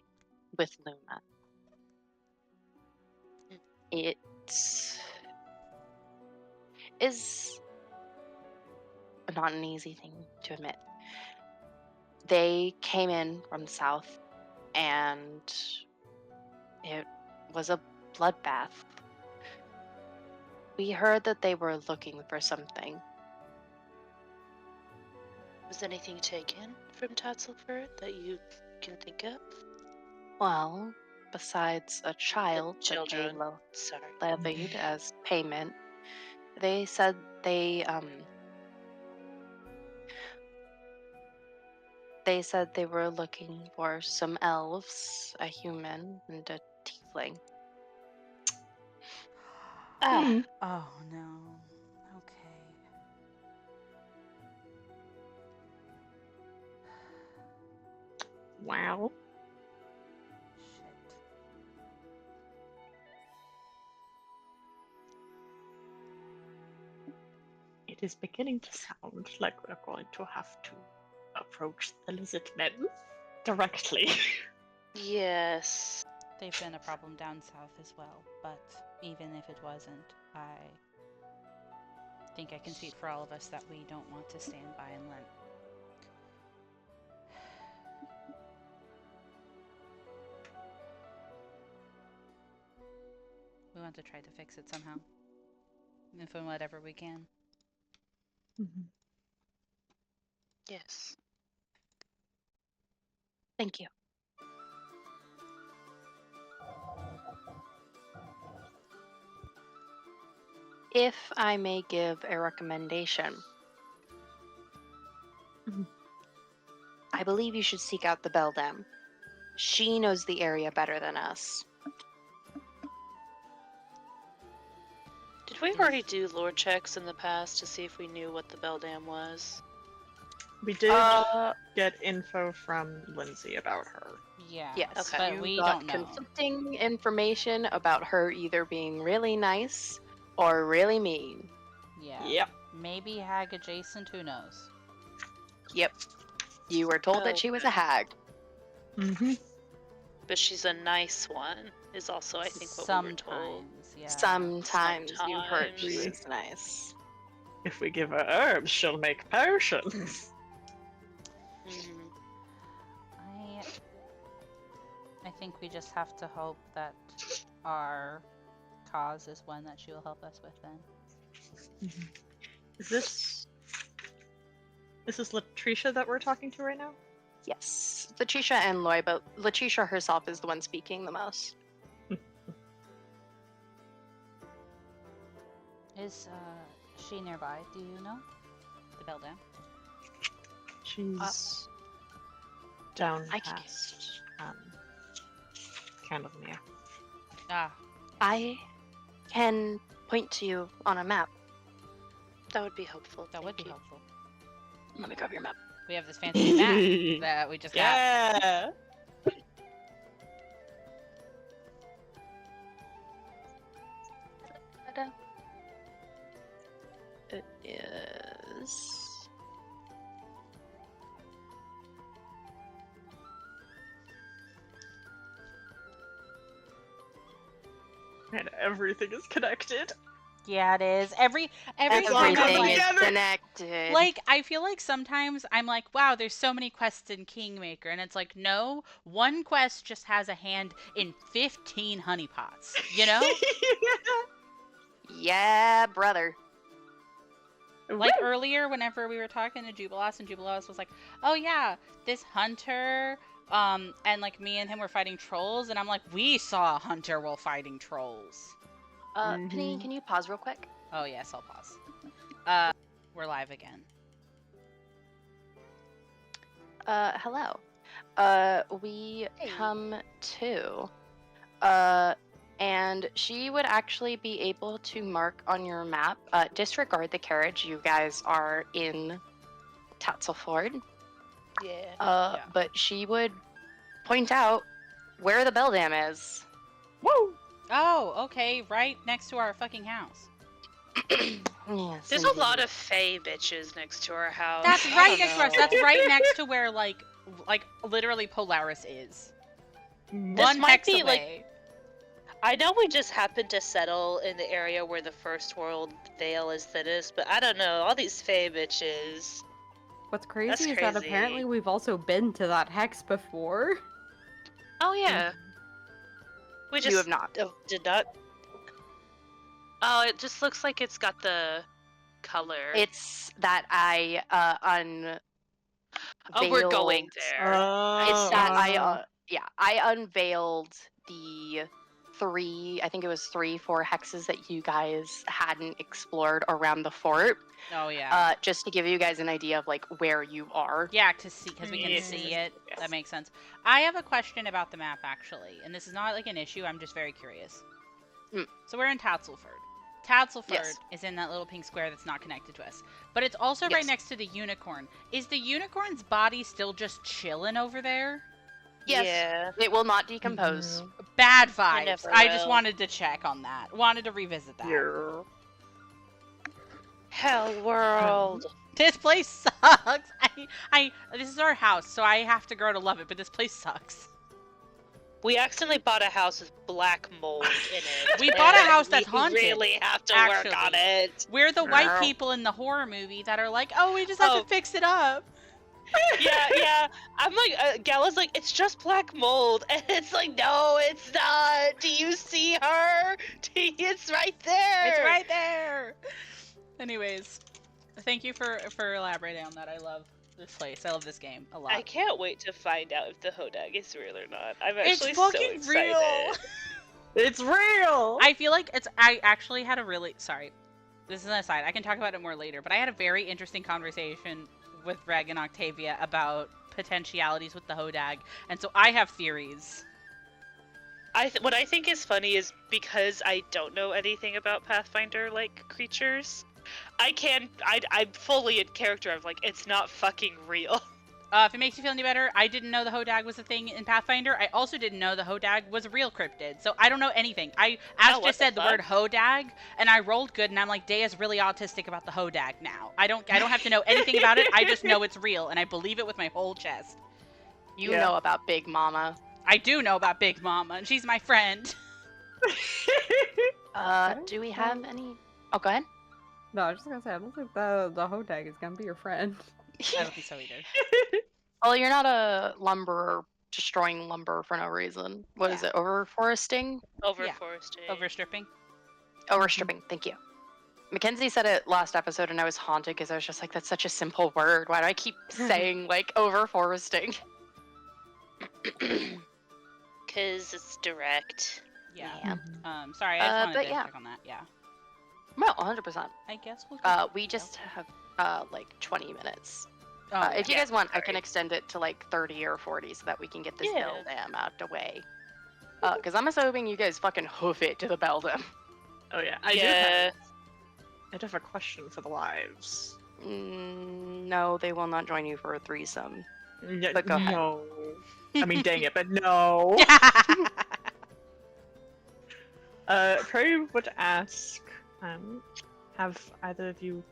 B: with Luna. It is not an easy thing to admit. They came in from the south and it was a bloodbath. We heard that they were looking for something.
C: Was anything taken from Tatzelford that you can think of?
B: Well, besides a child that they
C: children. Sorry.
B: levied as payment, they said they were looking for some elves, a human, and a tiefling.
C: Ah,
A: Oh no. Okay.
D: Wow.
A: Shit.
D: It is beginning to sound like we're going to have to approach the lizard men directly.
C: yes.
A: They've been a problem down south as well, but even if it wasn't, I think I can speak for all of us that we don't want to stand by and let we want to try to fix it somehow. If and whatever we can.
C: Yes.
B: Thank you. If I may give a recommendation,
D: Mhm.
B: I believe you should seek out the Beldam. She knows the area better than us.
C: Did we already do lore checks in the past to see if we knew what the Beldam was?
D: We did
B: Uh,
D: get info from Lindsay about her.
A: Yeah.
B: yes,
C: Okay.
A: But
B: you
A: we
B: got
A: don't know.
B: conflicting information about her either being really nice or really mean.
A: Yeah.
D: Yep.
A: Maybe hag adjacent, who knows?
B: Yep. You were told that she was a hag.
D: Mm-hmm.
C: But she's a nice one, is also, I think, what we were told.
A: Sometimes, yeah.
B: Sometimes you heard she
C: Sometimes.
B: was nice.
D: If we give her herbs, she'll make potions.
C: Mhm.
A: I think we just have to hope that our cause is one that she will help us with then.
D: Is this Latricia that we're talking to right now?
B: Yes, Letitia and Loy, but Letitia herself is the one speaking the most.
A: Is she nearby? Do you know? The Beldam?
D: She's down
B: I can-
D: past Candlemere.
A: Ah,
B: I can point to you on a map.
C: That would be helpful.
A: that would be
C: thank you.
A: helpful.
B: Let me grab your map.
A: We have this fancy map that we just got.
D: Yeah.
B: is.
D: And everything is connected.
A: Yeah, it is. Every time I'm
B: Everything
A: like,
B: is
D: together.
B: connected.
A: like, I feel like sometimes I'm like, wow, there's so many quests in Kingmaker, and it's like, no, one quest just has a hand in 15 honeypots. You know?
B: Yeah, brother.
A: Like earlier, whenever we were talking to Jubilos, and Jubilos was like, "Oh yeah, this hunter, and like me and him were fighting trolls," and I'm like, "We saw a hunter while fighting trolls."
B: Penny, can you pause real quick?
A: Oh yes, I'll pause. We're live again.
B: Hello. We
C: Hey.
B: come to. And she would actually be able to mark on your map. Disregard the carriage. You guys are in Tatzelford.
C: Yeah.
A: Yeah.
B: But she would point out where the bell dam is.
D: Woo!
A: Oh, okay, right next to our fucking house.
B: Yes,
C: There's a lot
B: indeed.
C: of fae bitches next to our house.
A: That's
C: I
A: right
C: don't
A: next to us.
C: know.
A: That's right next to where like literally Polaris is. One
C: might
A: hex
C: be, like,
A: away.
C: I know we just happened to settle in the area where the first world veil is thinnest, but I don't know. All these fae bitches.
E: What's crazy
C: That's
E: is that
C: crazy.
E: apparently we've also been to that hex before.
C: Oh yeah. We just
B: You have not.
C: did not. Oh, it just looks like it's got the color.
B: It's that I
C: Oh, we're going there.
B: It's that I unveiled the I think it was 4 hexes that you guys hadn't explored around the fort,
A: Oh yeah.
B: just to give you guys an idea of like where you are.
A: Yeah, to see, because we can
C: Yes.
A: see it.
D: Yes.
A: That makes sense. I have a question about the map, actually, and this is not like an issue. I'm just very curious.
B: Mm.
A: So we're in Tatzelford. Tatzelford
B: Yes.
A: is in that little pink square that's not connected to us, but it's also right
B: Yes.
A: next to the unicorn. Is the unicorn's body still just chilling over there?
B: Yes.
C: Yeah.
B: It will not decompose.
A: Bad
C: It
A: vibes.
C: never
A: I just
C: will.
A: wanted to check on that. Wanted to revisit that.
D: Yeah.
C: Hell world.
A: This place sucks. This is our house, so I have to grow to love it, but this place sucks.
C: We accidentally bought a house with black mold in it.
A: We bought a
C: and
A: house that's
C: we
A: haunted,
C: really have to work on
A: actually.
C: it.
A: We're the white
D: Wow.
A: people in the horror movie that are like, oh, we just have
C: Oh.
A: to fix it up.
C: Yeah. I'm like, Gala's like, it's just black mold, and it's like, no, it's not. Do you see her? It's right there.
A: It's right there. Anyways, thank you for elaborating on that. I love this place. I love this game a lot.
C: I can't wait to find out if the Hodag is real or not. I'm
A: It's
C: actually so
A: fucking
C: excited.
A: real.
D: It's real!
A: I feel like I actually had a really sorry. This is an aside. I can talk about it more later, but I had a very interesting conversation with Reg and Octavia about potentialities with the Hodag, and so I have theories.
C: What I think is funny is because I don't know anything about Pathfinder like creatures, I'm fully in character of like, it's not fucking real.
A: If it makes you feel any better, I didn't know the Hodag was a thing in Pathfinder. I also didn't know the Hodag was a real cryptid, so I don't know anything. Ash
C: what
A: just
C: the
A: said the word Hodag, and I rolled good, and I'm like, Daya's really autistic about the Hodag now. I don't have to know anything about it. I just know it's real, and I believe it with my whole chest.
B: You
D: Yeah.
B: know about Big Mama.
A: I do know about Big Mama, and she's my friend.
B: Do we have any? Oh, go ahead.
E: No, I was just gonna say, I don't think the Hodag is gonna be your friend.
A: I don't think so either.
B: Well, you're not a lumberer destroying lumber for no reason. What is
A: Yeah.
B: it? Overforesting?
C: Overforesting.
A: Overstripping.
B: Overstripping. Thank you. Mackenzie said it last episode, and I was haunted because I was just like, "That's such a simple word. Why do I keep saying like overforesting?"
C: Because it's direct.
A: Yeah.
B: Yeah.
A: Sorry, I just wanted
B: but
A: to
B: yeah.
A: check on that. Yeah.
B: No, 100%.
A: I guess we'll. Just
B: We just have like 20 minutes.
A: Oh,
B: If you
C: yeah,
B: guys want, I
C: sorry.
B: can extend it to like 30 or 40 so that we can get this
C: Yeah.
B: bell dam out the way. Because I'm assuming you guys fucking hoof it to the bell dam.
D: Oh yeah, I do have a question for the lives.
B: No, they will not join you for a threesome.
D: Yeah,
B: But go ahead.
D: no. I mean, dang it, but no. Prairie would ask, have either of you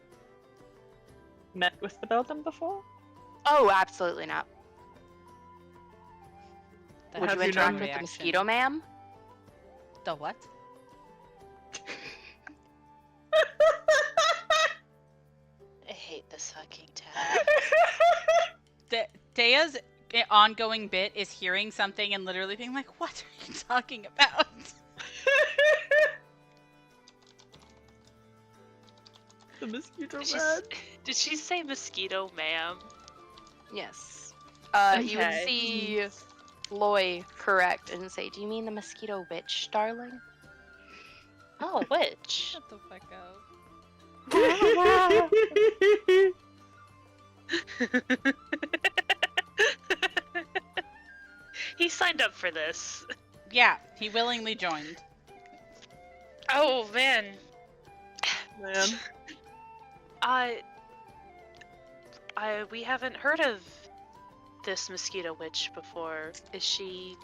D: met with the Beldam before?
B: Oh, absolutely not.
A: That
B: Would
D: Have
B: you
D: you
B: interact
D: known-
B: with the mosquito ma'am?
A: The what?
C: I hate this fucking tab.
A: Daya's ongoing bit is hearing something and literally being like, "What are you talking about?"
D: The mosquito
C: Did she,
D: man.
C: did she say mosquito, ma'am?
B: Yes. You would
C: Okay.
B: see Loy correct and say, "Do you mean the mosquito witch, darling?"
C: Oh, witch.
A: Shut the fuck up.
C: He signed up for this.
A: Yeah, he willingly joined.
C: Oh man.
D: Man.
C: We haven't heard of this mosquito witch before. Is she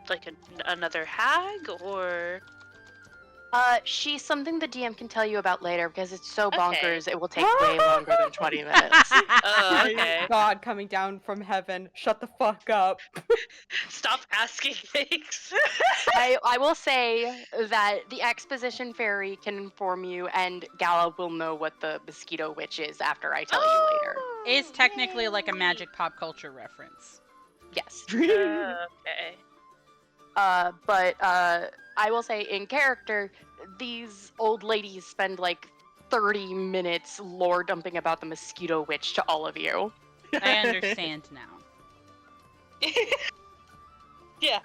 C: like another hag or?
B: She's something the DM can tell you about later because it's so
C: Okay.
B: bonkers. It will take way longer than 20 minutes.
C: Oh, okay.
E: God coming down from heaven. Shut the fuck up.
C: Stop asking things.
B: I will say that the exposition fairy can inform you, and Gala will know what the mosquito witch is after I tell you later.
A: Is technically like a magic pop culture reference.
B: Yes.
C: Okay.
B: But I will say in character, these old ladies spend like 30 minutes lore dumping about the mosquito witch to all of you.
A: I understand now.
C: Yeah.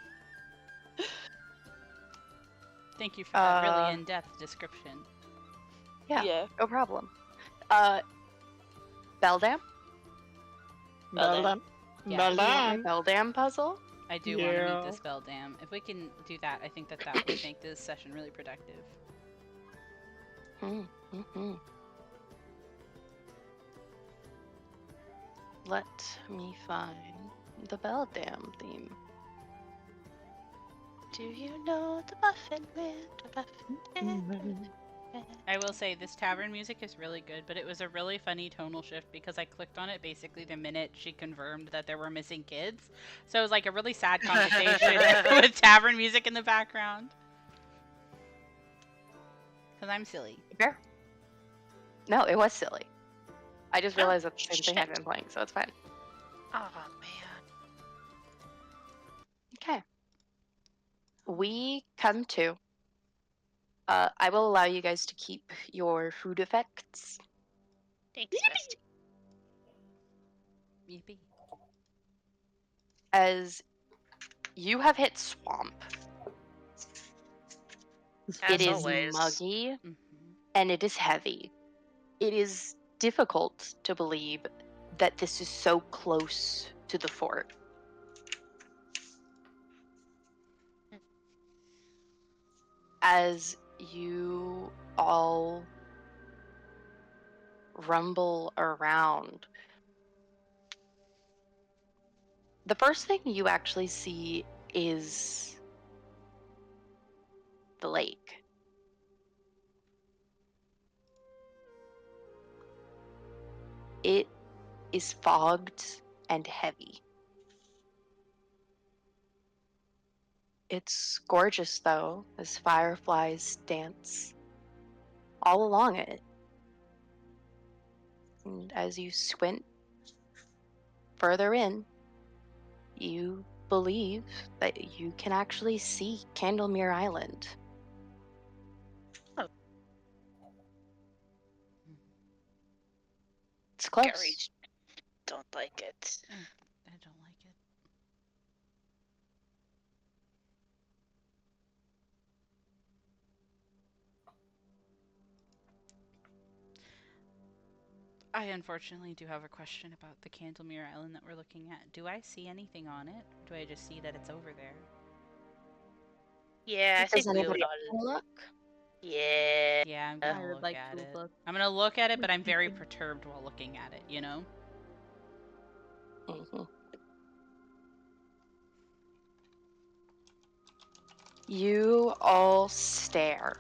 A: Thank you for that
B: Uh,
A: really in-depth description.
B: Yeah. No problem. Beldam?
D: Beldam.
A: Yeah.
D: Beldam.
B: Beldam puzzle?
A: I do want to
D: Yeah.
A: meet this Beldam. If we can do that, I think that that would make this session really productive.
B: Mm-hmm. Let me find the Beldam theme.
C: Do you know the muffin man? The muffin man?
A: I will say this tavern music is really good, but it was a really funny tonal shift because I clicked on it basically the minute she confirmed that there were missing kids. So it was like a really sad conversation with tavern music in the background. Because I'm silly.
B: Fair. No, it was silly. I just
C: Oh,
B: realized that the same thing had
C: shit.
B: been playing, so it's fine.
C: Oh man.
B: Okay. We come to. I will allow you guys to keep your food effects.
C: Thanks, Misty.
A: Yippee.
B: As you have hit swamp.
C: As
B: It is
C: always.
B: muggy
A: Mhm.
B: and it is heavy. It is difficult to believe that this is so close to the fort. As you all rumble around, the first thing you actually see is the lake. It is fogged and heavy. It's gorgeous, though, as fireflies dance all along it. And as you squint further in, you believe that you can actually see Candlemere Island.
C: Oh.
B: It's close.
C: Gary, don't like it.
A: I don't like it. I unfortunately do have a question about the Candlemere Island that we're looking at. Do I see anything on it? Do I just see that it's over there?
C: Yeah, I
B: Does
C: think we
B: anybody
C: would
B: else wanna look?
C: Yeah.
A: Yeah, I'm
E: I
A: gonna
E: would
A: look
E: like
A: at
E: to
A: it.
E: look.
A: I'm gonna look at it, but I'm very perturbed while looking at it, you know?
B: Mhm. You all stare.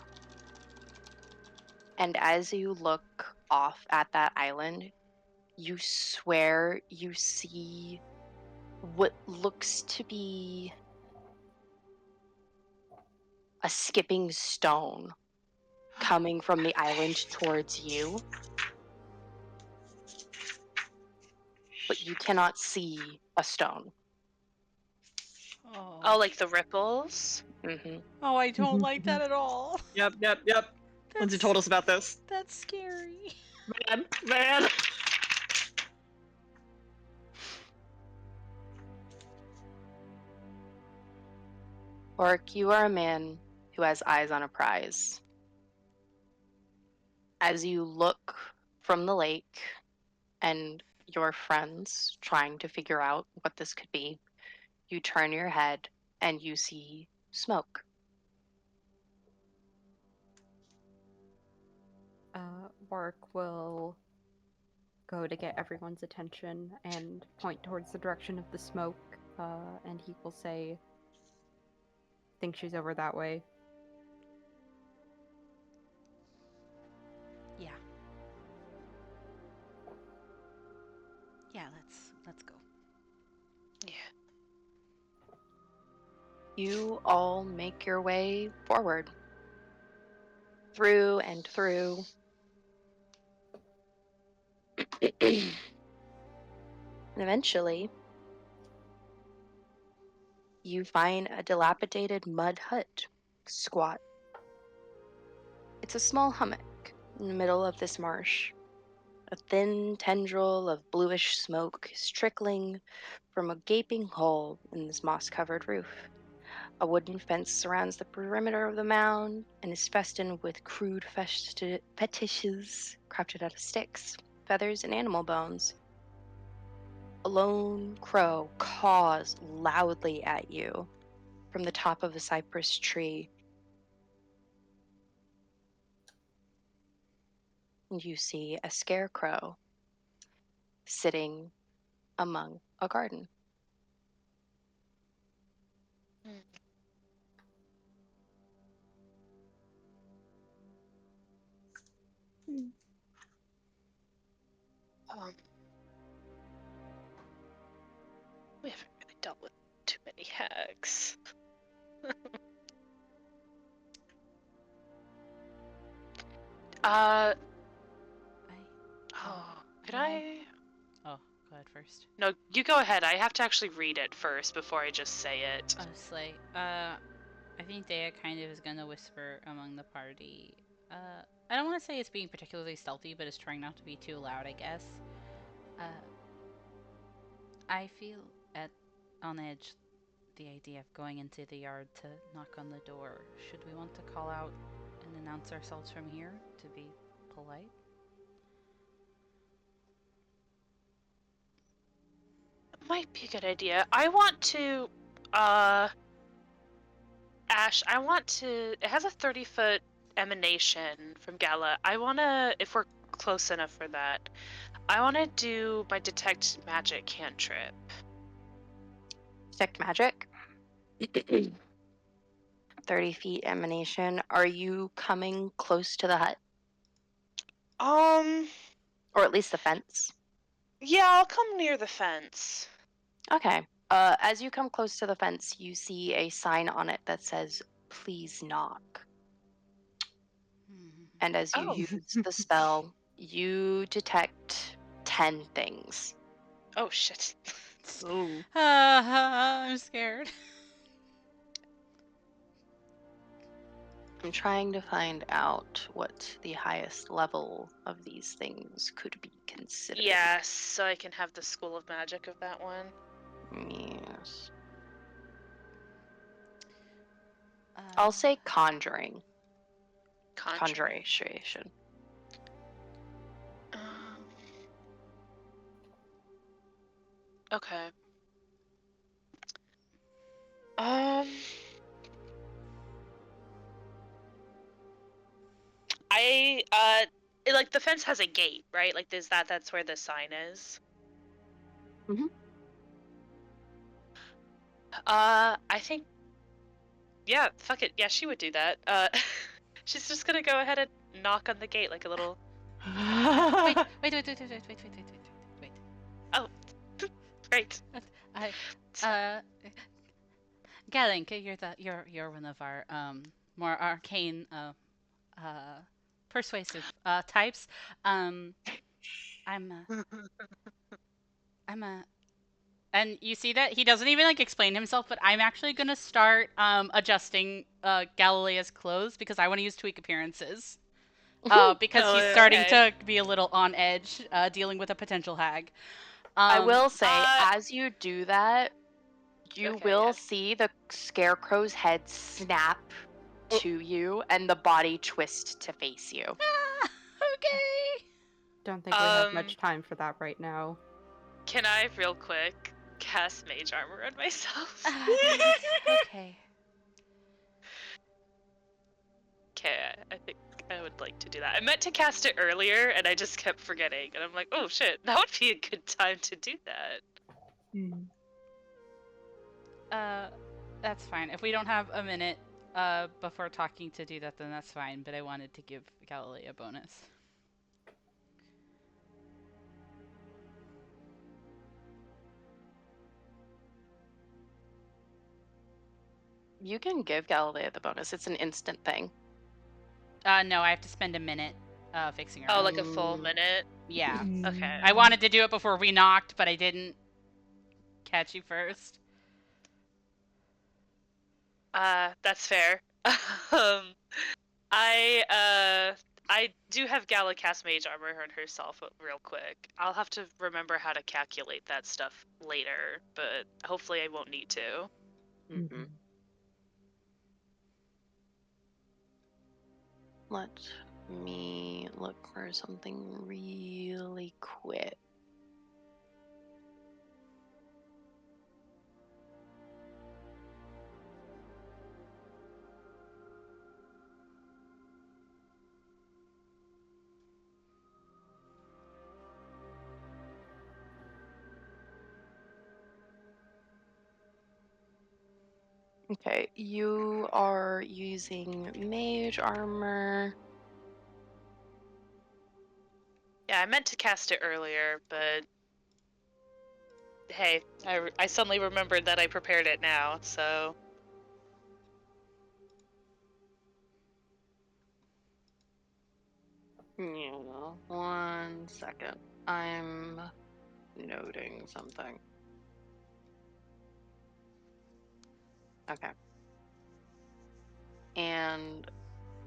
B: And as you look off at that island, you swear you see what looks to be a skipping stone coming from the island towards you, but you cannot see a stone.
C: Oh, like the ripples?
B: Hmm.
A: Oh, I don't like that at all.
D: Yep. Lindsay
A: That's
D: told us about this.
A: that's scary.
D: Man.
B: Orc, you are a man who has eyes on a prize. As you look from the lake and your friends trying to figure out what this could be, you turn your head and you see smoke.
E: Wark will go to get everyone's attention and point towards the direction of the smoke, and he will say, think she's over that way.
A: Yeah. Yeah, let's go.
C: Yeah.
B: You all make your way forward. Through and through. And eventually, you find a dilapidated mud hut, squat. It's a small hummock in the middle of this marsh. A thin tendril of bluish smoke is trickling from a gaping hole in this moss-covered roof. A wooden fence surrounds the perimeter of the mound and is festooned with crude fetishes crafted out of sticks, feathers, and animal bones. A lone crow caws loudly at you from the top of a cypress tree. And you see a scarecrow sitting among a garden.
C: Um, we haven't really dealt with too many hags.
A: I
C: Oh, could
A: Yeah.
C: I?
A: Oh, go ahead first.
C: No, you go ahead. I have to actually read it first before I just say it.
A: Slay. I think Dea kind of is gonna whisper among the party. I don't want to say it's being particularly stealthy, but it's trying not to be too loud, I guess. I feel at on edge the idea of going into the yard to knock on the door. Should we want to call out and announce ourselves from here to be polite?
C: Might be a good idea. I want to, Ash, it has a 30-foot emanation from Gala. I want to, if we're close enough for that, I want to do my detect magic cantrip.
B: Detect magic. 30 feet emanation. Are you coming close to the hut? Or at least the fence?
C: Yeah, I'll come near the fence.
B: Okay. As you come close to the fence, you see a sign on it that says, "Please knock." And as you
C: Oh.
B: use the spell, you detect 10 things.
C: Oh, shit.
D: Ooh.
A: I'm scared.
B: I'm trying to find out what the highest level of these things could be considered.
C: Yes, so I can have the School of Magic of that one.
B: Yes. I'll say conjuring. Conjuration.
C: Okay. Like the fence has a gate, right? Like that's where the sign is.
B: Mhm.
C: I think, yeah, fuck it. Yeah, she would do that. She's just gonna go ahead and knock on the gate, like a little.
A: Wait, wait.
C: Oh, great.
A: I, Galink, you're one of our more arcane persuasive types. I'm I'm a and you see that he doesn't even like explain himself, but I'm actually gonna start adjusting Galilea's clothes because I want to use tweak appearances. Because
C: Oh,
A: he's starting
C: okay.
A: to be a little on edge, dealing with a potential hag.
B: I will say,
C: Uh,
B: as you do that, you
C: Okay,
B: will
C: yeah.
B: see the scarecrow's head snap
C: Oh.
B: to you and the body twist to face you.
A: Okay.
E: Don't think we have much time for that right now.
C: Can I, real quick, cast mage armor on myself?
A: Okay.
C: Okay, I think I would like to do that. I meant to cast it earlier, and I just kept forgetting. And I'm like, oh shit, that would be a good time to do that.
A: That's fine. If we don't have a minute before talking to do that, then that's fine. But I wanted to give Galilea a bonus.
B: You can give Galilea the bonus. It's an instant thing.
A: No, I have to spend a minute fixing her.
C: Oh,
A: up.
C: like a full
B: Mm.
C: minute?
A: Yeah.
C: Okay.
A: I wanted to do it before we knocked, but I didn't catch you first.
C: That's fair. um, I do have Gala cast mage armor on herself real quick. I'll have to remember how to calculate that stuff later, but hopefully I won't need to.
B: Mhm. Let me look for something really quick. Okay, you are using mage armor.
C: Yeah, I meant to cast it earlier, but hey, I suddenly remembered that I prepared it now, so.
B: Yeah, 1 second. I'm noting something. Okay. And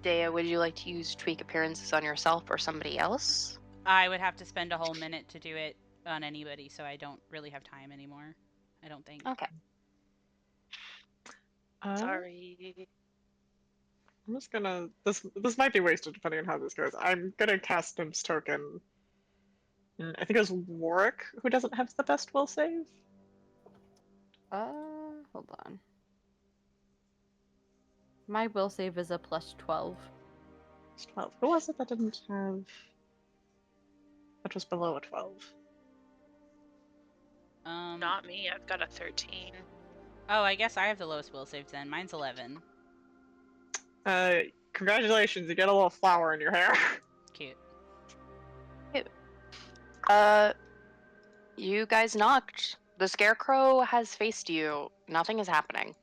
B: Dea, would you like to use tweak appearances on yourself or somebody else?
A: I would have to spend a whole minute to do it on anybody, so I don't really have time anymore. I don't think.
B: Okay.
C: Sorry.
D: I'm just gonna. This might be wasted depending on how this goes. I'm gonna cast Nimb's token. I think it was Warwick who doesn't have the best will save.
E: Hold on. My will save is a +12.
D: It's 12. Who was it that didn't have? That was below a 12.
C: Not me, I've got a 13.
A: Oh, I guess I have the lowest will save then. Mine's 11.
D: Congratulations, you get a little flower in your hair.
A: Cute.
B: You guys knocked. The scarecrow has faced you. Nothing is happening.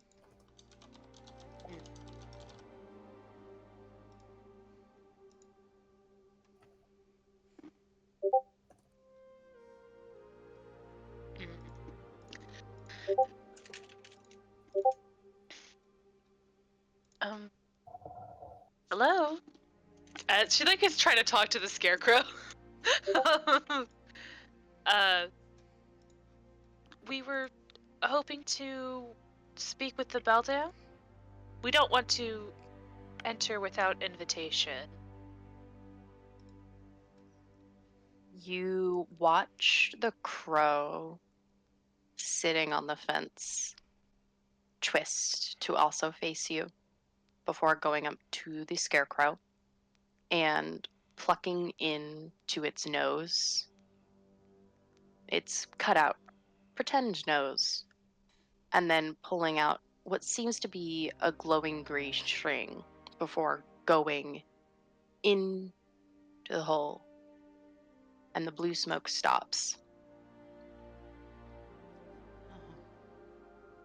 C: Hello? She like is trying to talk to the scarecrow. We were hoping to speak with the Beldam. We don't want to enter without invitation.
B: You watch the crow sitting on the fence twist to also face you before going up to the scarecrow and plucking into its nose. Its cutout, pretend nose, and then pulling out what seems to be a glowing gray string before going into the hole, and the blue smoke stops.
A: Oh.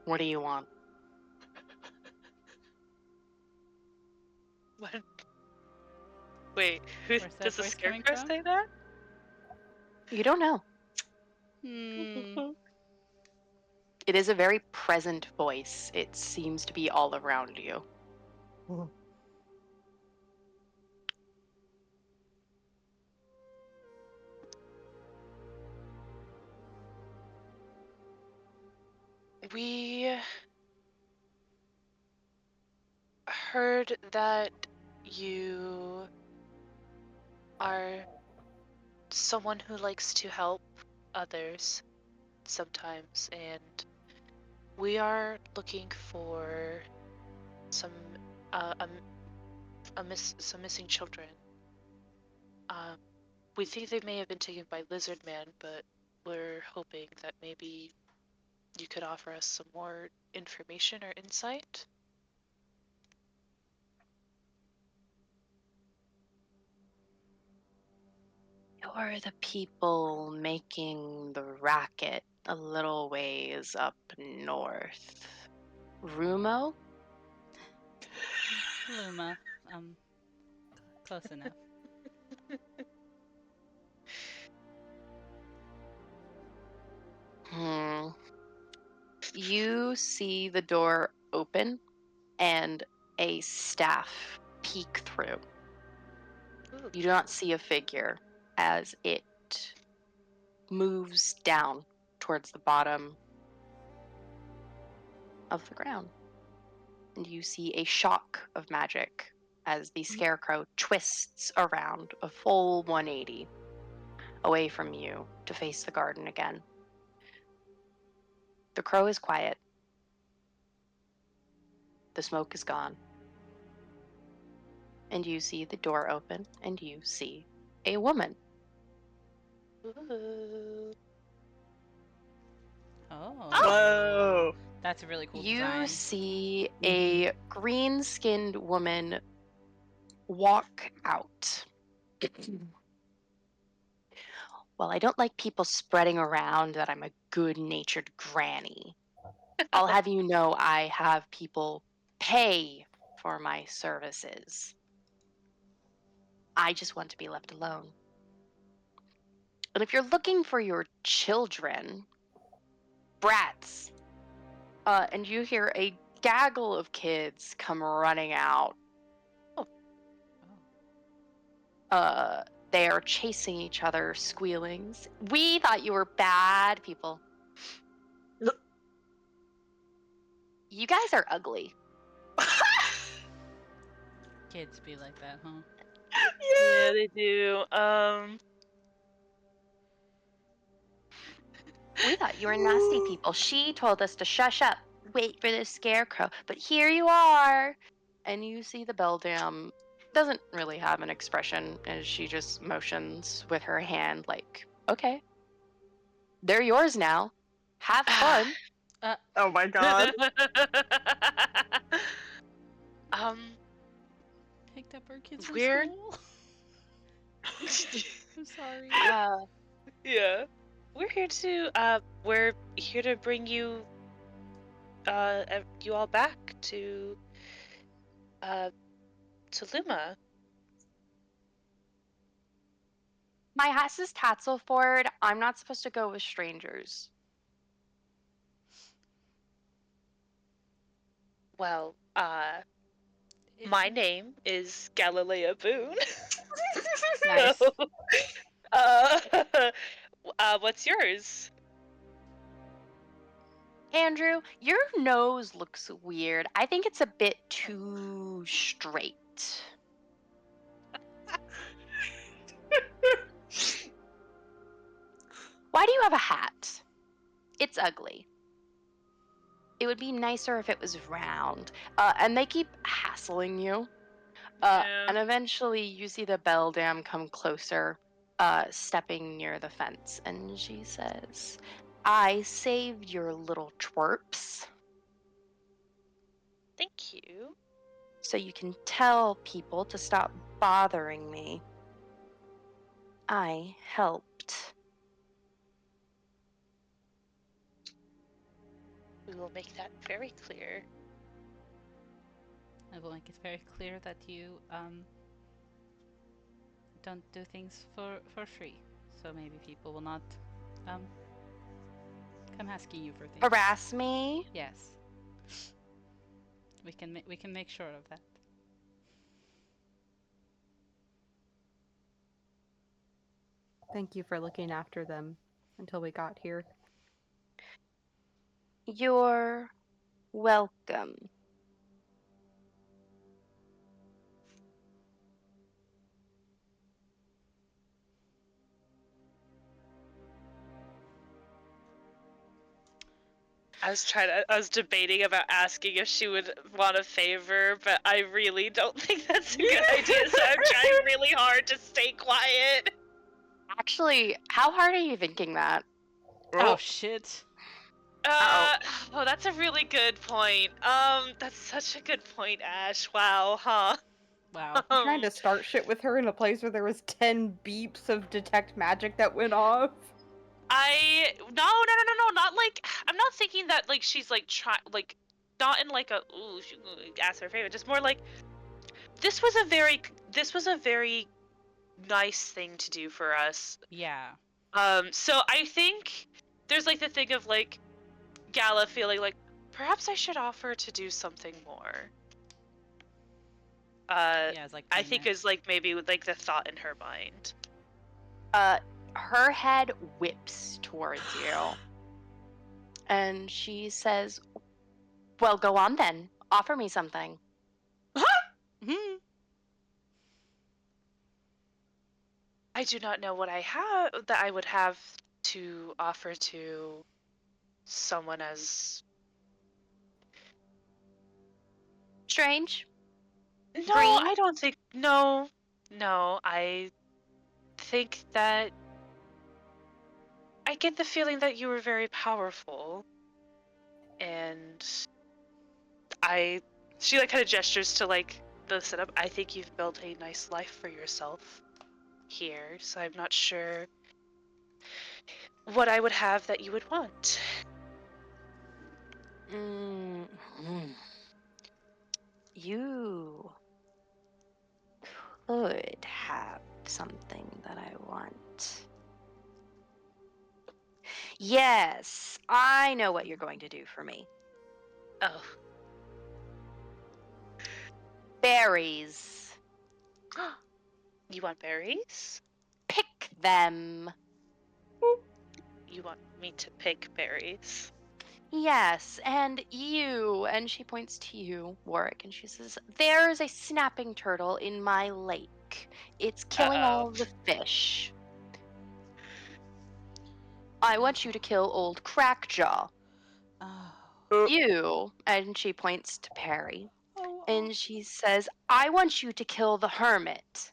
B: What do you want?
C: What? Wait,
A: Where's that
C: does the
A: voice coming
C: scarecrow
A: from?
C: say that?
B: You don't know.
A: Hmm.
B: It is a very present voice. It seems to be all around you.
F: We heard that you are someone who likes to help others sometimes, and we are looking for some some missing children. Um, we think they may have been taken by Lizard Man, but we're hoping that maybe you could offer us some more information or insight.
B: You're the people making the racket a little ways up north. Rumo?
A: Luma. Close enough.
B: You see the door open and a staff peek through.
F: Ooh.
B: You do not see a figure as it moves down towards the bottom of the ground. And you see a shock of magic as the scarecrow twists around a full 180 away from you to face the garden again. The crow is quiet. The smoke is gone. And you see the door open and you see a woman.
F: Ooh.
A: Oh.
D: Whoa.
A: That's a really cool
B: You
A: design.
B: see a green-skinned woman walk out. Well, I don't like people spreading around that I'm a good-natured granny. I'll have you know I have people pay for my services. I just want to be left alone. And if you're looking for your children, brats, and you hear a gaggle of kids come running out, they are chasing each other, squealing. We thought you were bad people. You guys are ugly.
A: Kids be like that, huh?
C: Yeah, they do.
B: We thought you were nasty people. She told us to shush up, wait for the scarecrow. But here you are. And you see the beldam doesn't really have an expression as she just motions with her hand like, okay, they're yours now. Have fun.
D: Oh my god.
F: Um,
A: Picked up our kids from
F: We're-
A: school. I'm sorry.
C: Yeah.
F: we're here to bring you, you all back to Luma.
B: My house is Tatzelford. I'm not supposed to go with strangers.
F: Well,
C: My name is Galilea Boone.
A: Nice.
C: So, what's yours?
B: Andrew, your nose looks weird. I think it's a bit too straight. Why do you have a hat? It's ugly. It would be nicer if it was round. And they keep hassling you.
C: Yeah.
B: And eventually you see the beldam come closer, stepping near the fence. And she says, I saved your little twerps
F: Thank you.
B: so you can tell people to stop bothering me. I helped.
F: We will make that very clear.
A: I will make it very clear that you don't do things for free. So maybe people will not um come asking you for things.
B: Harass me?
A: Yes. We can make sure of that.
E: Thank you for looking after them until we got here.
B: You're welcome.
C: I was debating about asking if she would want a favor, but I really don't think that's a good idea, so I'm trying really hard to stay quiet.
B: Actually, how hard are you thinking that?
A: Oh shit.
C: Oh, that's a really good point. That's such a good point, Ash. Wow, huh?
A: Wow.
E: I'm trying to start shit with her in a place where there was 10 beeps of detect magic that went off.
C: No, not like I'm not thinking that like she's like like not in like a she asked for a favor, just more like this was a very nice thing to do for us.
A: Yeah.
C: So I think there's like the thing of like Gala feeling like perhaps I should offer to do something more.
A: Yeah, it's like
C: I
A: payment.
C: think is like maybe like the thought in her mind.
B: Her head whips towards you. And she says, well, go on then. Offer me something.
A: Mhm.
F: I do not know what I have that I would have to offer to someone as
B: Strange?
F: No,
B: Green?
F: I don't think no. No, I think that I get the feeling that you were very powerful. And I she like kind of gestures to like the setup. I think you've built a nice life for yourself here, so I'm not sure what I would have that you would want.
B: Mm, you could have something that I want. Yes, I know what you're going to do for me.
F: Oh.
B: Berries.
F: You want berries?
B: Pick them.
F: You want me to pick berries?
B: Yes, and you, and she points to you, Warwick, and she says, there's a snapping turtle in my lake. It's killing
F: Uh-oh.
B: all the fish. I want you to kill old Crackjaw.
A: Oh.
B: You, and she points to Perry,
A: Oh.
B: and she says, I want you to kill the hermit.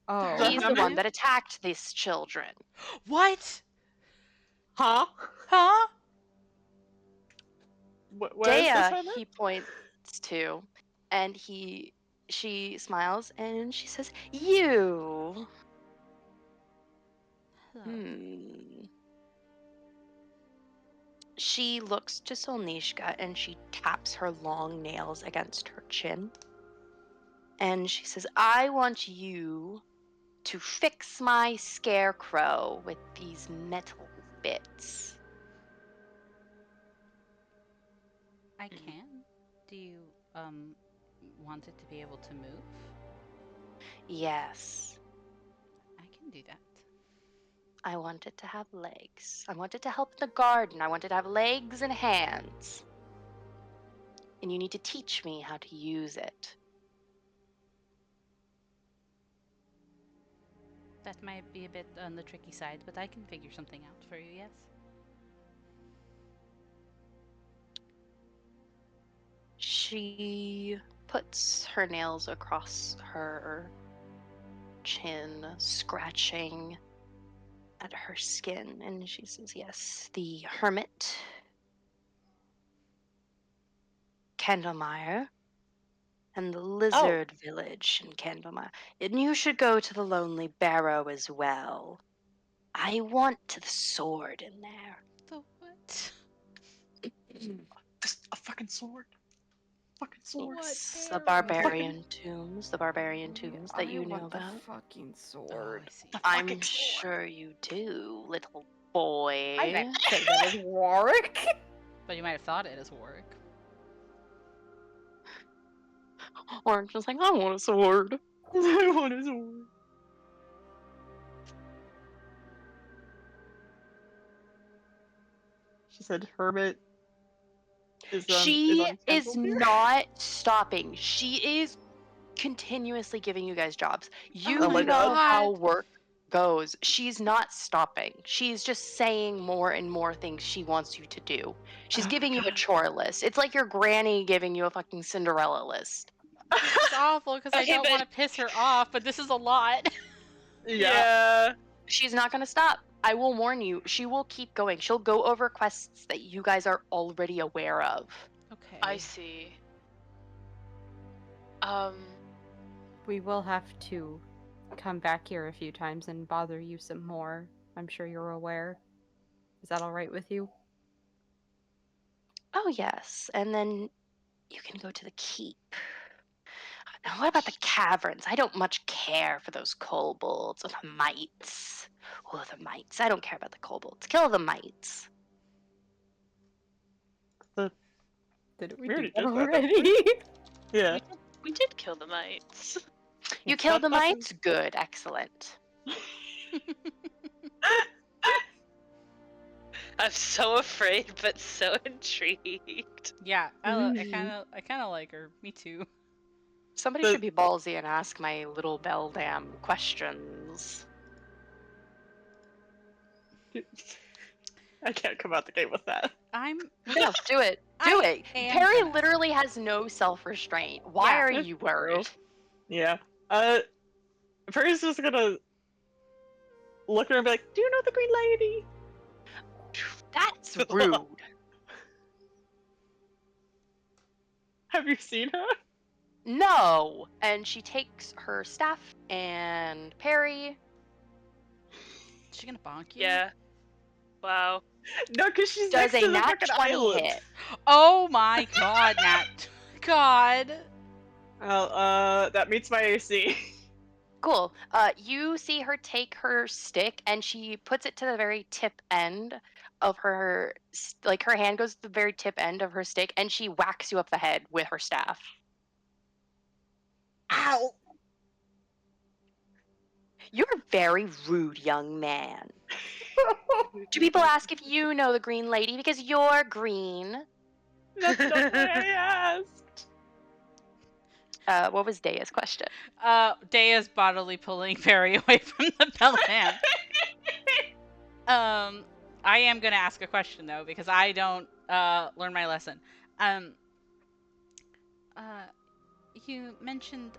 E: Oh.
B: He's the one
D: hermit?
B: that attacked these children.
A: What?
D: Huh?
A: Huh?
D: Where is this
B: Dea,
D: hermit?
B: he points to, and she smiles and she says, you. Hmm. She looks to Solnishka and she taps her long nails against her chin. And she says, I want you to fix my scarecrow with these metal bits.
A: I can. Do you want it to be able to move?
B: Yes,
A: I can do that.
B: I want it to have legs. I want it to help in the garden. I want it to have legs and hands. And you need to teach me how to use it.
A: That might be a bit on the tricky side, but I can figure something out for you, yes?
B: She puts her nails across her chin, scratching at her skin, and she says, yes, the hermit, Candlemeyer, and the lizard village in Candlemas. And you should go to the Lonely Barrow as well. I want the sword in there.
A: The what?
D: Just a fucking sword. Fucking sword.
A: What
B: The
A: barrow?
B: barbarian tombs. The barbarian tombs that you know
E: the
B: about.
E: fucking
A: Oh,
E: sword.
A: I see.
D: The
B: I'm
D: fucking sword.
B: sure you do, little boy.
E: I didn't say that is Warwick.
A: But you might have thought it as Warwick.
B: Orange was like, I want a sword.
D: I want a sword. She said Hermit
B: She
D: on
B: is
D: cancel here.
B: not stopping. She is continuously giving you guys jobs. You
D: Oh my
B: know
D: God.
B: how work goes. She's not stopping. She's just saying more and more things she wants you to do. She's
D: Oh
B: giving you a
D: God.
B: chore list. It's like your granny giving you a fucking Cinderella list.
A: It's awful because I
C: Okay,
A: don't
C: but-
A: want to piss her off, but this is a lot.
D: Yeah.
B: She's not going to stop. I will warn you. She will keep going. She'll go over quests that you guys are already aware of.
A: Okay.
F: I see.
E: We will have to come back here a few times and bother you some more. I'm sure you're aware. Is that alright with you?
B: Oh, yes. And then you can go to the keep. Now, what about the caverns? I don't much care for those kobolds or the mites. Oh, the mites. I don't care about the kobolds. Kill the mites.
E: Did
D: We already
E: that
D: did that,
E: already?
D: Yeah.
F: We did kill the mites.
B: You killed the
D: That's-
B: mites? Good. Excellent.
C: I'm so afraid, but so intrigued.
A: Yeah, I kind of like her. Me too.
B: Somebody
D: The-
B: should be ballsy and ask my little beldam questions.
D: I can't come out the gate with that.
A: I'm.
B: No, do it. Do
A: I
B: it.
A: am
B: Perry
A: gonna.
B: literally has no self-restraint. Why
A: Yeah.
B: are you worried?
D: Yeah. Perry's just gonna look at her and be like, "Do you know the Green Lady?"
B: That's rude.
D: Have you seen her?
B: No. And she takes her staff and Perry.
A: Is she gonna bonk you?
C: Yeah. Wow.
D: No, because she's
B: Does
D: next
B: a
D: to the
B: nat
D: fucking
B: 20
D: island.
B: hit.
A: Oh my god, Nat. God.
D: Well, that meets my AC.
B: Cool. You see her take her stick and she puts it to the very tip end of her, like her hand goes to the very tip end of her stick and she whacks you up the head with her staff.
D: Ow!
B: You're a very rude young man. Do people ask if you know the Green Lady because you're green?
D: That's not why I asked.
B: What was Daya's question?
A: Daya's bodily pulling Perry away from the bell hand. I am gonna ask a question though because I don't learn my lesson. You mentioned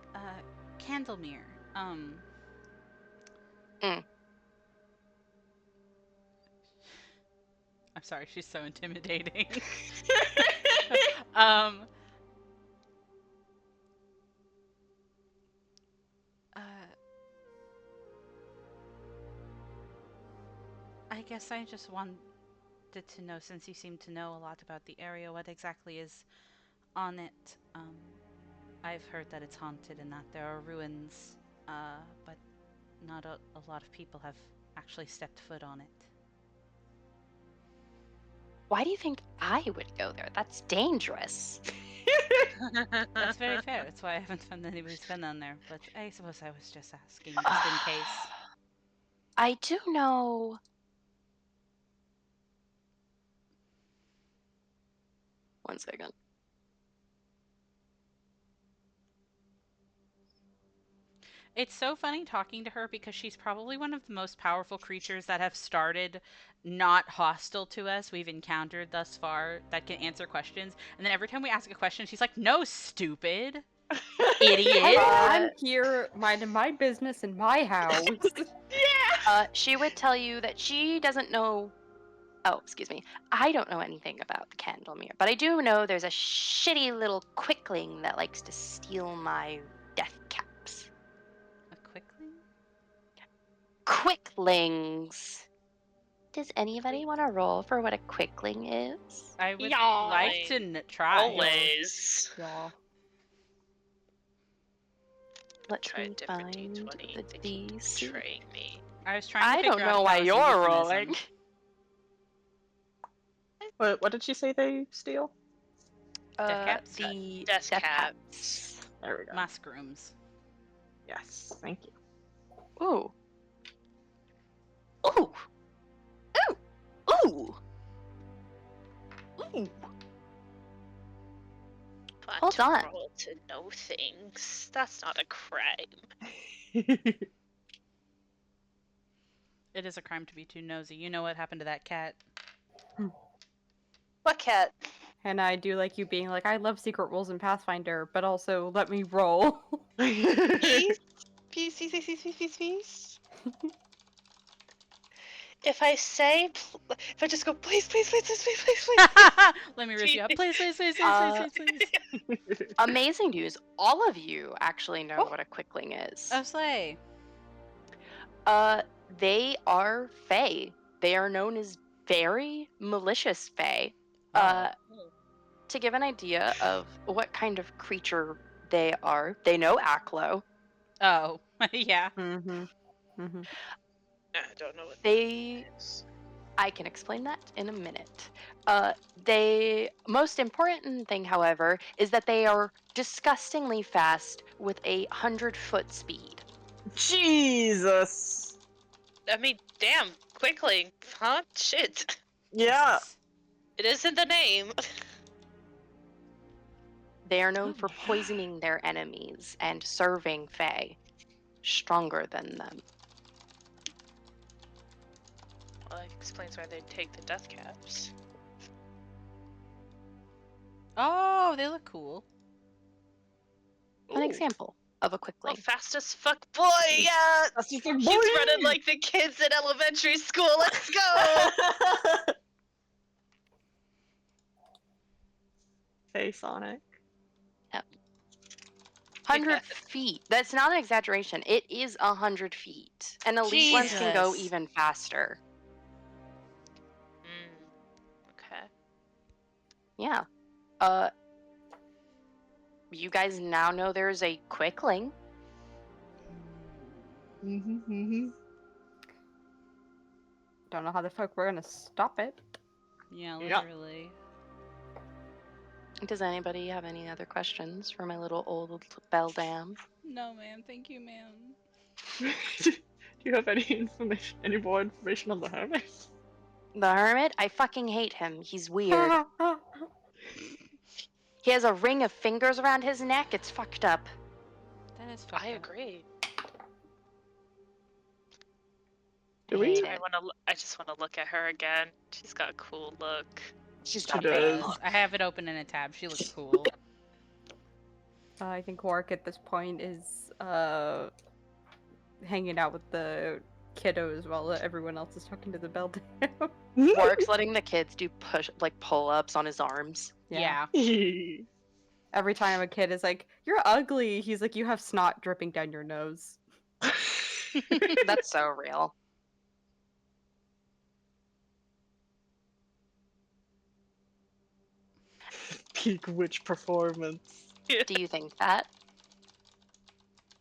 A: Candlemere. I'm sorry, she's so intimidating. I guess I just wanted to know, since you seem to know a lot about the area, what exactly is on it. I've heard that it's haunted and that there are ruins, but not a lot of people have actually stepped foot on it.
B: Why do you think I would go there? That's dangerous.
A: That's very fair. That's why I haven't found anybody who's been on there. But I suppose I was just asking, just in case.
B: I do know. One second.
A: It's so funny talking to her because she's probably one of the most powerful creatures that have started not hostile to us we've encountered thus far that can answer questions. And then every time we ask a question, she's like, "No, stupid. Idiot."
E: I'm here minding my business in my house.
B: She would tell you that she doesn't know Oh, excuse me. I don't know anything about the Candlemere, but I do know there's a shitty little quickling that likes to steal my death caps.
A: A quickling?
B: Quicklings. Does anybody want to roll for what a quickling is?
A: I would
C: Yeah.
A: like to try.
C: Always.
E: Yeah.
B: Let
F: Try a
B: me
F: different
B: find
F: D20.
B: the
F: They keep
B: DC.
F: betraying me.
A: I was trying to
B: I
A: figure
B: don't
A: out
B: know
A: if
B: why
A: that was a
B: you're
A: euphemism.
B: rolling.
D: What did she say they steal?
A: caps?
B: The
C: Death
B: death
C: caps.
B: caps.
D: There we go.
A: Muskrooms.
D: Yes, thank you.
B: Ooh. Ooh. Ooh. Ooh. Ooh.
F: But
B: Hold
F: to
B: on.
F: roll to know things, that's not a crime.
A: It is a crime to be too nosy. You know what happened to that cat?
B: What cat?
E: And I do like you being like, I love secret rules in Pathfinder, but also let me roll.
F: Peace, peace, peace, peace, peace, peace, peace, peace. If I say, if I just go, please, please, please, please, please, please, please.
A: Let me raise you up. Please, please, please, please, please, please.
B: Amazing news. All of you actually know
D: Oh.
B: what a quickling is.
A: Oh, slay.
B: They are fae. They are known as very malicious fae.
A: Oh.
B: To give an idea of what kind of creature they are, they know Aklo.
A: Oh. Yeah.
E: Mm-hmm. Mm-hmm.
F: I don't know what
B: They,
F: that is.
B: I can explain that in a minute. They, most important thing, however, is that they are disgustingly fast with a 100-foot speed.
D: Jesus.
F: I mean, damn, quickling, huh? Shit.
D: Yeah.
A: Jesus.
F: It is in the name.
B: They are known
A: Oh,
B: for
A: yeah.
B: poisoning their enemies and serving fae stronger than them.
F: Well, that explains why they take the death caps.
A: Oh, they look cool.
B: An
F: Ooh.
B: example of a
F: Oh,
B: quickling.
F: fast as fuck boy, yeah!
D: That's just
F: He's running like the kids in elementary school, let's go!
D: Hey, Sonic.
B: 100
F: Yeah.
B: feet. That's not an exaggeration. It is 100 feet. And elite ones can go
A: Jesus.
B: even faster.
F: Okay.
B: Yeah. You guys now know there's a quickling.
D: Mm-hmm.
E: Don't know how the fuck we're gonna stop it.
A: Yeah,
D: Yeah.
A: literally.
B: Does anybody have any other questions for my little old beldam?
A: No, ma'am. Thank you, ma'am.
D: Do you have any more information on the hermit?
B: The hermit? I fucking hate him. He's weird. He has a ring of fingers around his neck. It's fucked up.
A: That is fucked
F: I
A: up.
F: agree.
D: Do
B: I
D: we?
B: hate it.
F: I just want to look at her again. She's got a cool look.
B: She's
A: She
B: got
D: does.
B: big
A: does.
B: look.
A: I have it open in a tab. She looks cool.
E: I think Warwick at this point is hanging out with the kiddos while everyone else is talking to the Beldam.
B: Warwick's letting the kids do pull-ups on his arms.
A: Yeah.
E: Every time a kid is like, "You're ugly," he's like, "You have snot dripping down your nose."
B: That's so real.
D: Peak witch performance.
B: Do you think that?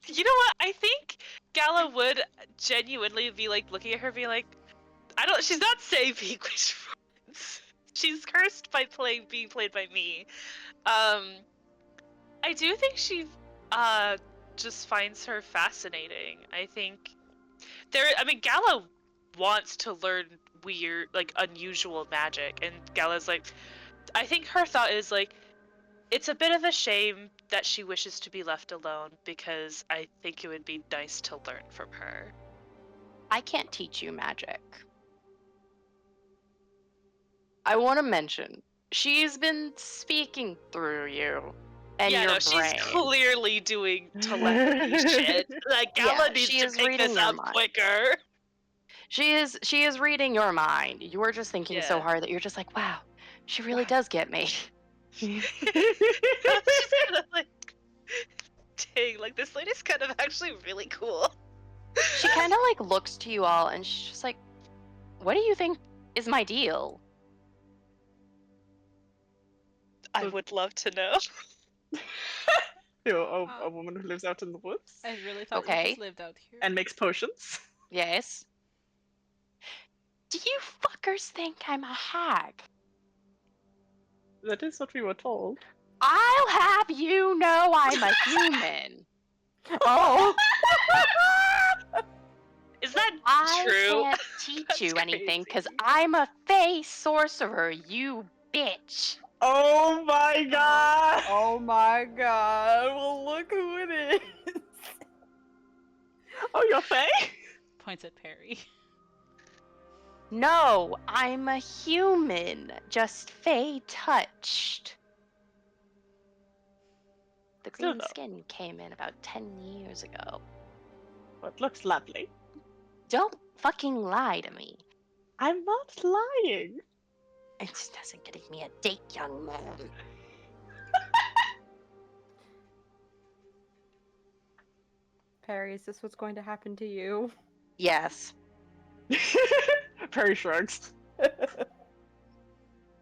C: You know what? I think Gala would genuinely be like looking at her, be like, she's not saying being witch performance. She's cursed by being played by me. I do think she just finds her fascinating. I think Gala wants to learn weird, like unusual magic, and Gala's like, I think her thought is like, it's a bit of a shame that she wishes to be left alone, because I think it would be nice to learn from her.
B: I can't teach you magic. I want to mention, she's been speaking through you and
C: Yeah,
B: your
C: no,
B: brain.
C: she's clearly doing telepathy shit. Like, Gala
B: Yeah,
C: needs
B: she
C: to
B: is
C: pick
B: reading
C: this
B: your
C: up
B: mind.
C: quicker.
B: She is reading your mind. You were just thinking so
C: Yeah.
B: hard that you're just like, wow, she really
D: Wow.
B: does get me.
C: It's just kind of like, dang, like this lady's kind of actually really cool.
B: She kind of like looks to you all and she's just like, what do you think is my deal?
C: I would love to know.
D: You're a woman who lives out in the woods
A: I really thought you
B: Okay.
A: just lived out here.
D: and makes potions.
B: Yes. Do you fuckers think I'm a hag?
D: That is what we were told.
B: I'll have you know I'm a human.
E: Oh,
C: Is that
B: I
C: true?
B: can't teach
C: That's
B: you anything because
C: crazy.
B: I'm a fey sorcerer, you bitch.
D: Oh my god!
E: oh my god. Well, look who it is.
D: Oh, you're Faye?
A: Points at Perry.
B: No, I'm a human, just fey touched. The
D: Still
B: green
D: though.
B: skin came in about 10 years ago.
D: But looks lovely.
B: Don't fucking lie to me.
D: I'm not lying.
B: It just isn't getting me a date, young man.
E: Perry, is this what's going to happen to you?
B: Yes.
D: Perry shrugs.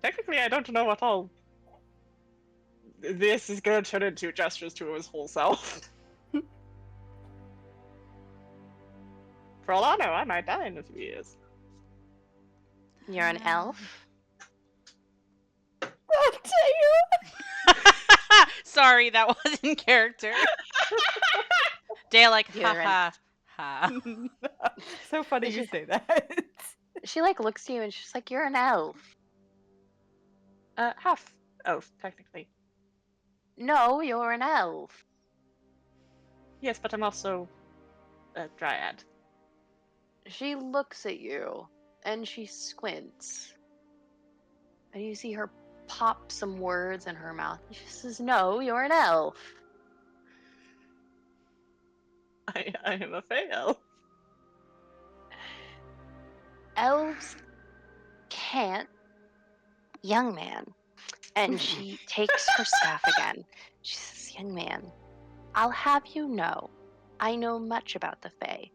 D: Technically, I don't know what all this is going to turn into gestures to his whole self. For all I know, I might die in a few years.
B: You're an elf?
E: I'll tell you.
A: Sorry, that wasn't character. Dale like,
B: You're
A: ha
B: an-
A: ha ha.
E: So funny
B: Did
E: you
B: you-
E: say that.
B: She like looks to you and she's like, you're an elf.
D: Half elf, technically.
B: No, you're an elf.
D: Yes, but I'm also a dryad.
B: She looks at you and she squints. And you see her pop some words in her mouth. And she says, no, you're an elf.
D: I am a Fey elf.
B: Elves can't. Young man. And she takes her staff again. She says, young man, I'll have you know, I know much about the Fae.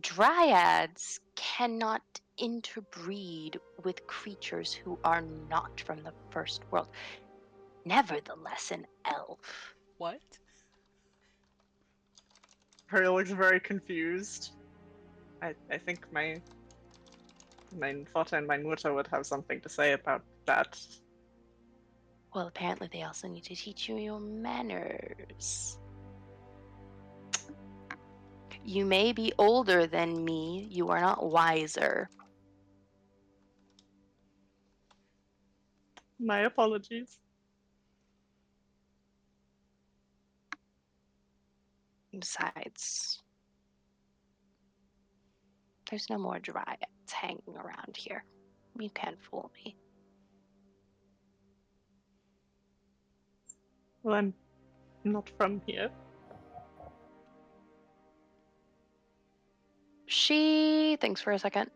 B: Dryads cannot interbreed with creatures who are not from the first world. Nevertheless, an elf.
A: What?
D: Perry looks very confused. I think my Fata and my Mutter would have something to say about that.
B: Well, apparently they also need to teach you your manners. You may be older than me, you are not wiser.
D: My apologies.
B: Besides, there's no more dryads hanging around here. You can't fool me.
D: Well, I'm not from here.
B: She thinks for a second.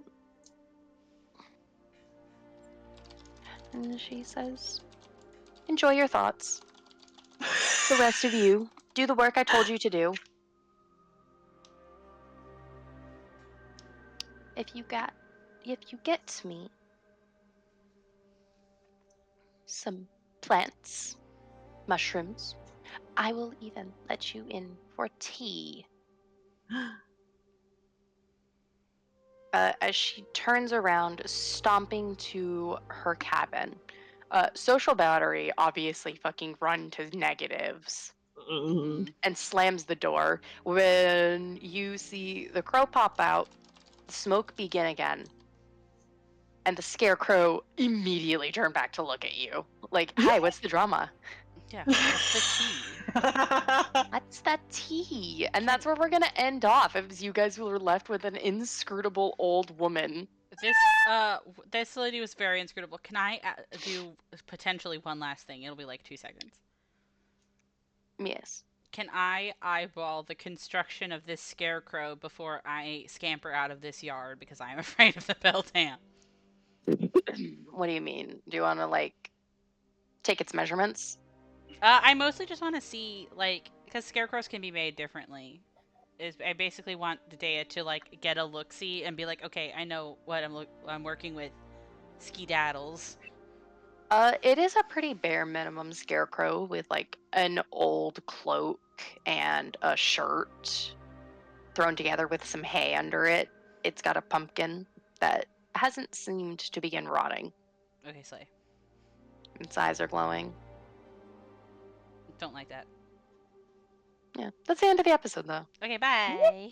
B: And she says, enjoy your thoughts. The rest of you, do the work I told you to do. If you get me some plants, mushrooms, I will even let you in for tea. As she turns around, stomping to her cabin. Social battery obviously fucking run to negatives and slams the door. When you see the crow pop out, the smoke begin again, and the scarecrow immediately turn back to look at you. Like, hi, what's the drama?
A: Yeah, what's the tea?
B: What's that tea? And that's where we're gonna end off, as you guys were left with an inscrutable old woman.
A: This lady was very inscrutable. Can I do potentially one last thing? It'll be like 2 seconds.
B: Yes.
A: can I eyeball the construction of this scarecrow before I scamper out of this yard because I am afraid of the Beltan?
B: What do you mean? Do you want to like take its measurements?
A: I mostly just want to see, like, because scarecrows can be made differently. I basically want Dea to like get a look-see and be like, okay, I know what I'm working with. Skedaddles.
B: It is a pretty bare minimum scarecrow with like an old cloak and a shirt thrown together with some hay under it. It's got a pumpkin that hasn't seemed to begin rotting.
A: Okay, Slay.
B: Its eyes are glowing.
A: Don't like that.
B: Yeah, that's the end of the episode, though.
A: Okay, bye.